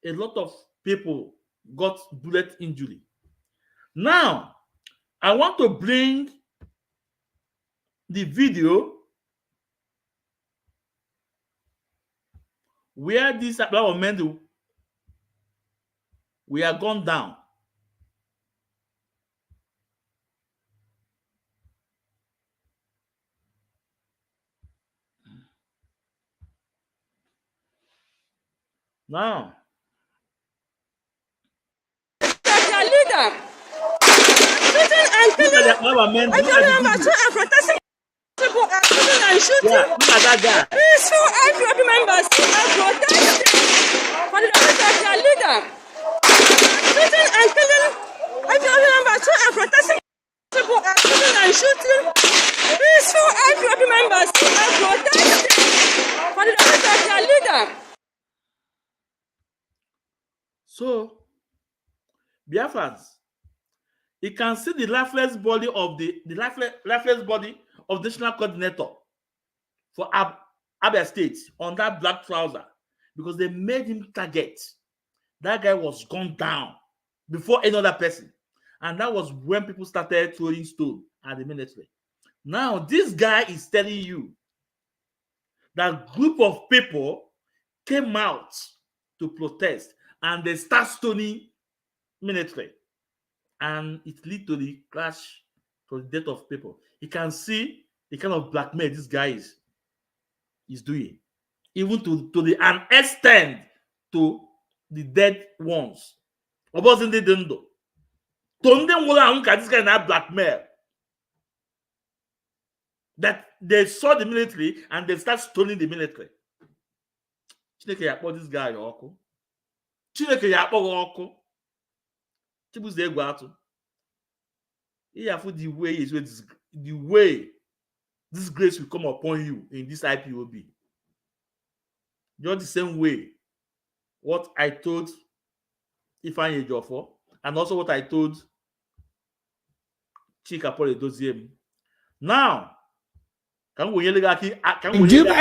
A lot of people got bullet injury. Now, I want to bring the video where this men we are gone down. Now, their leader, shooting and killing. Protesting people are shooting and shooting. yeah, look at that guy. Peaceful IPOB members are protesting for the release of their leader. Shooting and killing. IPOB members are protesting people are shooting and shooting. Peaceful IPOB members are protesting for the release of their leader. So, Biafrans, you can see the lifeless body of the lifeless body of the national coordinator for Abia State on that black trouser because they made him target. That guy was gone down before any other person, and that was when people started throwing stone at the military. Now, this guy is telling you that group of people came out to protest and they start stoning military, and it lead to the crash, to the death of people. You can see the kind of blackmail this guy is doing, even to an extent to the dead ones. This guy now blackmail that they saw the military and they start stoning the military. Chineke yakpo this guy ọkụ. Chineke yakpo ọkụ. CH1BUZOR Egwuatu. The way this grace will come upon you in this IPOB. Just the same way what I told Ifeanyi Ejiofor and also what I told Chika Paul Edoziem. Now, Nigeria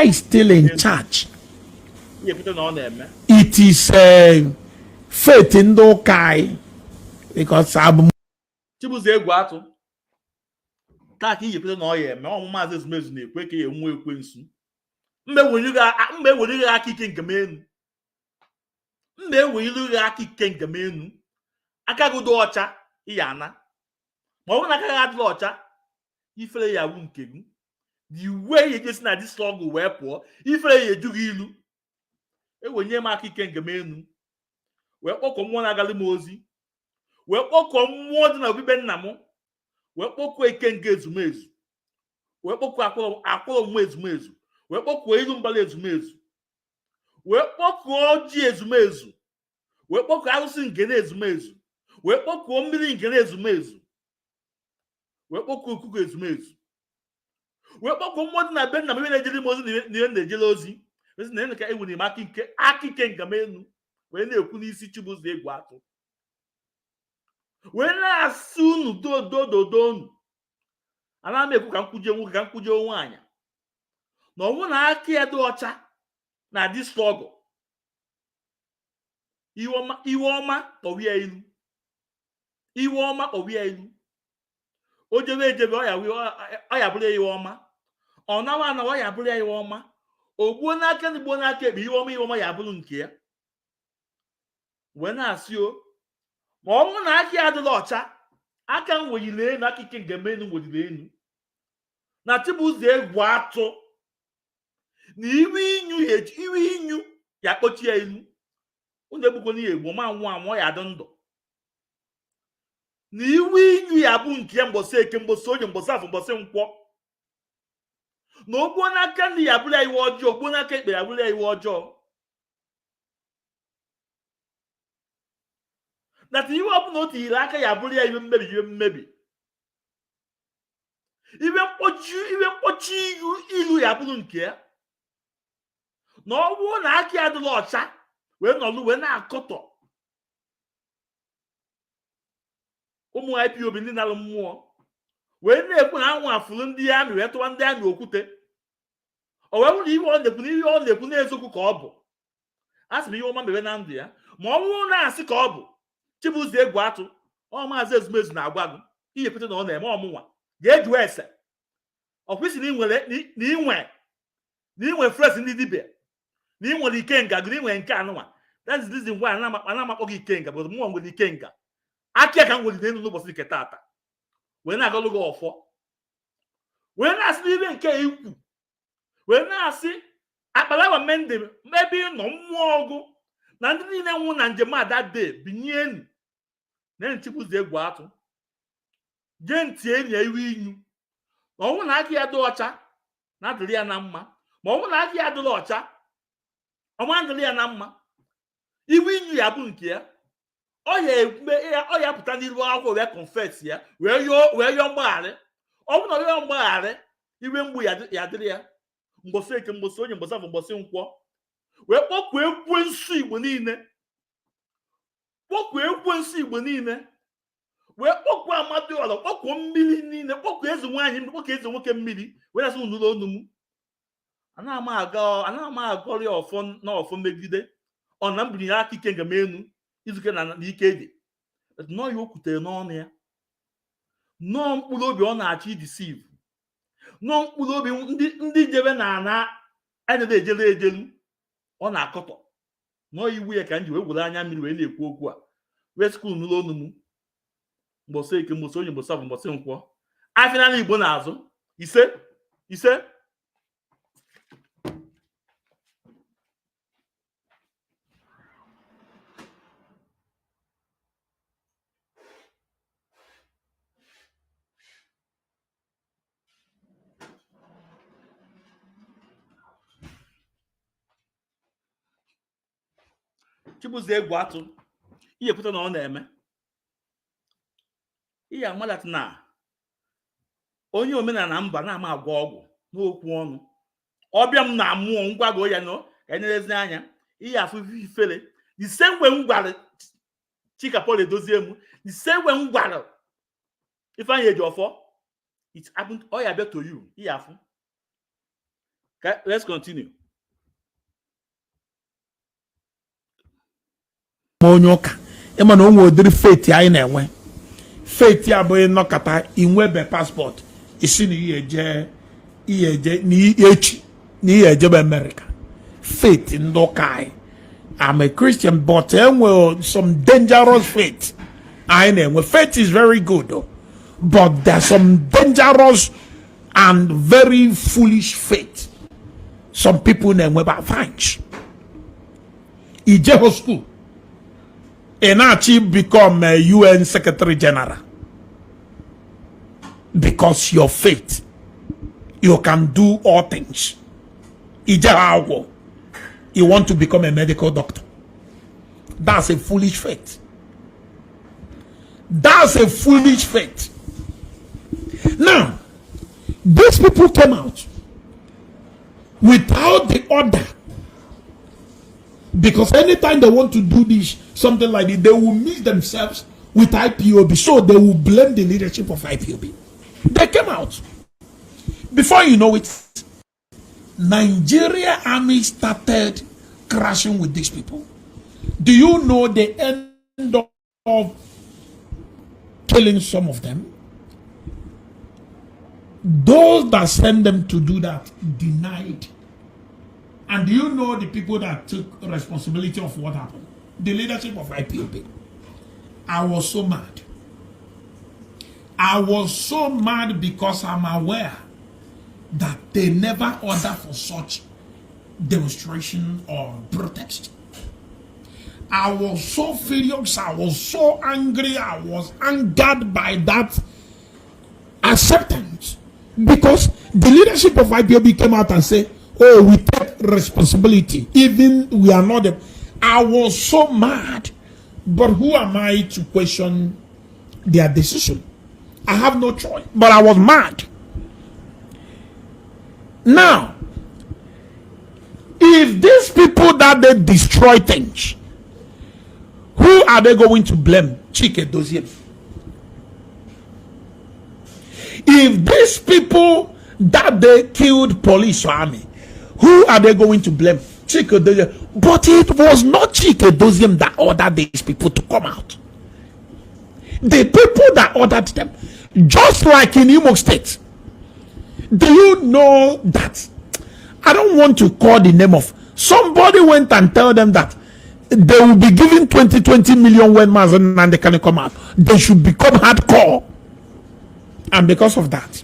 is still in charge. It is faith in the Kai because CH1BUZOR Egwuatu. Taki yepete na oye me omu maazị ezumezu na-ekwe ka enwe ekwensu. Mbe weliga akike nke menu. Mbe weliga akike nke menu. Aka godo ọcha iyana. Ma ọ na aka adịla ọcha ifere ya wu nke gị. The way you just na this struggle wee pụọ, ifere ya ejughị ilu. Ewenye m akike nke menu. Wee kpọkọ mmụọ na-agalị m ozi. Wee kpọkọ mmụọ dị na obibe nna m. Wee kpọkọ eke nke ezumezu. Wee kpọkọ akwụrụ mmụọ ezumezu. Wee kpọkọ ilu mbala ezumezu. Wee kpọkọ ọjị ezumezu. Wee kpọkọ arụsị nke ezumezu. Wee kpọkọ mmiri nke ezumezu. Wee kpọkọ okuku ezumezu. Wee kpọkọ mmụọ dị na be nna m na-ejele m ozi na ihe na-ejele ozi. Ezi na ene ka ewuni m akike nke menu. Wee na-ekwu n'isi CH1BUZOR Egwuatu. Wee na-asị unu dodododo unu. Ana m ekwu ka nkwuje nwoke ka nkwuje nwaanyị. Na ọnwụ na aka ya dị ọcha na this struggle. Iwe ọma kpọwie ilu. Iwe ọma kpọwie ilu. O jebe ejebe ọ ya bụrụ iwe ọma. Ọ nawa na ọ ya bụrụ iwe ọma. O gbuo n'aka na gbuo n'aka ekpe iwe ọma ya bụrụ nke ya. Wee na-asị o. Ma ọ bụrụ na aka ya adịla ọcha, aka m weyiri enu, akike nke menu weliri enu. Na CH1BUZOR Egwuatu na iwe inyu ya kpochi ya ilu. Unu egbukwo n'ihe egbo ma nwa ya dị ndụ. Na iwe inyu ya bụ nke ya mgbọsị eke, mgbọsị oye, mgbọsị afọ, mgbọsị nkwọ. Na ogbuo n'aka ndị ya bụrụ ya iwe ọjọọ, ogbuo n'aka ekpe ya bụrụ ya iwe ọjọọ. That iwe ọbụla o tinyere aka ya bụrụ ya iwe mmebi. Iwe mkpochi ilu ya bụrụ nke ya. Na ọ bụrụ na aka ya adịla ọcha wee nọlụ wee na-akọtọ ụmụ IPOB ndị na-alụ mmụọ wee na-ekwu na anwụ afụrụ ndị amị wee tụwa ndị amị okwute. O wee bụrụ ihe ọ na-ekwu n'eziokwu ka ọ bụ. A sị m ihe ọma mere na ndụ ya. Ma ọ bụrụ na asị ka ọ bụ CH1BUZOR Egwuatu ọ maazị ezumezu na-agwa gị ihe kwete na ọ na-eme ọmụnwa ga-eju ese ọkwụsị na inwe fres ndị dibịa na ị nwere ikenga gị na inwe nke anụnwa. That is the reason why ana amakpọ gị ikenga because mụ nwere ikenga aka ka m nwere n'elu n'ụbọchị nke tata wee na-agọlụ gị ọfọ wee na-asị n'ibe nke ikwu wee na-asị akpalawa mende ebe ịnọ mmụọ ọgụ na ndị niile nwụ na njem adade binye enu na nchibuzo Egwuatu jee ntị enyi ya iwe inyu na ọnwụ na aka ya dị ọcha na adịrị ya na mma ma ọnwụ na aka ya adịrị ọcha ọma adịrị ya na mma iwe inyu ya bụ nke ya ọ ya pụta n'iru akwụkwọ wee confess ya wee yọọ mgbaghara. Ọ bụ na ọ yọọ mgbaghara iwe mgbu ya dịrị ya mgbọsị eke mgbọsị onye mgbọsị afọ mgbọsị nkwọ wee kpọkwuo ekwensu Igbo niile wee kpọkwuo Amadioha kpọkwuo mmiri niile kpọkwuo eze nwaanyị mmiri kpọkwuo eze nwoke mmiri wee na-asị n'ụlọ onu m ana m agọrị ọfọ na ọfọ megide ọ na mbiri aka ike nga m enu izuke na ike dị nọọ ya o kwutere n'ọnụ ya nọọ mkpụrụ obi ọ na-achọ idisiv nọọ mkpụrụ obi ndị jebe na ana anyị na-ejelu ọ na-akọtọ nọọ iwu ya ka m ji wee gwere anya mmiri wee na-ekwu okwu a wee skul n'ụlọ onu m mgbọsị eke mgbọsị onye mgbọsị afọ mgbọsị nkwọ afịa na Igbo n'azụ ise Chibuzo Egwuatu ihe pụta na ọ na-eme ihe amalat na onye omenala mba na-ama agwa ọgwụ n'okwu ọnụ ọbịa m na mmụọ ngwago ya nọ ka nyerezi anya ihe afụ ifele the same way m gwara Chika Paul Edozie m the same way m gwara Ifeanyi Ejiofor it happened all ya bịa to you ihe afụ. Let's continue. onye ụka ịma na o nwere ụdịrị faith anyị na-enwe faith ya bụ ịnọkọta inwebe paspọtụ isi na ihe eje na ihe ejebe America faith ndị ụka anyị. I'm a Christian but enwe some dangerous faith anyị na-enwe. Faith is very good though, but there's some dangerous and very foolish faith some people na-enwe by fines. Ijeho school Enachi become a UN Secretary General because your faith you can do all things. Ijeho you want to become a medical doctor. That's a foolish faith. That's a foolish faith. Now, these people came out without the order. Because anytime they want to do this, something like this, they will mix themselves with IPOB. So they will blame the leadership of IPOB. They came out. Before you know it, Nigeria army started crashing with these people. Do you know they end up killing some of them? Those that sent them to do that denied. And do you know the people that took responsibility of what happened? The leadership of IPOB. I was so mad. I was so mad because I'm aware that they never ordered for such demonstration or protest. I was so furious, I was so angry, I was angered by that acceptance because the leadership of IPOB came out and said, oh, we take responsibility, even we are not them. I was so mad, but who am I to question their decision? I have no choice, but I was mad. Now, if these people that they destroy things, who are they going to blame? Chike Doziem. If these people that they killed police or army, who are they going to blame? Chike Doziem. But it was not Chike Doziem that ordered these people to come out. The people that ordered them, just like in Imo State. Do you know that? I don't want to call the name of somebody went and tell them that they will be given 20 million when Mazen and they can come out. They should become hardcore. And because of that,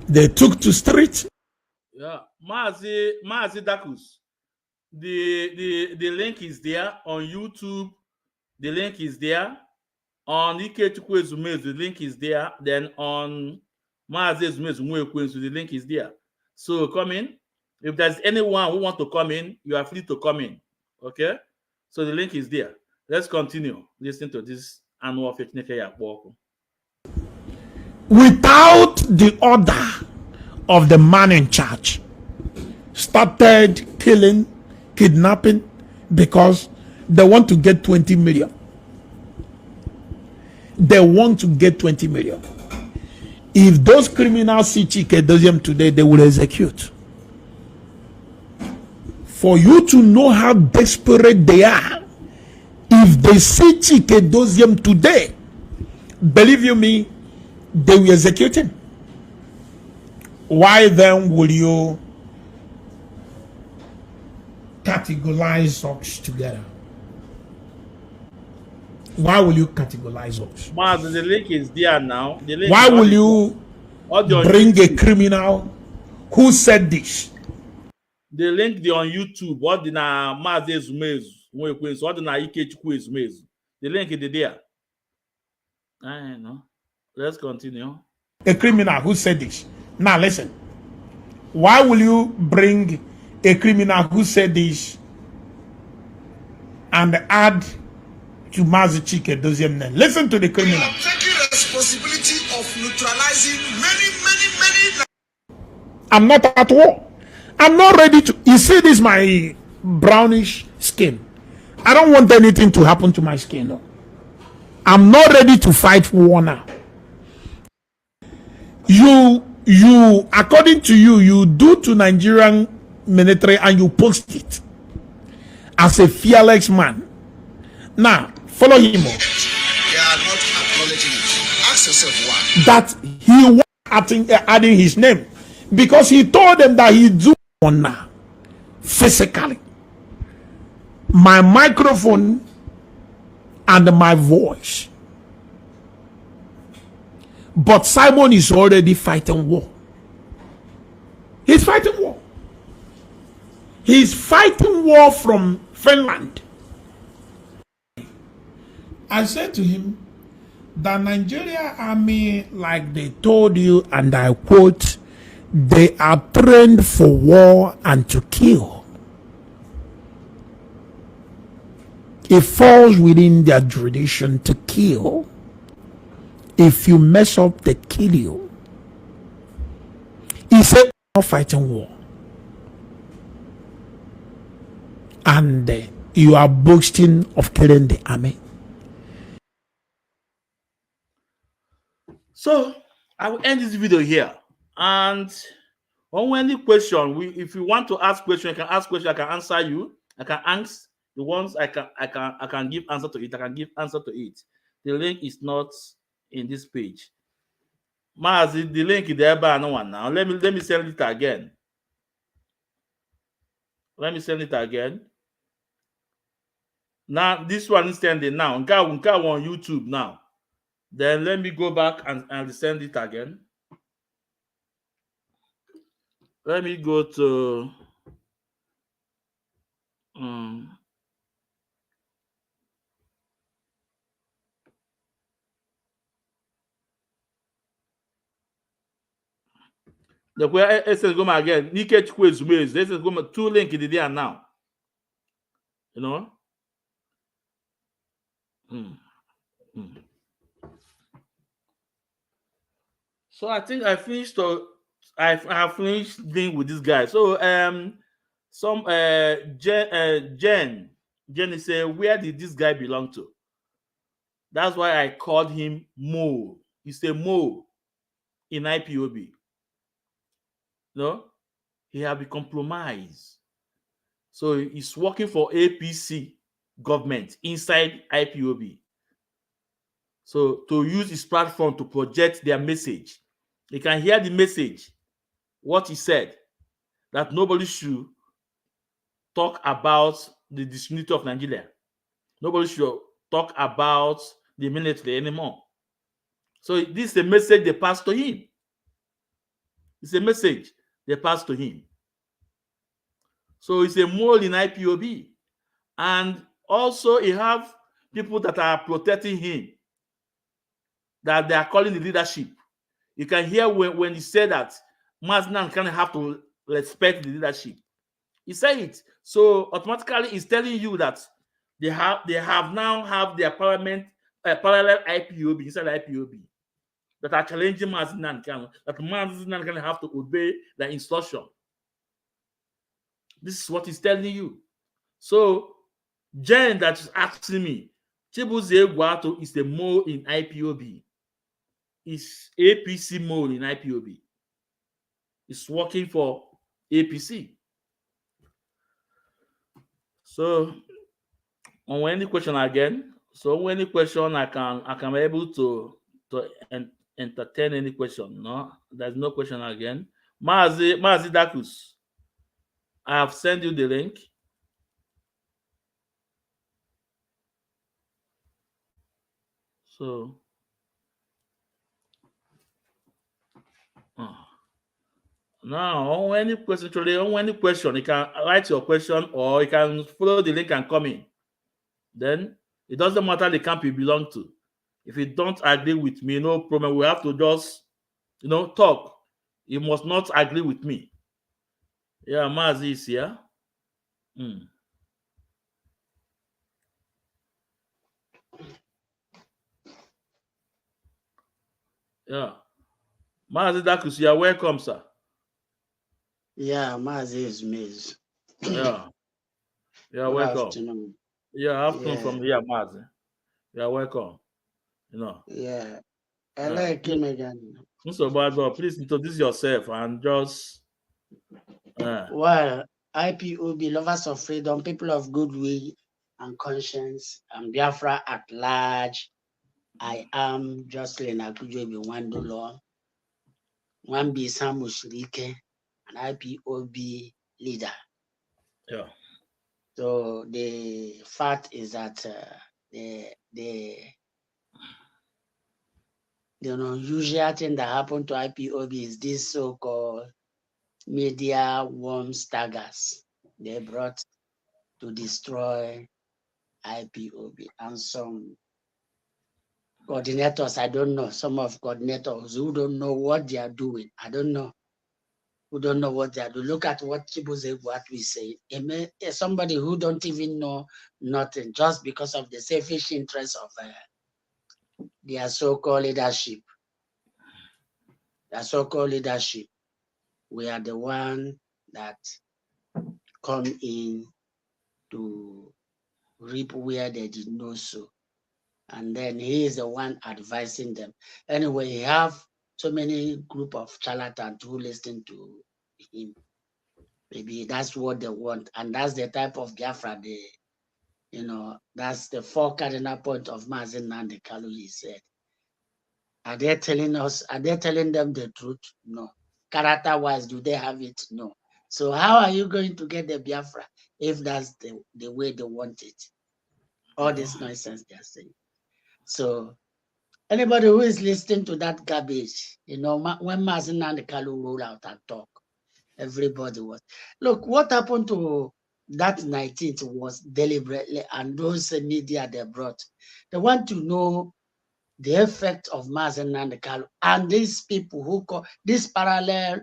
they took to street. Yeah, Mazi Dakus. The link is there on YouTube. The link is there on CH1BUZOR. The link is there. Then on Mazi Ezumezu, the link is there. So come in. If there's anyone who wants to come in, you are free to come in. Okay? So the link is there. Let's continue listening to this annual fake walk. Without the order of the man in charge, started killing, kidnapping, because they want to get 20 million. They want to get 20 million. If those criminals see CH1BUZOR today, they will execute. For you to know how desperate they are, if they see CH1BUZOR today, believe you me, they will execute him. Why then will you categorize us together? Why will you categorize us? Maz, the link is there now. The link Why will you bring a criminal who said this? The link there on YouTube. What did na Maz Ezumezu? What did na CH1BUZOR? The link is there. I know. Let's continue. A criminal who said this. Now listen. Why will you bring a criminal who said this and add to Mazi CH1BUZOR name? Listen to the criminal. I'm taking responsibility of neutralizing many. I'm not at war. I'm not ready to. You see, this my brownish skin. I don't want anything to happen to my skin. No. I'm not ready to fight war now. You, according to you, you do to Nigerian military and you post it as a fearless man. Now, follow him up. They are not acknowledging it. Ask yourself why. That he was adding his name because he told them that he do now physically. My microphone and my voice. But Simon is already fighting war. He's fighting war. He's fighting war from Finland. I said to him, the Nigeria army, like they told you, and I quote, they are trained for war and to kill. It falls within their jurisdiction to kill. If you mess up, they kill you. He said, not fighting war. And you are boasting of killing the army. So I will end this video here. And on any question, if you want to ask question, I can ask question. I can answer you. I can answer the ones I can give answer to it. I can give answer to it. The link is not in this page. Maz, the link is there by no one now. Let me send it again. Let me send it again. Now this one is standing now. Nka on YouTube now. Then let me go back and send it again. Let me go to the where it says go again. CH1BUZOR. This is go two link in there now. You know. So I think I finished. I have finished dealing with this guy. So Jen say, where did this guy belong to? That's why I called him Mo. He's a Mo in IPOB. No, he have been compromised. So he's working for APC government inside IPOB. So to use his platform to project their message. You can hear the message, what he said, that nobody should talk about the disunity of Nigeria. Nobody should talk about the military anymore. So this is a message they passed to him. It's a message they passed to him. So it's a mole in IPOB. And also he have people that are protecting him, that they are calling the leadership. You can hear when he said that Maznan kind of have to respect the leadership. He said it. So automatically he's telling you that they have now have their parallel IPOB inside IPOB that are challenging Maznan Khan, that Maznan Khan have to obey the instruction. This is what he's telling you. So Jen that is asking me, CH1BUZOR Egwuatu is the mole in IPOB. Is APC mole in IPOB. It's working for APC. So on any question again, so any question I can be able to entertain any question. No, there's no question again. Mazi Dakus, I have sent you the link. So now on any question, actually on any question, you can write your question or you can follow the link and come in. Then it doesn't matter the camp you belong to. If you don't agree with me, no problem. We have to just, talk. You must not agree with me. Yeah, Mazi is here. Yeah. Mazi Dakus, you are welcome, sir. Yeah, Mazi is Miz. Yeah. You are welcome. Afternoon. Yeah, afternoon from here, Mazi. You are welcome. Yeah. I like him again. Mr. Please introduce yourself and just. Well, IPOB, lovers of freedom, people of goodwill and conscience, and Biafra at large. I am Jocelyn Akujobi Wandolo, Wambi Samu Shirike, an IPOB leader. Yeah. So the fact is that the unusual thing that happened to IPOB is this so-called media worm staggers they brought to destroy IPOB, and some coordinators, I don't know, some of coordinators who don't know what they are doing. I don't know. Who don't know what they are doing. Look at what CH1BUZOR Egwuatu is saying. Somebody who don't even know nothing just because of the selfish interest of their so-called leadership. Their so-called leadership. We are the one that come in to reap where they did not sow. And then he is the one advising them. Anyway, he have so many group of charlatans who listen to him. Maybe that's what they want. And that's the type of Biafra that's the 4 cardinal point of Mazi Nnamdi Kanu, he said. Are they telling them the truth? No. Character-wise, do they have it? No. So how are you going to get the Biafra if that's the way they want it? All this nonsense they're saying. So anybody who is listening to that garbage, when Mazi Nnamdi Kanu roll out and talk, everybody was. Look, what happened to that 19th was deliberately, and those media they brought, they want to know the effect of Mazi Nnamdi Kanu and these people who call this parallel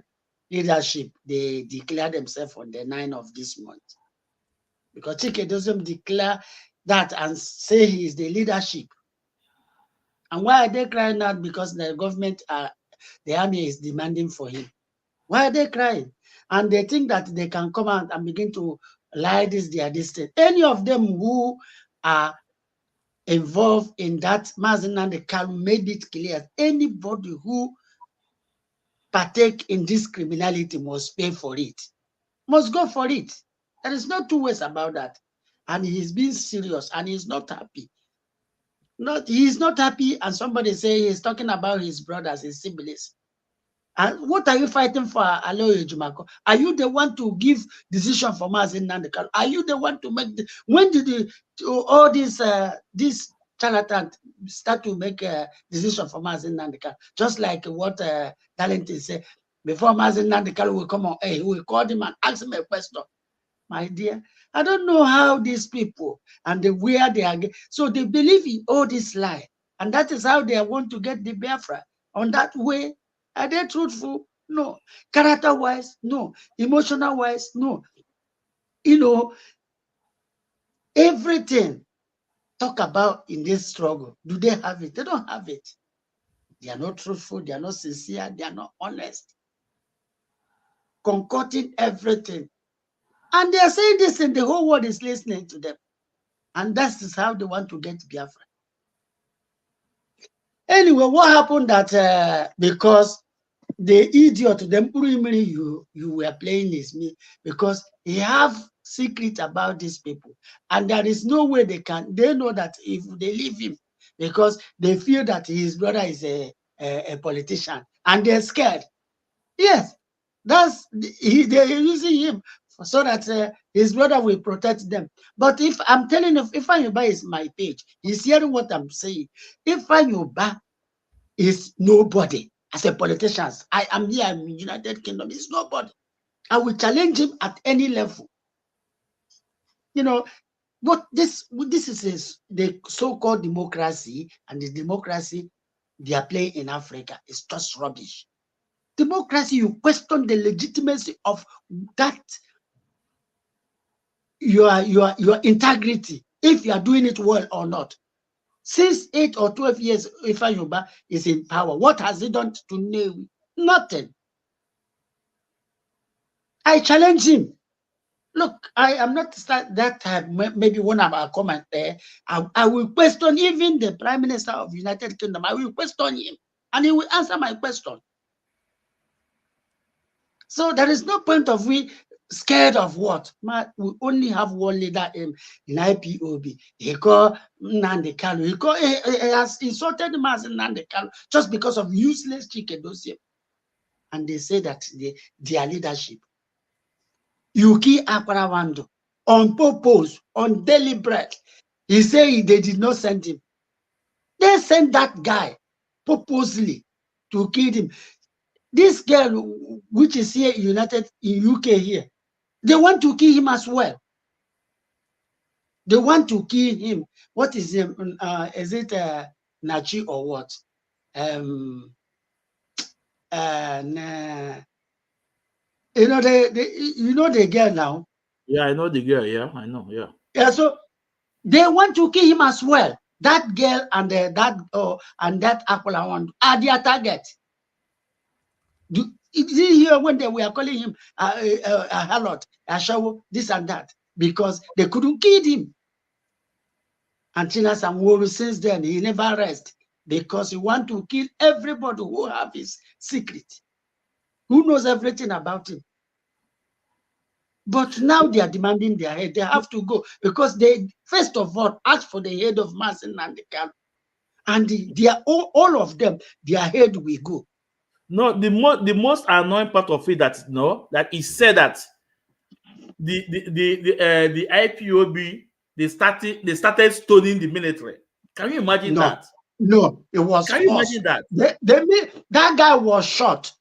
leadership. They declare themselves on the 9th of this month, because Chike doesn't declare that and say he is the leadership. And why are they crying out? Because the government, the army is demanding for him. Why are they crying? And they think that they can come out and begin to lie this, this thing. Any of them who are involved in that, Mazi Nnamdi Kanu made it clear. Anybody who partake in this criminality must pay for it, must go for it. There is no two ways about that. And he's being serious and he's not happy. He's not happy, and somebody say he's talking about his brothers, his siblings. And what are you fighting for, Aloy Ejumako? Are you the one to give decision for Mazi Nnamdi Kanu? Are you the one to make when did all these charlatans start to make a decision for Mazi Nnamdi Kanu? Just like what Darlington said, before Mazi Nnamdi Kanu will come on, he will call him and ask him a question. My dear, I don't know how these people and where they are. So they believe in all this lie, and that is how they want to get the Biafra. On that way, are they truthful? No. Character-wise, no. Emotional-wise, no. Everything talk about in this struggle, do they have it? They don't have it. They are not truthful. They are not sincere. They are not honest. Concocting everything. And they are saying this, and the whole world is listening to them. And that is how they want to get Biafra. Anyway, what happened that because the idiot, you were playing is me, because he have secret about these people. And there is no way they know that if they leave him, because they feel that his brother is a politician, and they're scared. Yes, they're using him so that his brother will protect them. But if I'm telling you, if Ifeanyi is my page, he's hearing what I'm saying. If Ifeanyi is nobody as a politician, I am here in the United Kingdom, he's nobody. I will challenge him at any level. But this is the so-called democracy, and the democracy they are playing in Africa is just rubbish. Democracy, you question the legitimacy of that, your integrity, if you are doing it well or not. Since 8 or 12 years, Ifeanyi is in power, what has he done to Newi? Nothing. I challenge him. Look, I am not that type. Maybe one of our comment there, I will question even the Prime Minister of the United Kingdom. I will question him, and he will answer my question. So there is no point of we scared of what? We only have one leader in IPOB. He called Nnamdi Kanu. He has insulted Mazi Nnamdi Kanu just because of useless Chikedozie. And they say that their leadership. Yuki Akwarawando, on purpose, on deliberate. He said they did not send him. They sent that guy purposely to kill him. This girl, which is here in UK here, they want to kill him as well. They want to kill him. What is him? Is it Nachi or what? The girl now. Yeah, I know the girl. Yeah, I know. Yeah. Yeah. So they want to kill him as well. That girl and that Akula one are their target. Did you hear when they were calling him a harlot, a shawo, this and that, because they couldn't kill him. And Tina Samwuru, since then, he never rests, because he want to kill everybody who have his secret, who knows everything about him. But now they are demanding their head. They have to go, because they, first of all, ask for the head of Mazi Nnamdi Kanu. And they are all of them, their head will go. No, the most annoying part of it that he said that the IPOB they started stoning the military. Can you imagine that? No, it was. Can you imagine that? That guy was shot.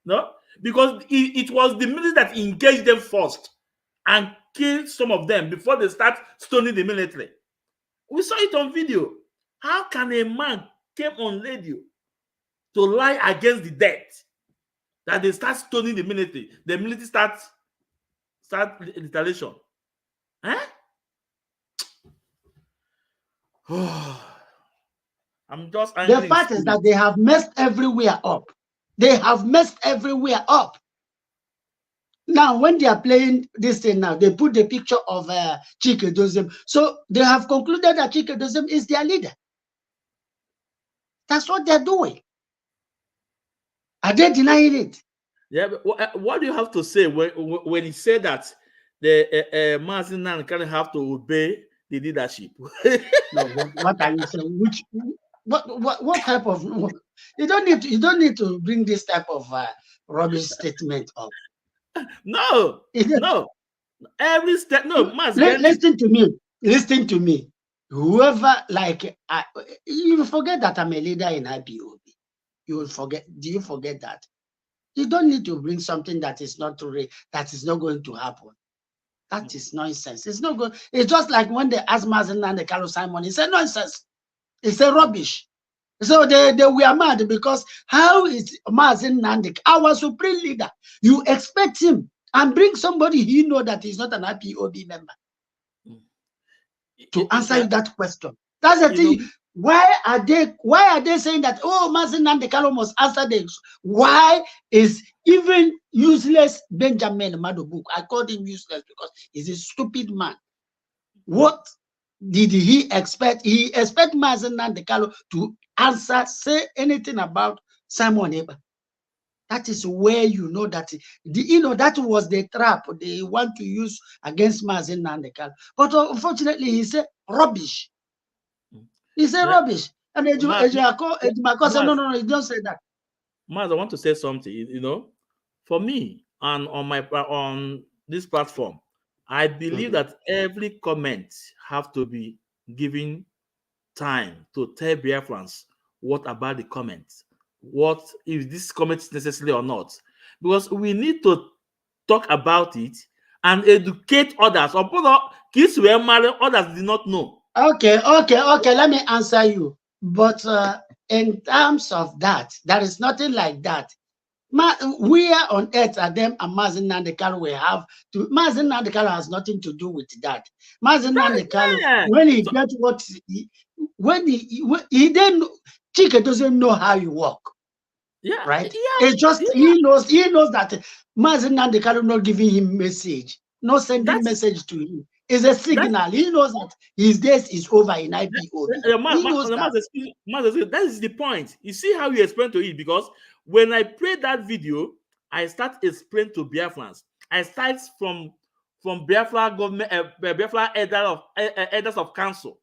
No, because it was the military that engaged them first and killed some of them before they start stoning the military. We saw it on video. How can a man came on radio to lie against the dead that they start stoning the military? The military start retaliation. I'm just angry. The fact is that they have messed everywhere up. They have messed everywhere up. Now, when they are playing this thing now, they put the picture of Chikedozie. So they have concluded that Chikedozie is their leader. That's what they're doing. Are they denying it? Yeah, but what do you have to say when he said that the Mazi Nnamdi Kanu have to obey the leadership. No, what are you saying? What type of you don't need to bring this type of rubbish statement up. No, no. Every step, no, listen to me. Listen to me. Whoever, like, you forget that I'm a leader in IPOB. You will forget. Do you forget that? You don't need to bring something that is not real, that is not going to happen. That is nonsense. It's not good. It's just like when they asked Mazen and the Carlos Simon, he said nonsense. It's a rubbish. So they were mad because how is Mazen Nandik, our supreme leader? You expect him and bring somebody he know that he's not an IPOB member to answer you that question. That's the thing. Why are they saying that, oh, Mazen Nandekalo must answer this? Why is even useless Benjamin Madobuk? I called him useless because he's a stupid man. What did he expect? He expect Mazen Nandekalo to answer, say anything about Simon Eber. That is where you know that that was the trap they want to use against Mazen Nandekalo. But unfortunately, he said rubbish. He said rubbish. And Ejimako said, no, you don't say that. Maz, I want to say something. For me, and on this platform, I believe that every comment have to be given time to tell Biafrans what about the comments, what if this comment is necessary or not, because we need to talk about it and educate others. Or kids were married, others did not know. Okay. Let me answer you. But in terms of that, there is nothing like that. We are on earth at them, and Mazen Nandekalo will have to. Mazen Nandekalo has nothing to do with that. Mazen Nandekalo, when he gets what when he then Chike doesn't know how you walk. Yeah, right. It's just he knows that Mazen Nandekalo not giving him message, not sending message to him. It's a signal. He knows that his days is over in IPOB. That is the point. You see how you explain to it, because when I played that video, I start explaining to Biafrans. I start from Biafra government, Biafra elders of council.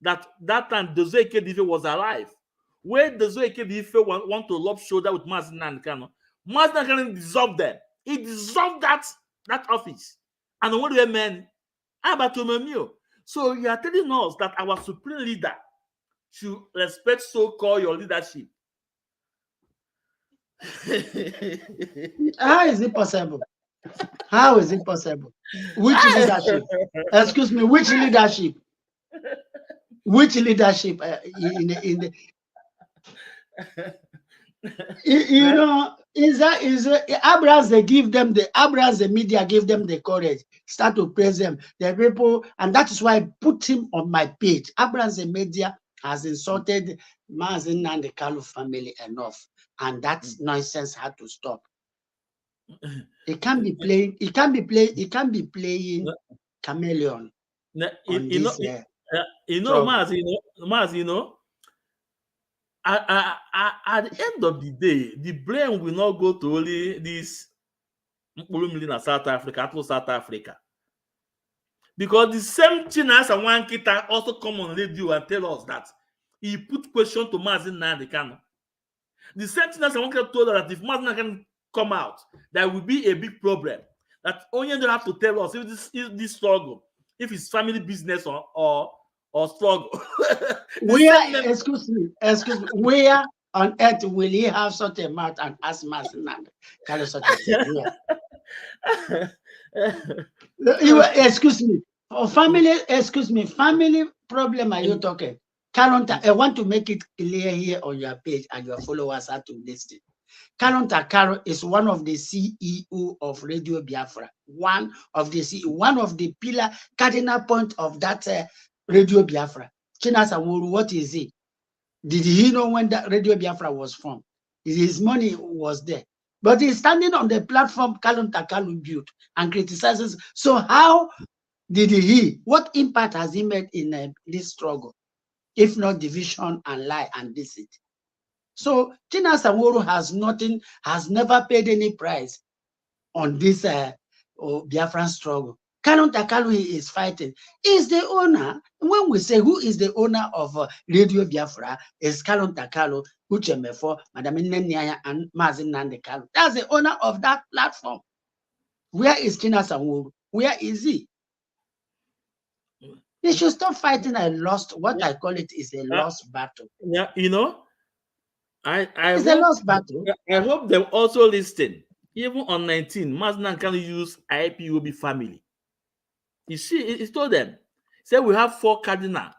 That time Dozo Ekedife was alive. Where Dozo Ekedife want to lob shoulder with Mazen Nandekalo, Mazen Nandekalo dissolved them. He dissolved that office. And what do they mean? So you are telling us that our supreme leader should respect so-called your leadership. How is it possible? How is it possible? Which leadership? Excuse me, which leadership? Which leadership in the is Abrahams, they give them the media gave them the courage, start to praise them, the people, and that is why I put him on my page. Abrahams, the media has insulted Mazen and the Kalu family enough, and that nonsense had to stop. It can't be playing. It can't be playing chameleon. Maz, at the end of the day, the blame will not go to only this in South Africa, because the same thing as one kita also come on radio and tell us that he put question to Mazen Nandekalo. The same thing as one kita told us that if Mazen can come out, there will be a big problem. That only don't have to tell us if this struggle, if it's family business or struggle. Excuse me, where on earth will he have such a mouth and ask Mazen Nandekalo such a thing? Excuse me. Family problem are you talking? Kalonta, I want to make it clear here on your page and your followers are to listen. Kalonta Karo is one of the CEO of Radio Biafra, one of the pillar cardinal point of that Radio Biafra. Chinasa Wuru, what is it? Did he know when that Radio Biafra was formed? His money was there. But he's standing on the platform Kalonta Kalu built and criticizes. So how did what impact has he made in this struggle, if not division and lie and deceit? So Tina Samoro has never paid any price on this Biafran struggle. Kalonta Kalu is fighting. Is the owner. When we say who is the owner of Radio Biafra, is Kalonta Kalu, Uchemefo, Madam Nenya, and Mazin Nande Kalu. That's the owner of that platform. Where is Tina Sanwo? Where is he? They should stop fighting a lost, what I call it is a lost battle. Yeah, you know, I It's a lost battle. I hope they also listen. Even on 19, Maznan can use IPOB family. You see, he told them, say we have 4 cardinal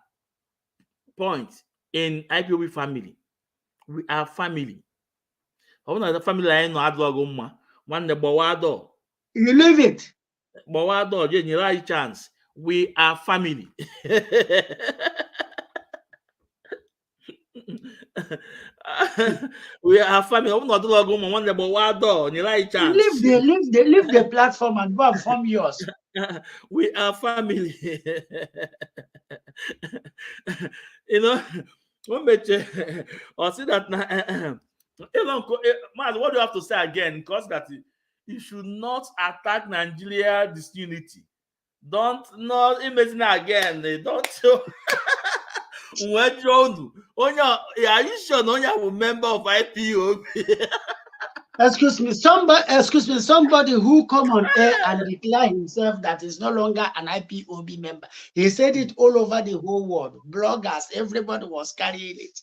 points in IPOB family. We are family. I want the family I know Adwaguma. One the Bawado. You leave it. Bawado, you right chance. We are family. We are family. I'm not doing one the Bawado. You right chance. Leave the platform and go and form yours. We are family. You know, one bet or see that now. What do you have to say again? Because that you should not attack Nigeria disunity. Don't not imagine again. Don't. Are you sure no you are member of IPOB? Excuse me, somebody who come on air and declare himself that is no longer an IPOB member. He said it all over the whole world. Bloggers, everybody was carrying it.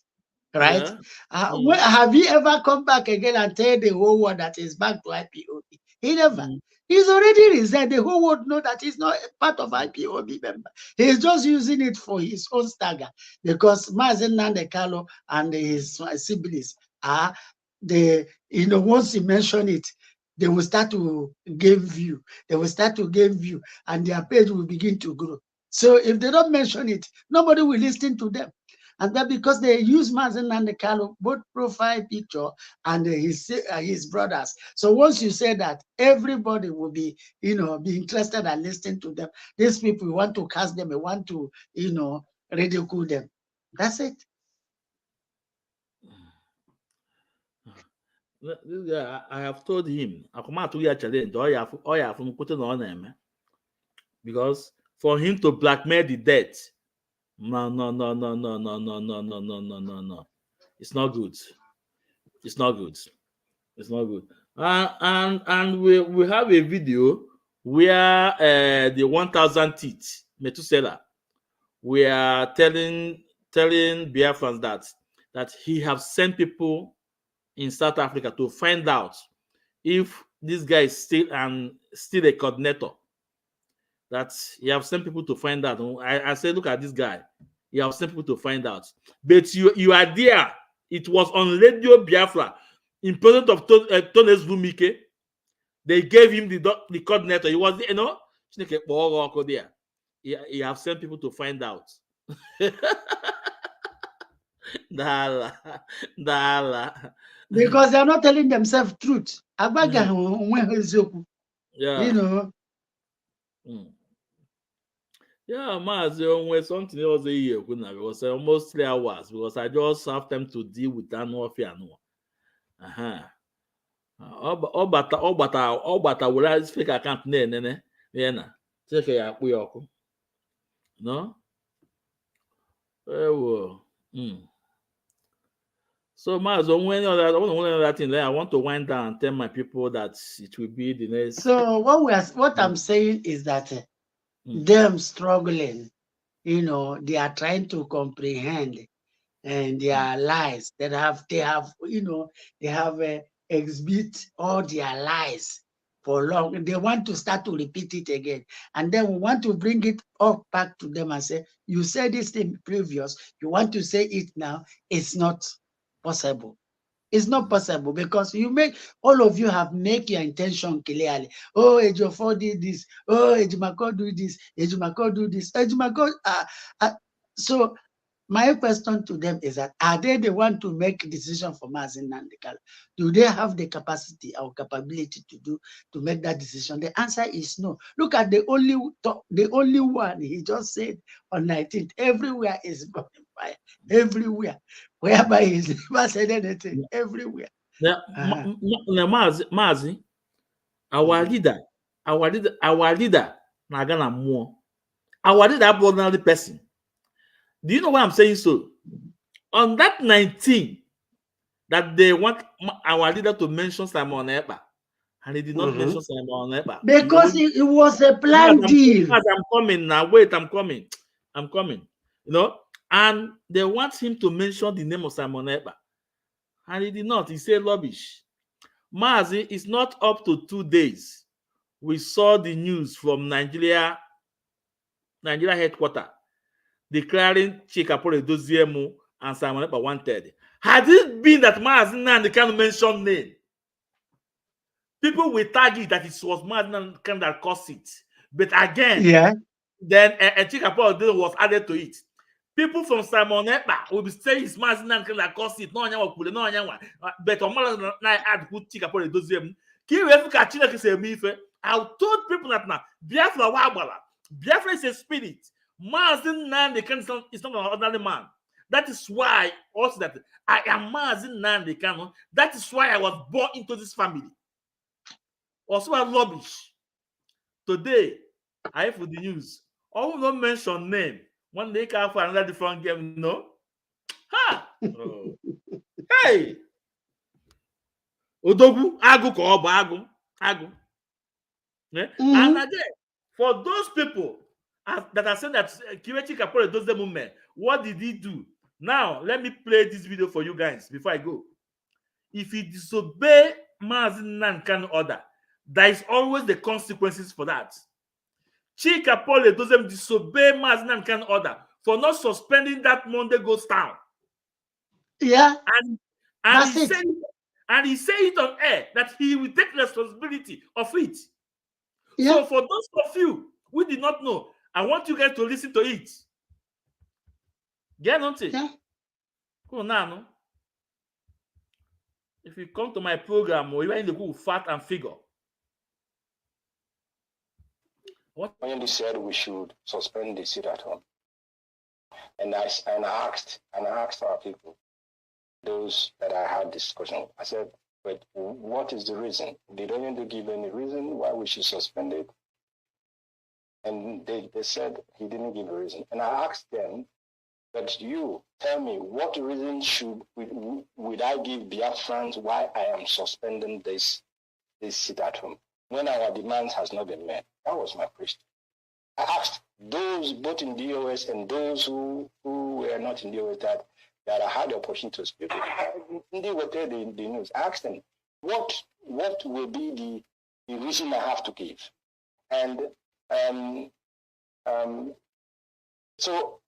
Right? Yeah. Have you ever come back again and tell the whole world that he's back to IPOB? He never. He's already resigned. The whole world know that he's not part of IPOB member. He's just using it for his own stagger because Mazen Nandekalo and his siblings are once he mention it, they will start to gain view. They will start to gain view, and their page will begin to grow. So if they don't mention it, nobody will listen to them. And that because they use Mazen Nandekalo, both profile picture and his brothers. So once you say that, everybody will be, be interested and listen to them. These people want to cast them, they want to, ridicule them. That's it. This guy, I have told him, I come out to your challenge, from putting on him. Because for him to blackmail the debt, no. It's not good. It's not good. It's not good. And we have a video where the 1,000 teeth Methuselah, we are telling Biafrans that he have sent people in South Africa to find out if this guy is still a coordinator. That he have sent people to find out. I said, look at this guy. He have sent people to find out. But you are there. It was on Radio Biafra in presence of Tones Vumike. They gave him the coordinator. He was, there. He have sent people to find out. Dala. Because they're not telling themselves truth. Yeah. Yeah, Mazi, something else a year because almost 3 hours because I just have time to deal with that warfare. Obata will I speak account nene. Check your no? So, Maz, when other thing, I want to wind down and tell my people that it will be the next. So what I'm saying is that them struggling, they are trying to comprehend and their lies that they have exhibit all their lies for long. They want to start to repeat it again, and then we want to bring it up back to them and say, you said this thing previous, you want to say it now. It's not possible. It's not possible because all of you have make your intention clearly. Oh, Ejiofor did this. Oh, Ejimako do this. Ejimako do this. Ejimako. So my question to them is that are they the one to make a decision for Mazen Nandekalo? Do they have the capacity or capability to make that decision? The answer is no. Look at the only one he just said on 19th. Everywhere is burning fire. Everywhere. Whereby he's never said anything. Everywhere. Mazi, our leader Nagana more. Our leader ordinary person. Do you know why I'm saying so? On that 19, that they want our leader to mention Simon Ekpa, and he did not mention Simon Ekpa. Because it was a planned deal. I'm coming now. Wait, I'm coming. You know, and they want him to mention the name of Simon Ekpa, and he did not. He said rubbish. Mazi, it's not up to 2 days. We saw the news from Nigeria headquarters declaring Chikapore Doziemu and Simon Ekpa wanted. Had it been that Mazi Nnamdi Kanu mentioned name, people will tag it that it was Mazi Nnamdi Kanu that caused it. But again, then Chikapore was added to it. People from Simon Ekpa will be saying it's Mazi Nnamdi Kanu that caused it. But add put Chikapore Doziemu. I told people that now Biafra is a spirit. Mazi Nnamdi Kanu is not an ordinary man. That is why also that I am Mazi Nnamdi Kanu. That is why I was born into this family. Also, rubbish. Today, I have for the news. I will not mention name. One day, I for another different game. No, ha! Oh. Hey, Odogu, Agu, Koba, Agu. And again, for those people that are saying that Kirechi Kapore does the movement, what did he do? Now, let me play this video for you guys before I go. If you disobey Mazi Nnamdi Kanu order, there is always the consequences for that. Chika Pole doesn't disobey Mazi Nnamdi Kanu order for not suspending that Monday Ghost Town. Yeah. And he said it on air that he will take responsibility of it. Yeah. So for those of you who did not know, I want you guys to listen to it. Get on it. Yeah. Cool now. If you come to my program or even in the group Fat and Figure. What Only said we should suspend the sit at home. And I asked our people, those that I had discussion with, I said, but what is the reason? They don't even give any reason why we should suspend it. And they said he didn't give a reason. And I asked them, but you tell me, what reason would I give Biafrans why I am suspending this sit at home when our demands has not been met? That was my question. I asked those both in DOS and those who were not in DOS that I had the opportunity to speak with. They were there the news. I asked them, what will be the reason I have to give? And so,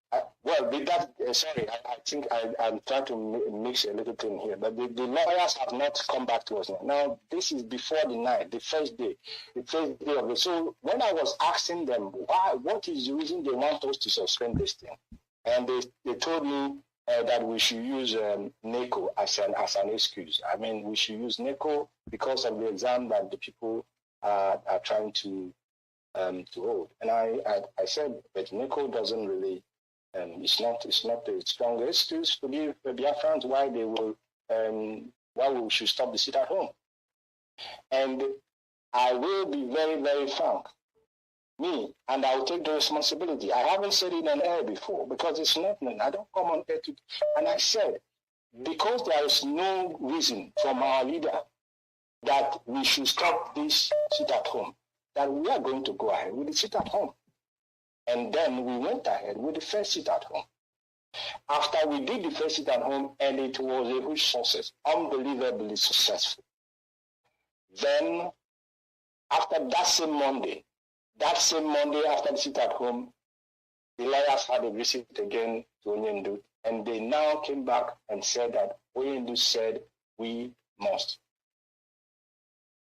with that, sorry, I think I'm trying to mix a little thing here, but the lawyers have not come back to us now. Now, this is before the night, the first day of it. So when I was asking them, what is the reason they want us to suspend this thing? And they told me that we should use NECO as an excuse. I mean, we should use NECO because of the exam that the people are trying to hold. And I said, but NECO doesn't really, it's not the strongest excuse to give the Biafrans why we should stop the sit at home. And I will be very, very frank. And I will take the responsibility. I haven't said it on air before because it's not, I don't come on air and I said, because there is no reason from our leader that we should stop this sit at home, that we are going to go ahead with the sit at home. And then we went ahead with the first sit at home. After we did the first sit at home, and it was a huge success, unbelievably successful. Then, after that same Monday after the sit at home, the lawyers had a visit again to Onyendu, and they now came back and said that Onyendu said we must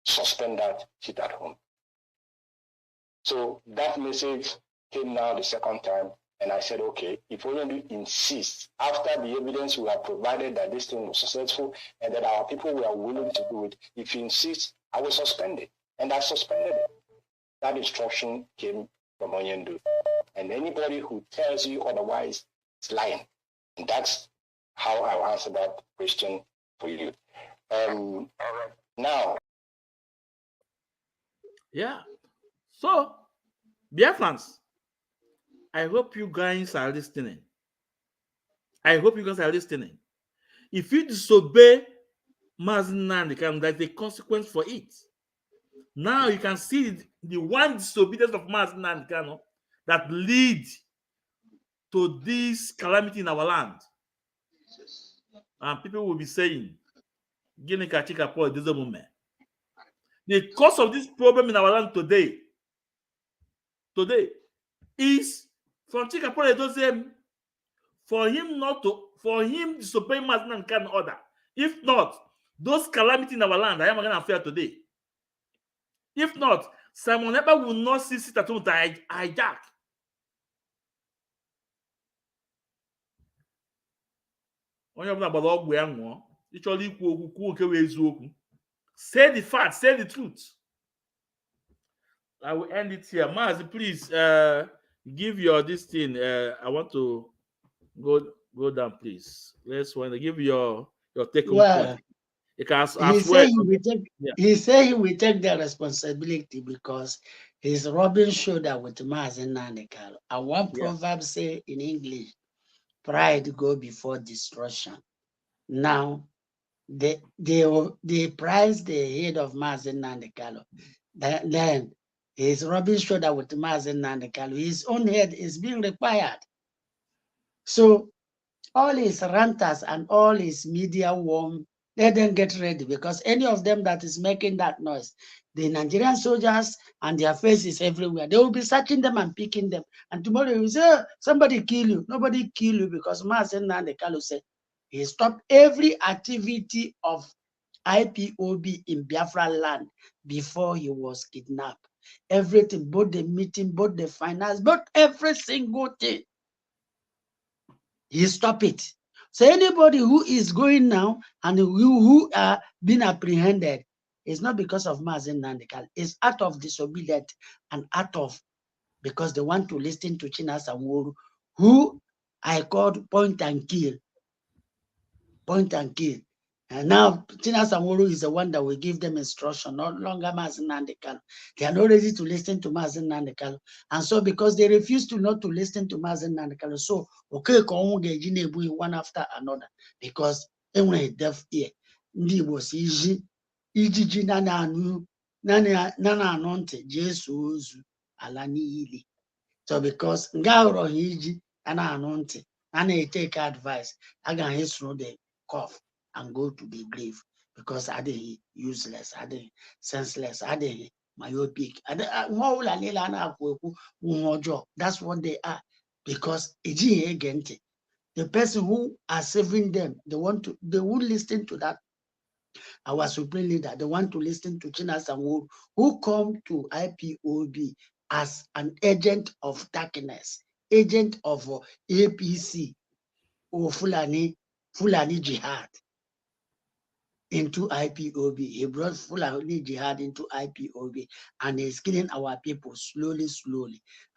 suspend that sit at home. So that message came now the second time, and I said, okay, if Onyendu insists, after the evidence we have provided that this thing was successful and that our people were willing to do it, if he insists, I will suspend it. And I suspended it. That instruction came from Onyendu. And anybody who tells you otherwise is lying. And that's how I'll answer that question for you. Now. Yeah. So, Biafrans, I hope you guys are listening. I hope you guys are listening. If you disobey Mazinan, there's a consequence for it. Now you can see the one disobedience of Mazinan that leads to this calamity in our land. And people will be saying, the cause of this problem in our land today is from Chikapole Edoziem, for him disobeying Mazinan order. If not, those calamity in our land, I am going to fail today. If not, Simon Eber will not see sit at home to hijack. Say the fact, say the truth. I will end it here. Mazi, please give your this thing. I want to go down, please. Let's want to give your take home point. He said he will take the responsibility because he's rubbing shoulder with Mazen Nandekalo. And one proverb say in English, pride go before destruction. Now, they prize the head of Mazen Nandekalo. Then he's rubbing shoulder with Mazen Nandekalo. His own head is being required. So all his ranters and all his media warm, let them get ready, because any of them that is making that noise, the Nigerian soldiers and their faces everywhere, they will be searching them and picking them. And tomorrow you will say, oh, somebody kill you. Nobody kill you, because Mazen Nandekalo said he stopped every activity of IPOB in Biafra land before he was kidnapped. Everything, both the meeting, both the finance, both every single thing. He stopped it. So anybody who is going now and who are being apprehended, it's not because of Mazen Nandekal. It's out of disobedience and out of because they want to listen to Chinasa Nworu, who I called point and kill. Point and kill. And now Chinasa Nworu is the one that will give them instruction, no longer Mazen Nandekal. They are not ready to listen to Mazen Nandekal. And so because they refuse to not to listen to Mazen Nandekal, so okay, one after another, because when a deaf ear, Ndi was easy, Ijiji nana anonte, Jesu alani ili. So because Ngauro hiji ana anonte, and take advice, I can hit through the cough and go to the grave, because I didn't useless, I didn't senseless, I didn't myopic. That's what they are. Because the person who are saving them, they will listen to that. Our supreme leader, they want to listen to Chinasa Nworu, who come to IPOB as an agent of darkness, agent of APC or Fulani Jihad into IPOB. He brought Fulani Jihad into IPOB, and he's killing our people slowly,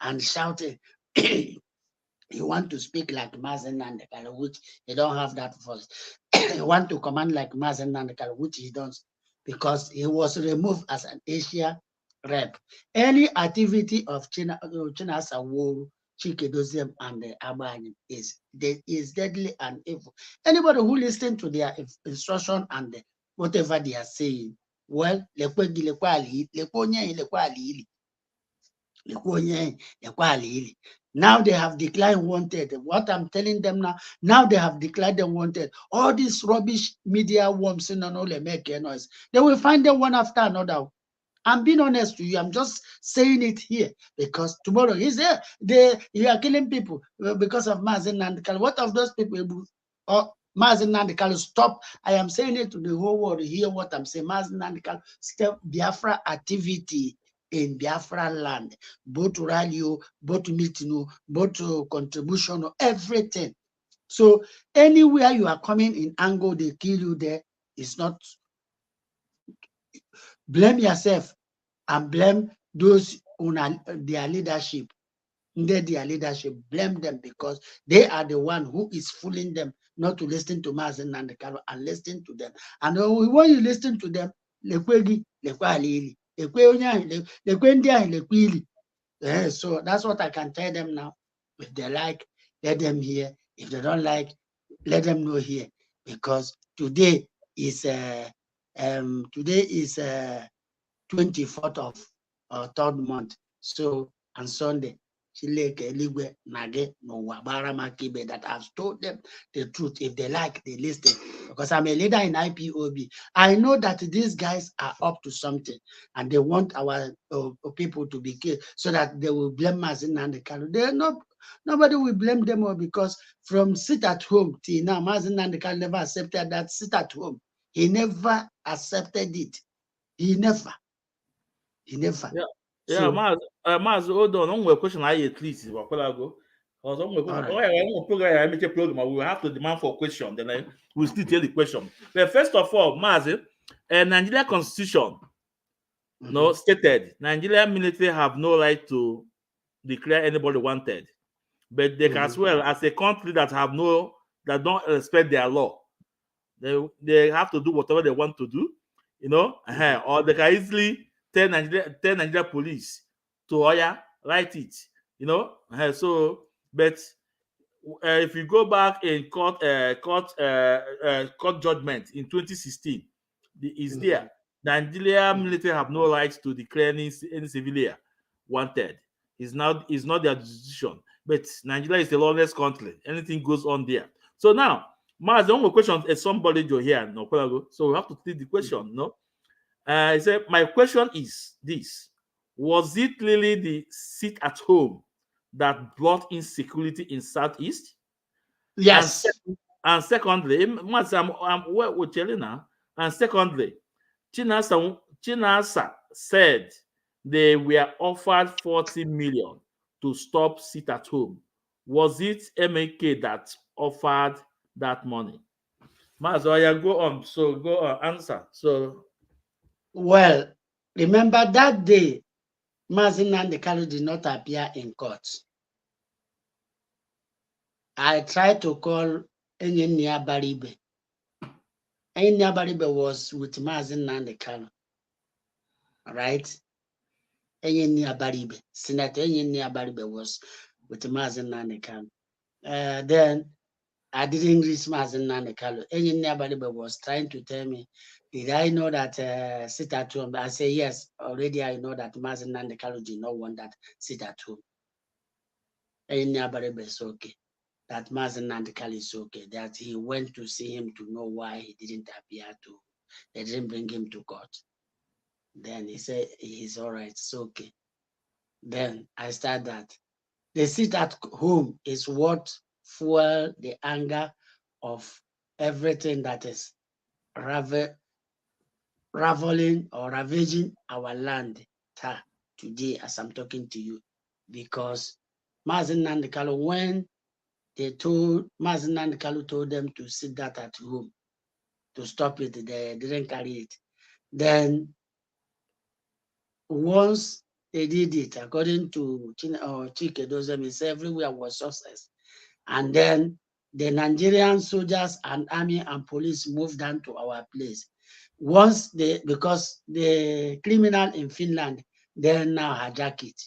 and shouting. He want to speak like Mazen Nandekal, which he don't have that voice. He want to command like Mazen Nandekal, which he don't, because he was removed as an Asia rep. Any activity of Chinasa Nworu, Chikedoziem, and the Abani is deadly and evil. Anybody who listen to their instruction and whatever they are saying, well, now they have declared wanted. What I'm telling them now they have declared them wanted. All these rubbish media worms and all they make a noise. They will find them one after another. I'm being honest to you. I'm just saying it here because tomorrow is there. You are killing people because of Mazen Nandekal. What of those people? Mazen Nandekal, stop. I am saying it to the whole world. Hear what I'm saying. Mazen Nandekal, stop Biafra activity in Biafra land, both radio, both meeting, both contribution, everything. So anywhere you are coming in angle, they kill you there. It's not. Blame yourself and blame those on their leadership. Their leadership, blame them, because they are the one who is fooling them not to listen to Mazen Nandekal and listen to them. And when you listen to them, So that's what I can tell them now. If they like, let them hear. If they don't like, let them know here. Because today is 24th of third month. So on Sunday, that I've told them the truth. If they like, they listen. Because I'm a leader in IPOB. I know that these guys are up to something and they want our people to be killed so that they will blame Mazin and the Kalu. Nobody will blame them all because from sit at home till now, Mazin and the Kalu never accepted that sit at home. He never accepted it. He never. Yeah, So, Maz, hold on. One more question I at least. Go. Because one more question. I make a program. We will have to demand for a question. Then we'll still tell the question. But first of all, Maz, Nigeria Constitution no stated Nigerian military have no right to declare anybody wanted, but they can as well as a country that don't respect their law. They have to do whatever they want to do, or they can easily tell Nigeria police to write it, so but if you go back in court judgment in 2016, is there Nigeria military have no right to declare any civilian wanted. It's not their decision, but Nigeria is the lawless country. Anything goes on there. So now, Maz, the only question is somebody to hear. No, so we have to take the question. No, I said my question is this: was it really the sit at home that brought insecurity in Southeast? yes. And secondly, I'm with Chelina. And secondly, Chinasa said they were offered 40 million to stop sit at home. Was it MAK that offered that money? Mazoya, go on. So go on, answer. So Well, remember that day, Mazin and the Kalu did not appear in court. I tried to call Enyinia Baribe. Enyinia Baribe was with Mazin and the Kalu. All right? Enyinia Baribe. Senator Enyinia Baribe was with Mazin and the Kalu. Then I didn't reach Mazin and the Kalu. Enyinia Baribe was trying to tell me, did I know that sit at home? I say, yes, already I know that Mazin and the Kalu did not want that sit at home. Enyinia Baribe is okay. That Mazin Nandikal is okay, that he went to see him to know why he didn't appear they didn't bring him to court. Then he said he's all right, it's okay. Then I start that. The sit at home is what fuel the anger of everything that is raveling or ravaging our land today as I'm talking to you. Because Mazin Nandikal, when they told Mazin and Kalu told them to sit that at home to stop it. They didn't carry it. Then once they did it, according to Chike Dozem, everywhere was success. And then the Nigerian soldiers and army and police moved down to our place. Because the criminal in Finland, they now hijack it.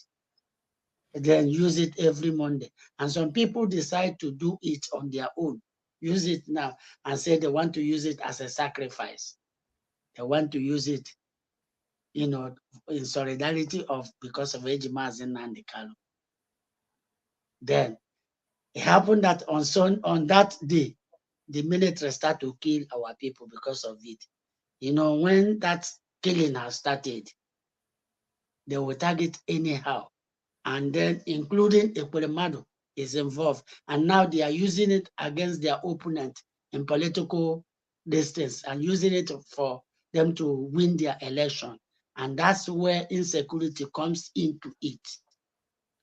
Then use it every Monday. And some people decide to do it on their own, use it now, and say they want to use it as a sacrifice. They want to use it, in solidarity because of Ejimazin and the Kalu. Then it happened that on that day, the military started to kill our people because of it. When that killing has started, they will target anyhow. And then including Ekweremadu is involved. And now they are using it against their opponent in political distance and using it for them to win their election. And that's where insecurity comes into it.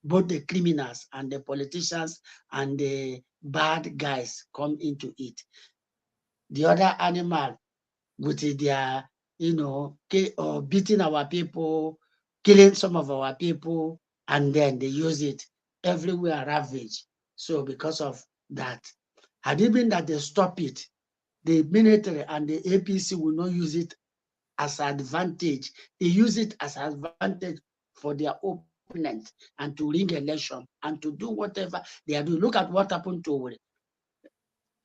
Both the criminals and the politicians and the bad guys come into it. The other animal with their, beating our people, killing some of our people, and then they use it everywhere, ravage. So because of that, had it been that they stop it, the military and the APC will not use it as advantage. They use it as advantage for their opponent and to ring election and to do whatever they are doing. Look at what happened to Owerri.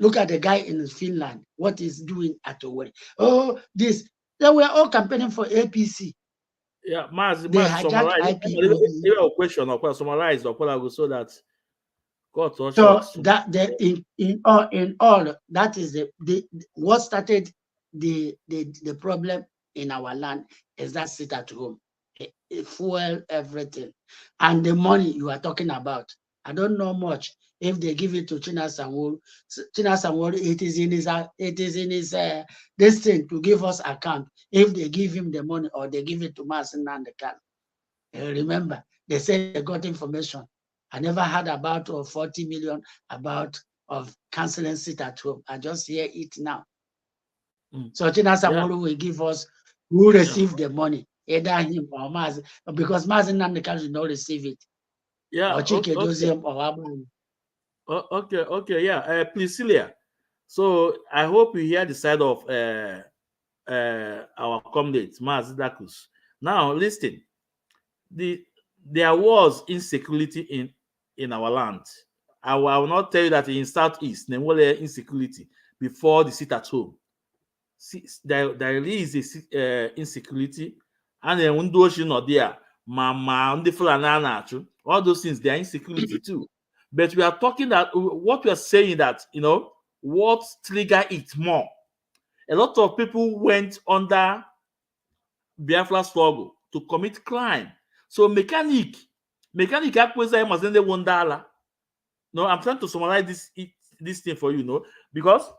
Look at the guy in Finland, what he's doing at Owerri. Oh, this. They were all campaigning for APC. Yeah, Maz, They hijacked IPOB. a question or summarize or so that got all So short. that in all that is the what started the problem in our land is that sit at home, fuel everything, and the money you are talking about. I don't know much if they give it to Chinasanwo. Chinasanwo, it is in his this thing to give us account if they give him the money or they give it to Masin Nandekan. Remember, they said they got information. I never heard about 40 million of canceling sit at home. I just hear it now. So Chinasanwo will give us who received the money, either him or Mazi, because Mazi Nandekan did not receive it. Yeah, Or Chike okay. or Abu. Okay, yeah. Priscilla. So I hope you hear the side of our comrades, Maz Dakus. Now listen, there was insecurity in our land. I will not tell you that in Southeast there was insecurity before the sit at home. There is insecurity, and then when those not there, all those things, they are insecurity too. But we are talking that what we are saying that what trigger it more. A lot of people went under Biafra struggle to commit crime. So mechanic $1. No, I'm trying to summarize this thing for you, because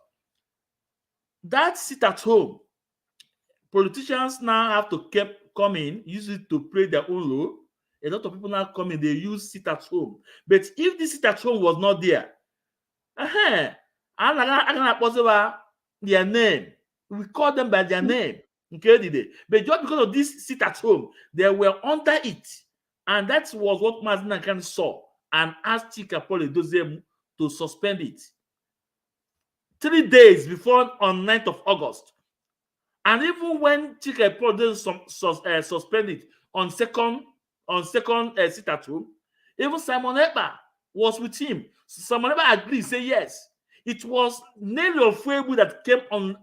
that sit at home, politicians now have to come in, use it to play their own role. A lot of people now come in, they use sit at home. But if this sit at home was not there, I'm not possible their name. We call them by their name. Okay, but just because of this sit at home, they were under it. And that was what Mazin Nakan saw and asked Chika Polydozem to suspend it. 3 days before on 9th of August. And even when Chika Polydozem suspended on second sit at home, even Simon Ekpa was with him. Simon Ekpa agreed, say yes. It was Nelly Ofebu that came on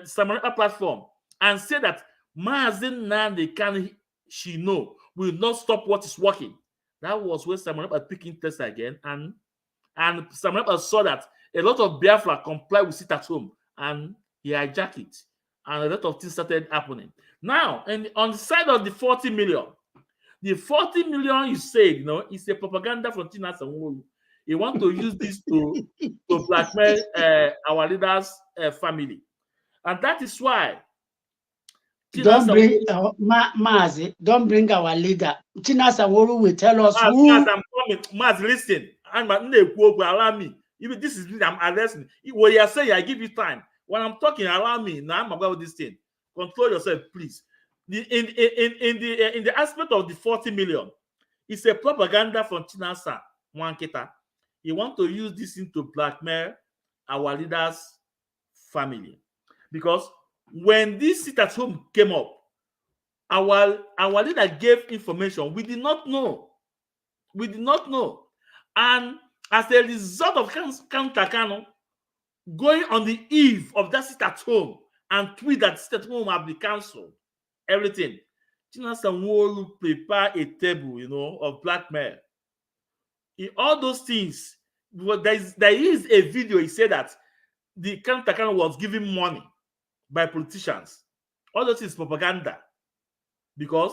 Simon Ekpa platform and said that Mazin Nakan she know will not stop what is working. That was when Simon Ekpa picking test again, and Simon Ekpa saw that a lot of Biafra comply with sit at home, and he hijacked it, and a lot of things started happening. Now, and on the side of the 40 million, the 40 million you said, is a propaganda from Tina Sanwo. You want to use this to blackmail our leaders' family, and that is why. Don't bring Mazi. Don't bring our leader. Chinasanwo will tell us who. I'm coming. Maz, listen. Allow me. Even this is I'm addressing. What you are saying, I give you time. When I'm talking, allow me. Now I'm about this thing. Control yourself, please. In the aspect of the 40 million, it's a propaganda from Chinasa Wanketa. You want to use this thing to blackmail our leaders' family, because when this sit at home came up, our leader gave information we did not know. And as a result of Kantakano going on the eve of that sit at home and tweet that sit at home have been cancelled, everything, China Sanwo prepare a table, of blackmail. In all those things, there is a video. He said that the Kantakano was giving money by politicians. All those is propaganda, because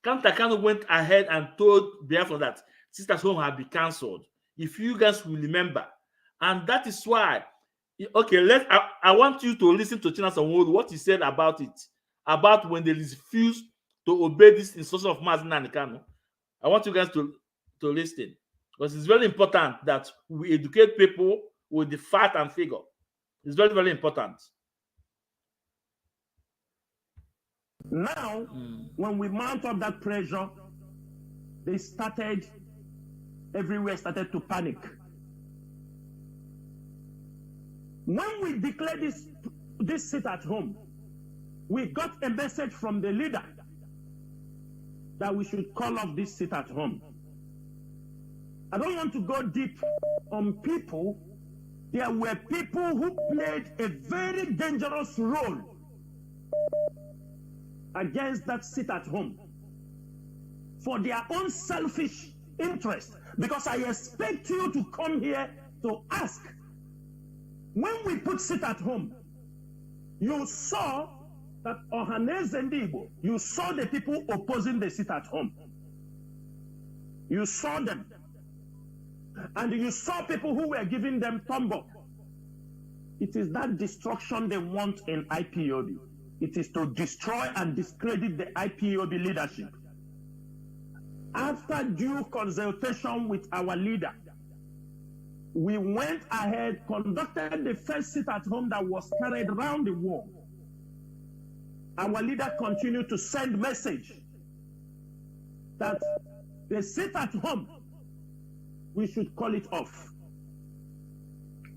Kantakano went ahead and told Biafra that Sisters Home had been cancelled. If you guys will remember, and that is why. Okay, I want you to listen to China Sanwo, what he said about it, about when they refused to obey this instruction of Mazin Nanikano. I want you guys to listen, because it's very important that we educate people with the fact and figure. It's very, very important. Now, when we mount up that pressure, everywhere started to panic. When we declared this sit at home, we got a message from the leader that we should call off this sit at home. I don't want to go deep on people. There were people who played a very dangerous role against that sit at home for their own selfish interest. Because I expect you to come here to ask. When we put sit at home, you saw that Ohaneze Ndigbo, you saw the people opposing the sit at home. You saw them. And you saw people who were giving them thumb up. It is that destruction they want in IPOB. It is to destroy and discredit the IPOB leadership. After due consultation with our leader, we went ahead, conducted the first sit at home that was carried around the world. Our leader continued to send message that the sit at home, we should call it off.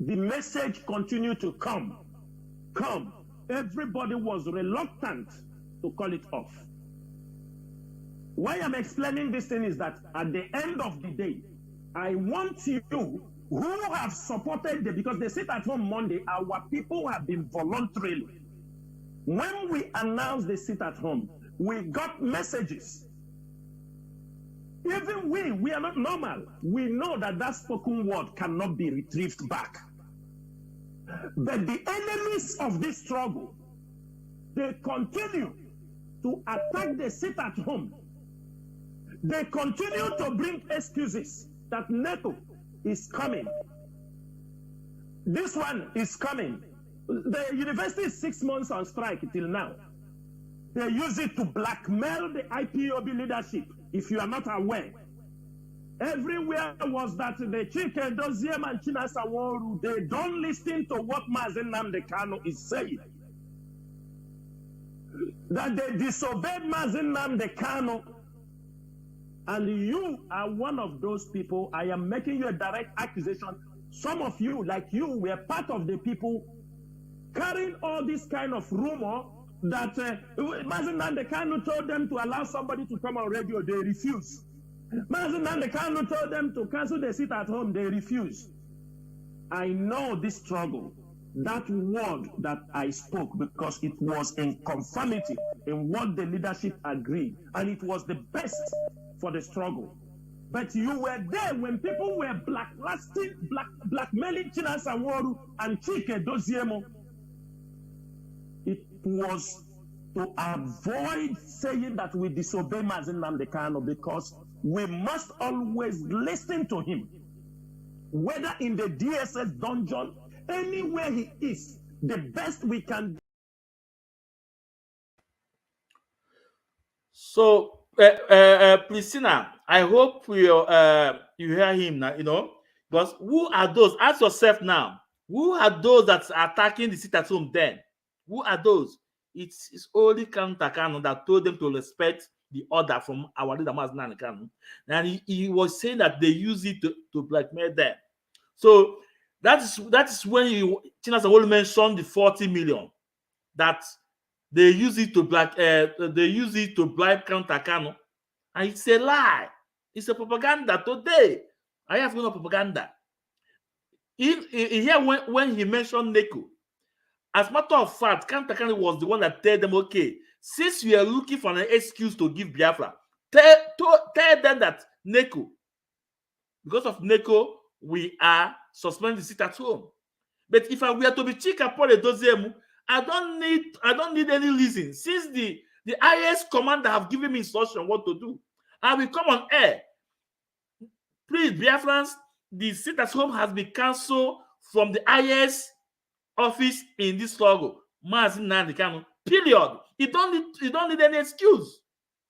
The message continued to come. Everybody was reluctant to call it off. Why I'm explaining this thing is that at the end of the day, I want you who have supported because they sit at home Monday, our people have been voluntarily. When we announced the sit at home, we got messages. Even we are not normal. We know that spoken word cannot be retrieved back. But the enemies of this struggle, they continue to attack the sit at home. They continue to bring excuses that NATO is coming. This one is coming. The university is 6 months on strike till now. They use it to blackmail the IPOB leadership, if you are not aware. Everywhere was that the Chike Doziem and Chinasa Woru, they don't listen to what Mazen Nnamdi Kanu is saying. That they disobeyed Mazen Nnamdi Kanu. And you are one of those people. I am making you a direct accusation. Some of you, like you, were part of the people carrying all this kind of rumor that Mazen Nnamdi Kanu told them to allow somebody to come on radio. They refused. Mazen Nnamdi Kanu told them to cancel the sit at home. They refused. I know this struggle. That word that I spoke, because it was in conformity in what the leadership agreed, and it was the best for the struggle. But you were there when people were blackmailing Chinasa Woru and Chike Doziemo. It was to avoid saying that we disobey Mazen Nnamdi Kanu, because we must always listen to him. Whether in the DSS dungeon, anywhere he is, the best we can do. So, Priscilla, I hope you hear him now, because who are those? Ask yourself now, who are those that are attacking the sit at home then? Who are those? It's only Kanu that told them to respect the order from our leader, Mazen Nnamdi Kanu. And he was saying that they use it to blackmail them. So that is when Chinasa Woru mentioned the 40 million that they use it to bribe Kanu. And it's a lie. It's a propaganda today. I have no propaganda. Here when he mentioned Neko, as a matter of fact, Kanu was the one that told them, okay, since you are looking for an excuse to give Biafra, tell them that Neko, because of Neko, we are suspending the sit at home. But if I were to be Chika Pole Doziemu, I don't need any reason. Since the IS commander have given me instruction what to do, I will come on air. Please, Biafrans, the sit at home has been cancelled from the IS office in this struggle. Mazen Nnamdi Kanu. Period. You don't need any excuse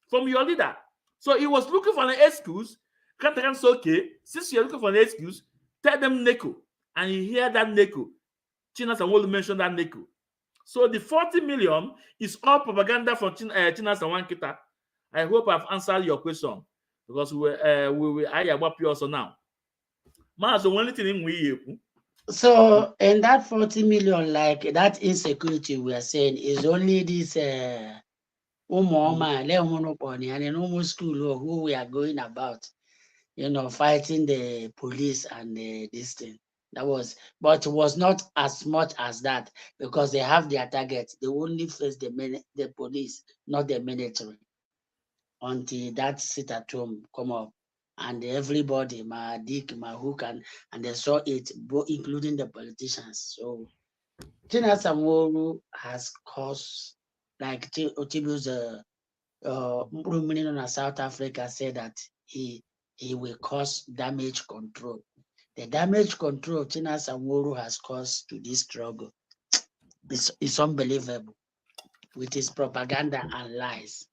from your leader. So he was looking for an excuse. Kantakan said, okay, since you're looking for an excuse, tell them Neko. And you hear that Neko. Chinasa Woru mentioned that Neko. So the 40 million is all propaganda from Chinasa Wankita. I hope I've answered your question, because we will about you also now. So one thing we. So, and that 40 million, like that insecurity we are saying, is only this Umoma, Leomonoponi, and in almost school who we are going about, fighting the police and this thing. That was, but it was not as much as that because they have their targets. They only face the police, not the military. Until that sit at home come up, and everybody, my dick, my hook, and they saw it, including the politicians. So Tina Samoru has caused, like CH1BUZOR, South Africa said that he will cause damage control. The damage control Tina Samoru has caused to this struggle is unbelievable with his propaganda and lies.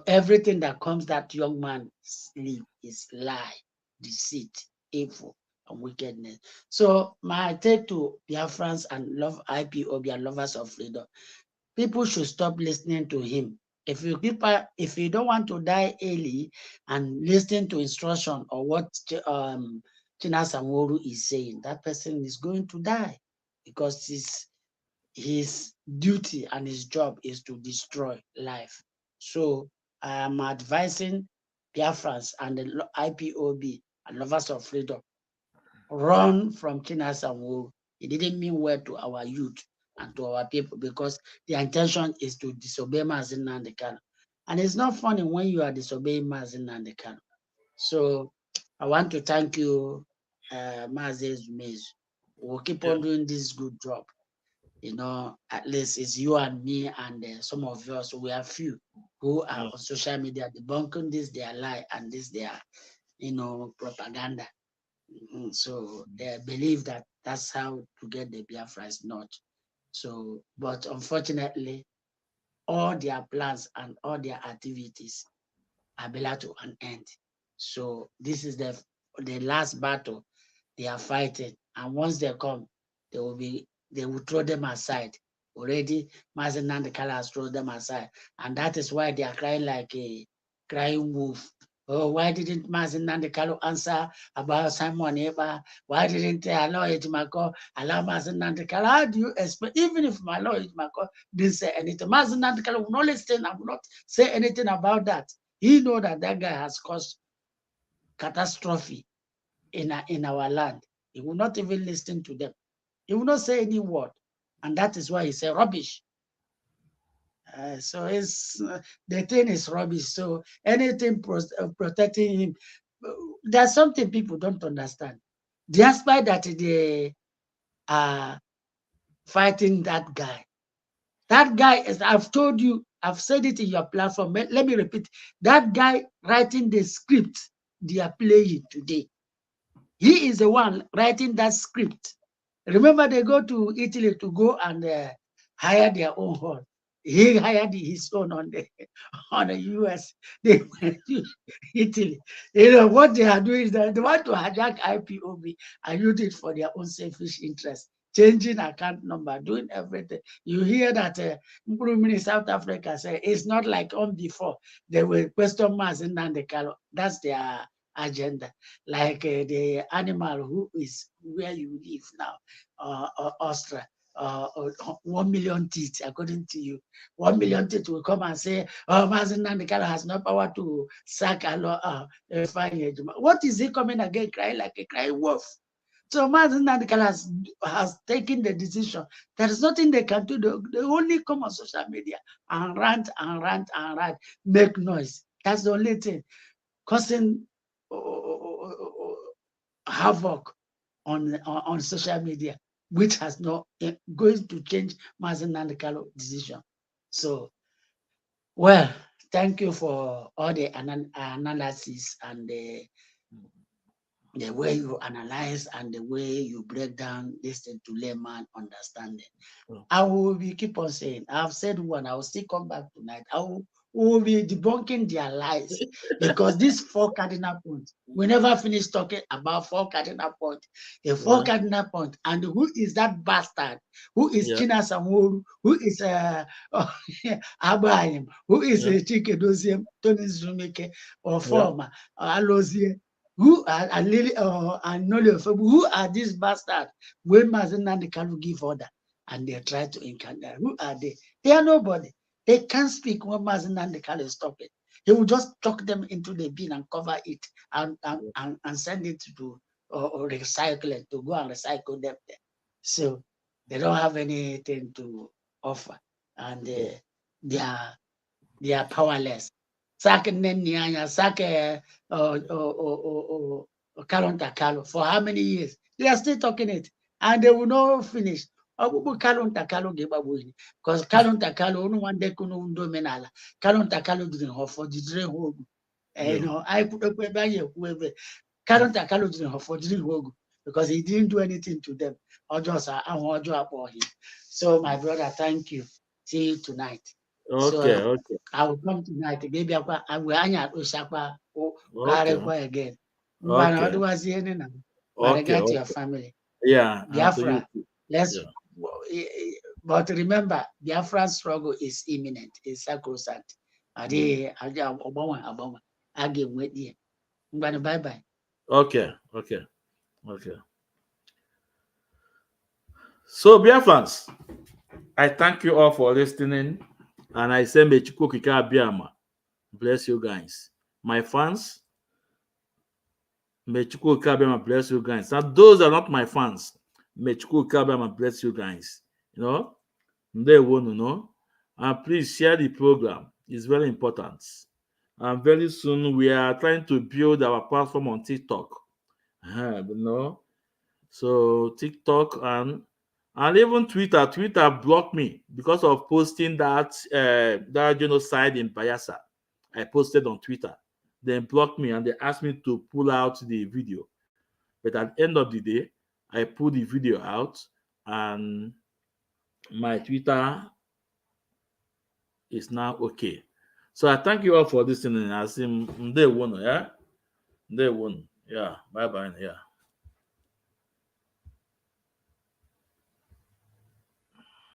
Everything that comes that young man's sleep is lie, deceit, evil, and wickedness. So my take to Biafrans and Ipob and lovers of freedom, people should stop listening to him. If you don't want to die early and listen to instruction or what China Samoru is saying, that person is going to die because his duty and his job is to destroy life. So I am advising Biafrans and the Ipob and lovers of freedom, run from China Samoru. It didn't mean well to our youth and to our people because the intention is to disobey Mazi Nnamdi Kanu. And it's not funny when you are disobeying Mazi Nnamdi Kanu. So I want to thank you, Mazi Ezumezu. We'll keep on doing this good job. At least it's you and me and some of us. We are few who are on social media debunking this their lie and this their, propaganda. So they believe that that's how to get the Biafra is not. So, but unfortunately, all their plans and all their activities are brought to an end. So this is the last battle they are fighting. And once they come, they will throw them aside. Already, Mazi Nnamdi Kanu has thrown them aside. And that is why they are crying like a crying wolf. Oh, why didn't Mazi Nnamdi Kanu answer about Simon Eba? Why didn't Aloy allow Mazi Nnamdi Kanu? How do you expect, even if Aloy didn't say anything, Mazi Nnamdi Kanu will not listen and will not say anything about that. He knows that guy has caused catastrophe in our land. He will not even listen to them. He will not say any word. And that is why he said rubbish. So the thing is rubbish. So anything protecting him, there's something people don't understand. Despite that they are fighting that guy is, I've told you, I've said it in your platform. Let me repeat. That guy writing the script they are playing today. He is the one writing that script. Remember, they go to Italy to go and hire their own hall. He hired his own on the US. They went to Italy. What they are doing is that they want to hijack Ipob and use it for their own selfish interest, changing account number, doing everything. You hear that in South Africa say it's not like on before. They will question Mazi Nnamdi Kanu. That's their agenda. Like the animal who is where you live now, Austria. 1 million teeth, according to you. 1 million teeth will come and say, oh, Mazi Nnamdi Kanu has no power to sack Aloy. What is he coming again, crying like a crying wolf? So Mazi Nnamdi Kanu has taken the decision. There is nothing they can do. They only come on social media and rant, make noise. That's the only thing causing havoc on social media, which has not going to change Mazi Nnamdi Kanu decision. So, well, thank you for all the analysis and the way you analyze and the way you break down this thing to layman understanding. I will keep on saying, I've said one, I will still come back tonight. We will be debunking their lies because these 4 cardinal points, we never finish talking about 4 cardinal points. The 4 cardinal points, and who is that bastard? Who is China Samoru? Who is Abraham? Who is Chike Doziem, Tony Zumike, or former Alozie? Who are Lily and Nolio? Who are these bastards? When Mazi Nnamdi Kanu give order and they try to encounter, who are they? They are nobody. They can't speak when Mazi Nnamdi Kanu is talking. He will just chuck them into the bin and cover it and send it to or recycle it, to go and recycle them there. So they don't have anything to offer, and they are powerless. Sack Nenianya, sack Kalonta Kalo for how many years? They are still talking it, and they will not finish. Kalonta Kalo because Kalonta Kalo only one day couldn't do menala. Kalonta Kalo didn't offer the dream home. You know, I put up a buy whoever. Kalonta Kalo didn't offer the dream because he didn't do anything to them. Or just about him. So my brother, thank you. See you tonight. Okay, So okay. I will come tonight. Maybe I will hang out with Shapa again. But Okay. otherwise, but I Okay, get to your okay. family. Yeah, and to you Biafra, too. let's. Yeah. But remember, Biafra's struggle is imminent. It's sacrosanct. I get with you. Bye bye. Okay, okay, okay. So, Biafrans, I thank you all for listening, and I say may Chukwu Okike Abiama bless you guys. My fans, may Chukwu Okike Abiama bless you guys. Now, those are not my fans. May Chukwu Okike Abiama bless you guys. You know, they won't know. And please share the program. It's very important. And very soon we are trying to build our platform on TikTok. You know, so TikTok and even Twitter. Twitter blocked me because of posting that genocide in Bayelsa. I posted on Twitter. They blocked me and they asked me to pull out the video. But at the end of the day, I pulled the video out and my Twitter is now okay. So I thank you all for listening. I see they won, yeah. They won. Yeah. Bye bye. Yeah.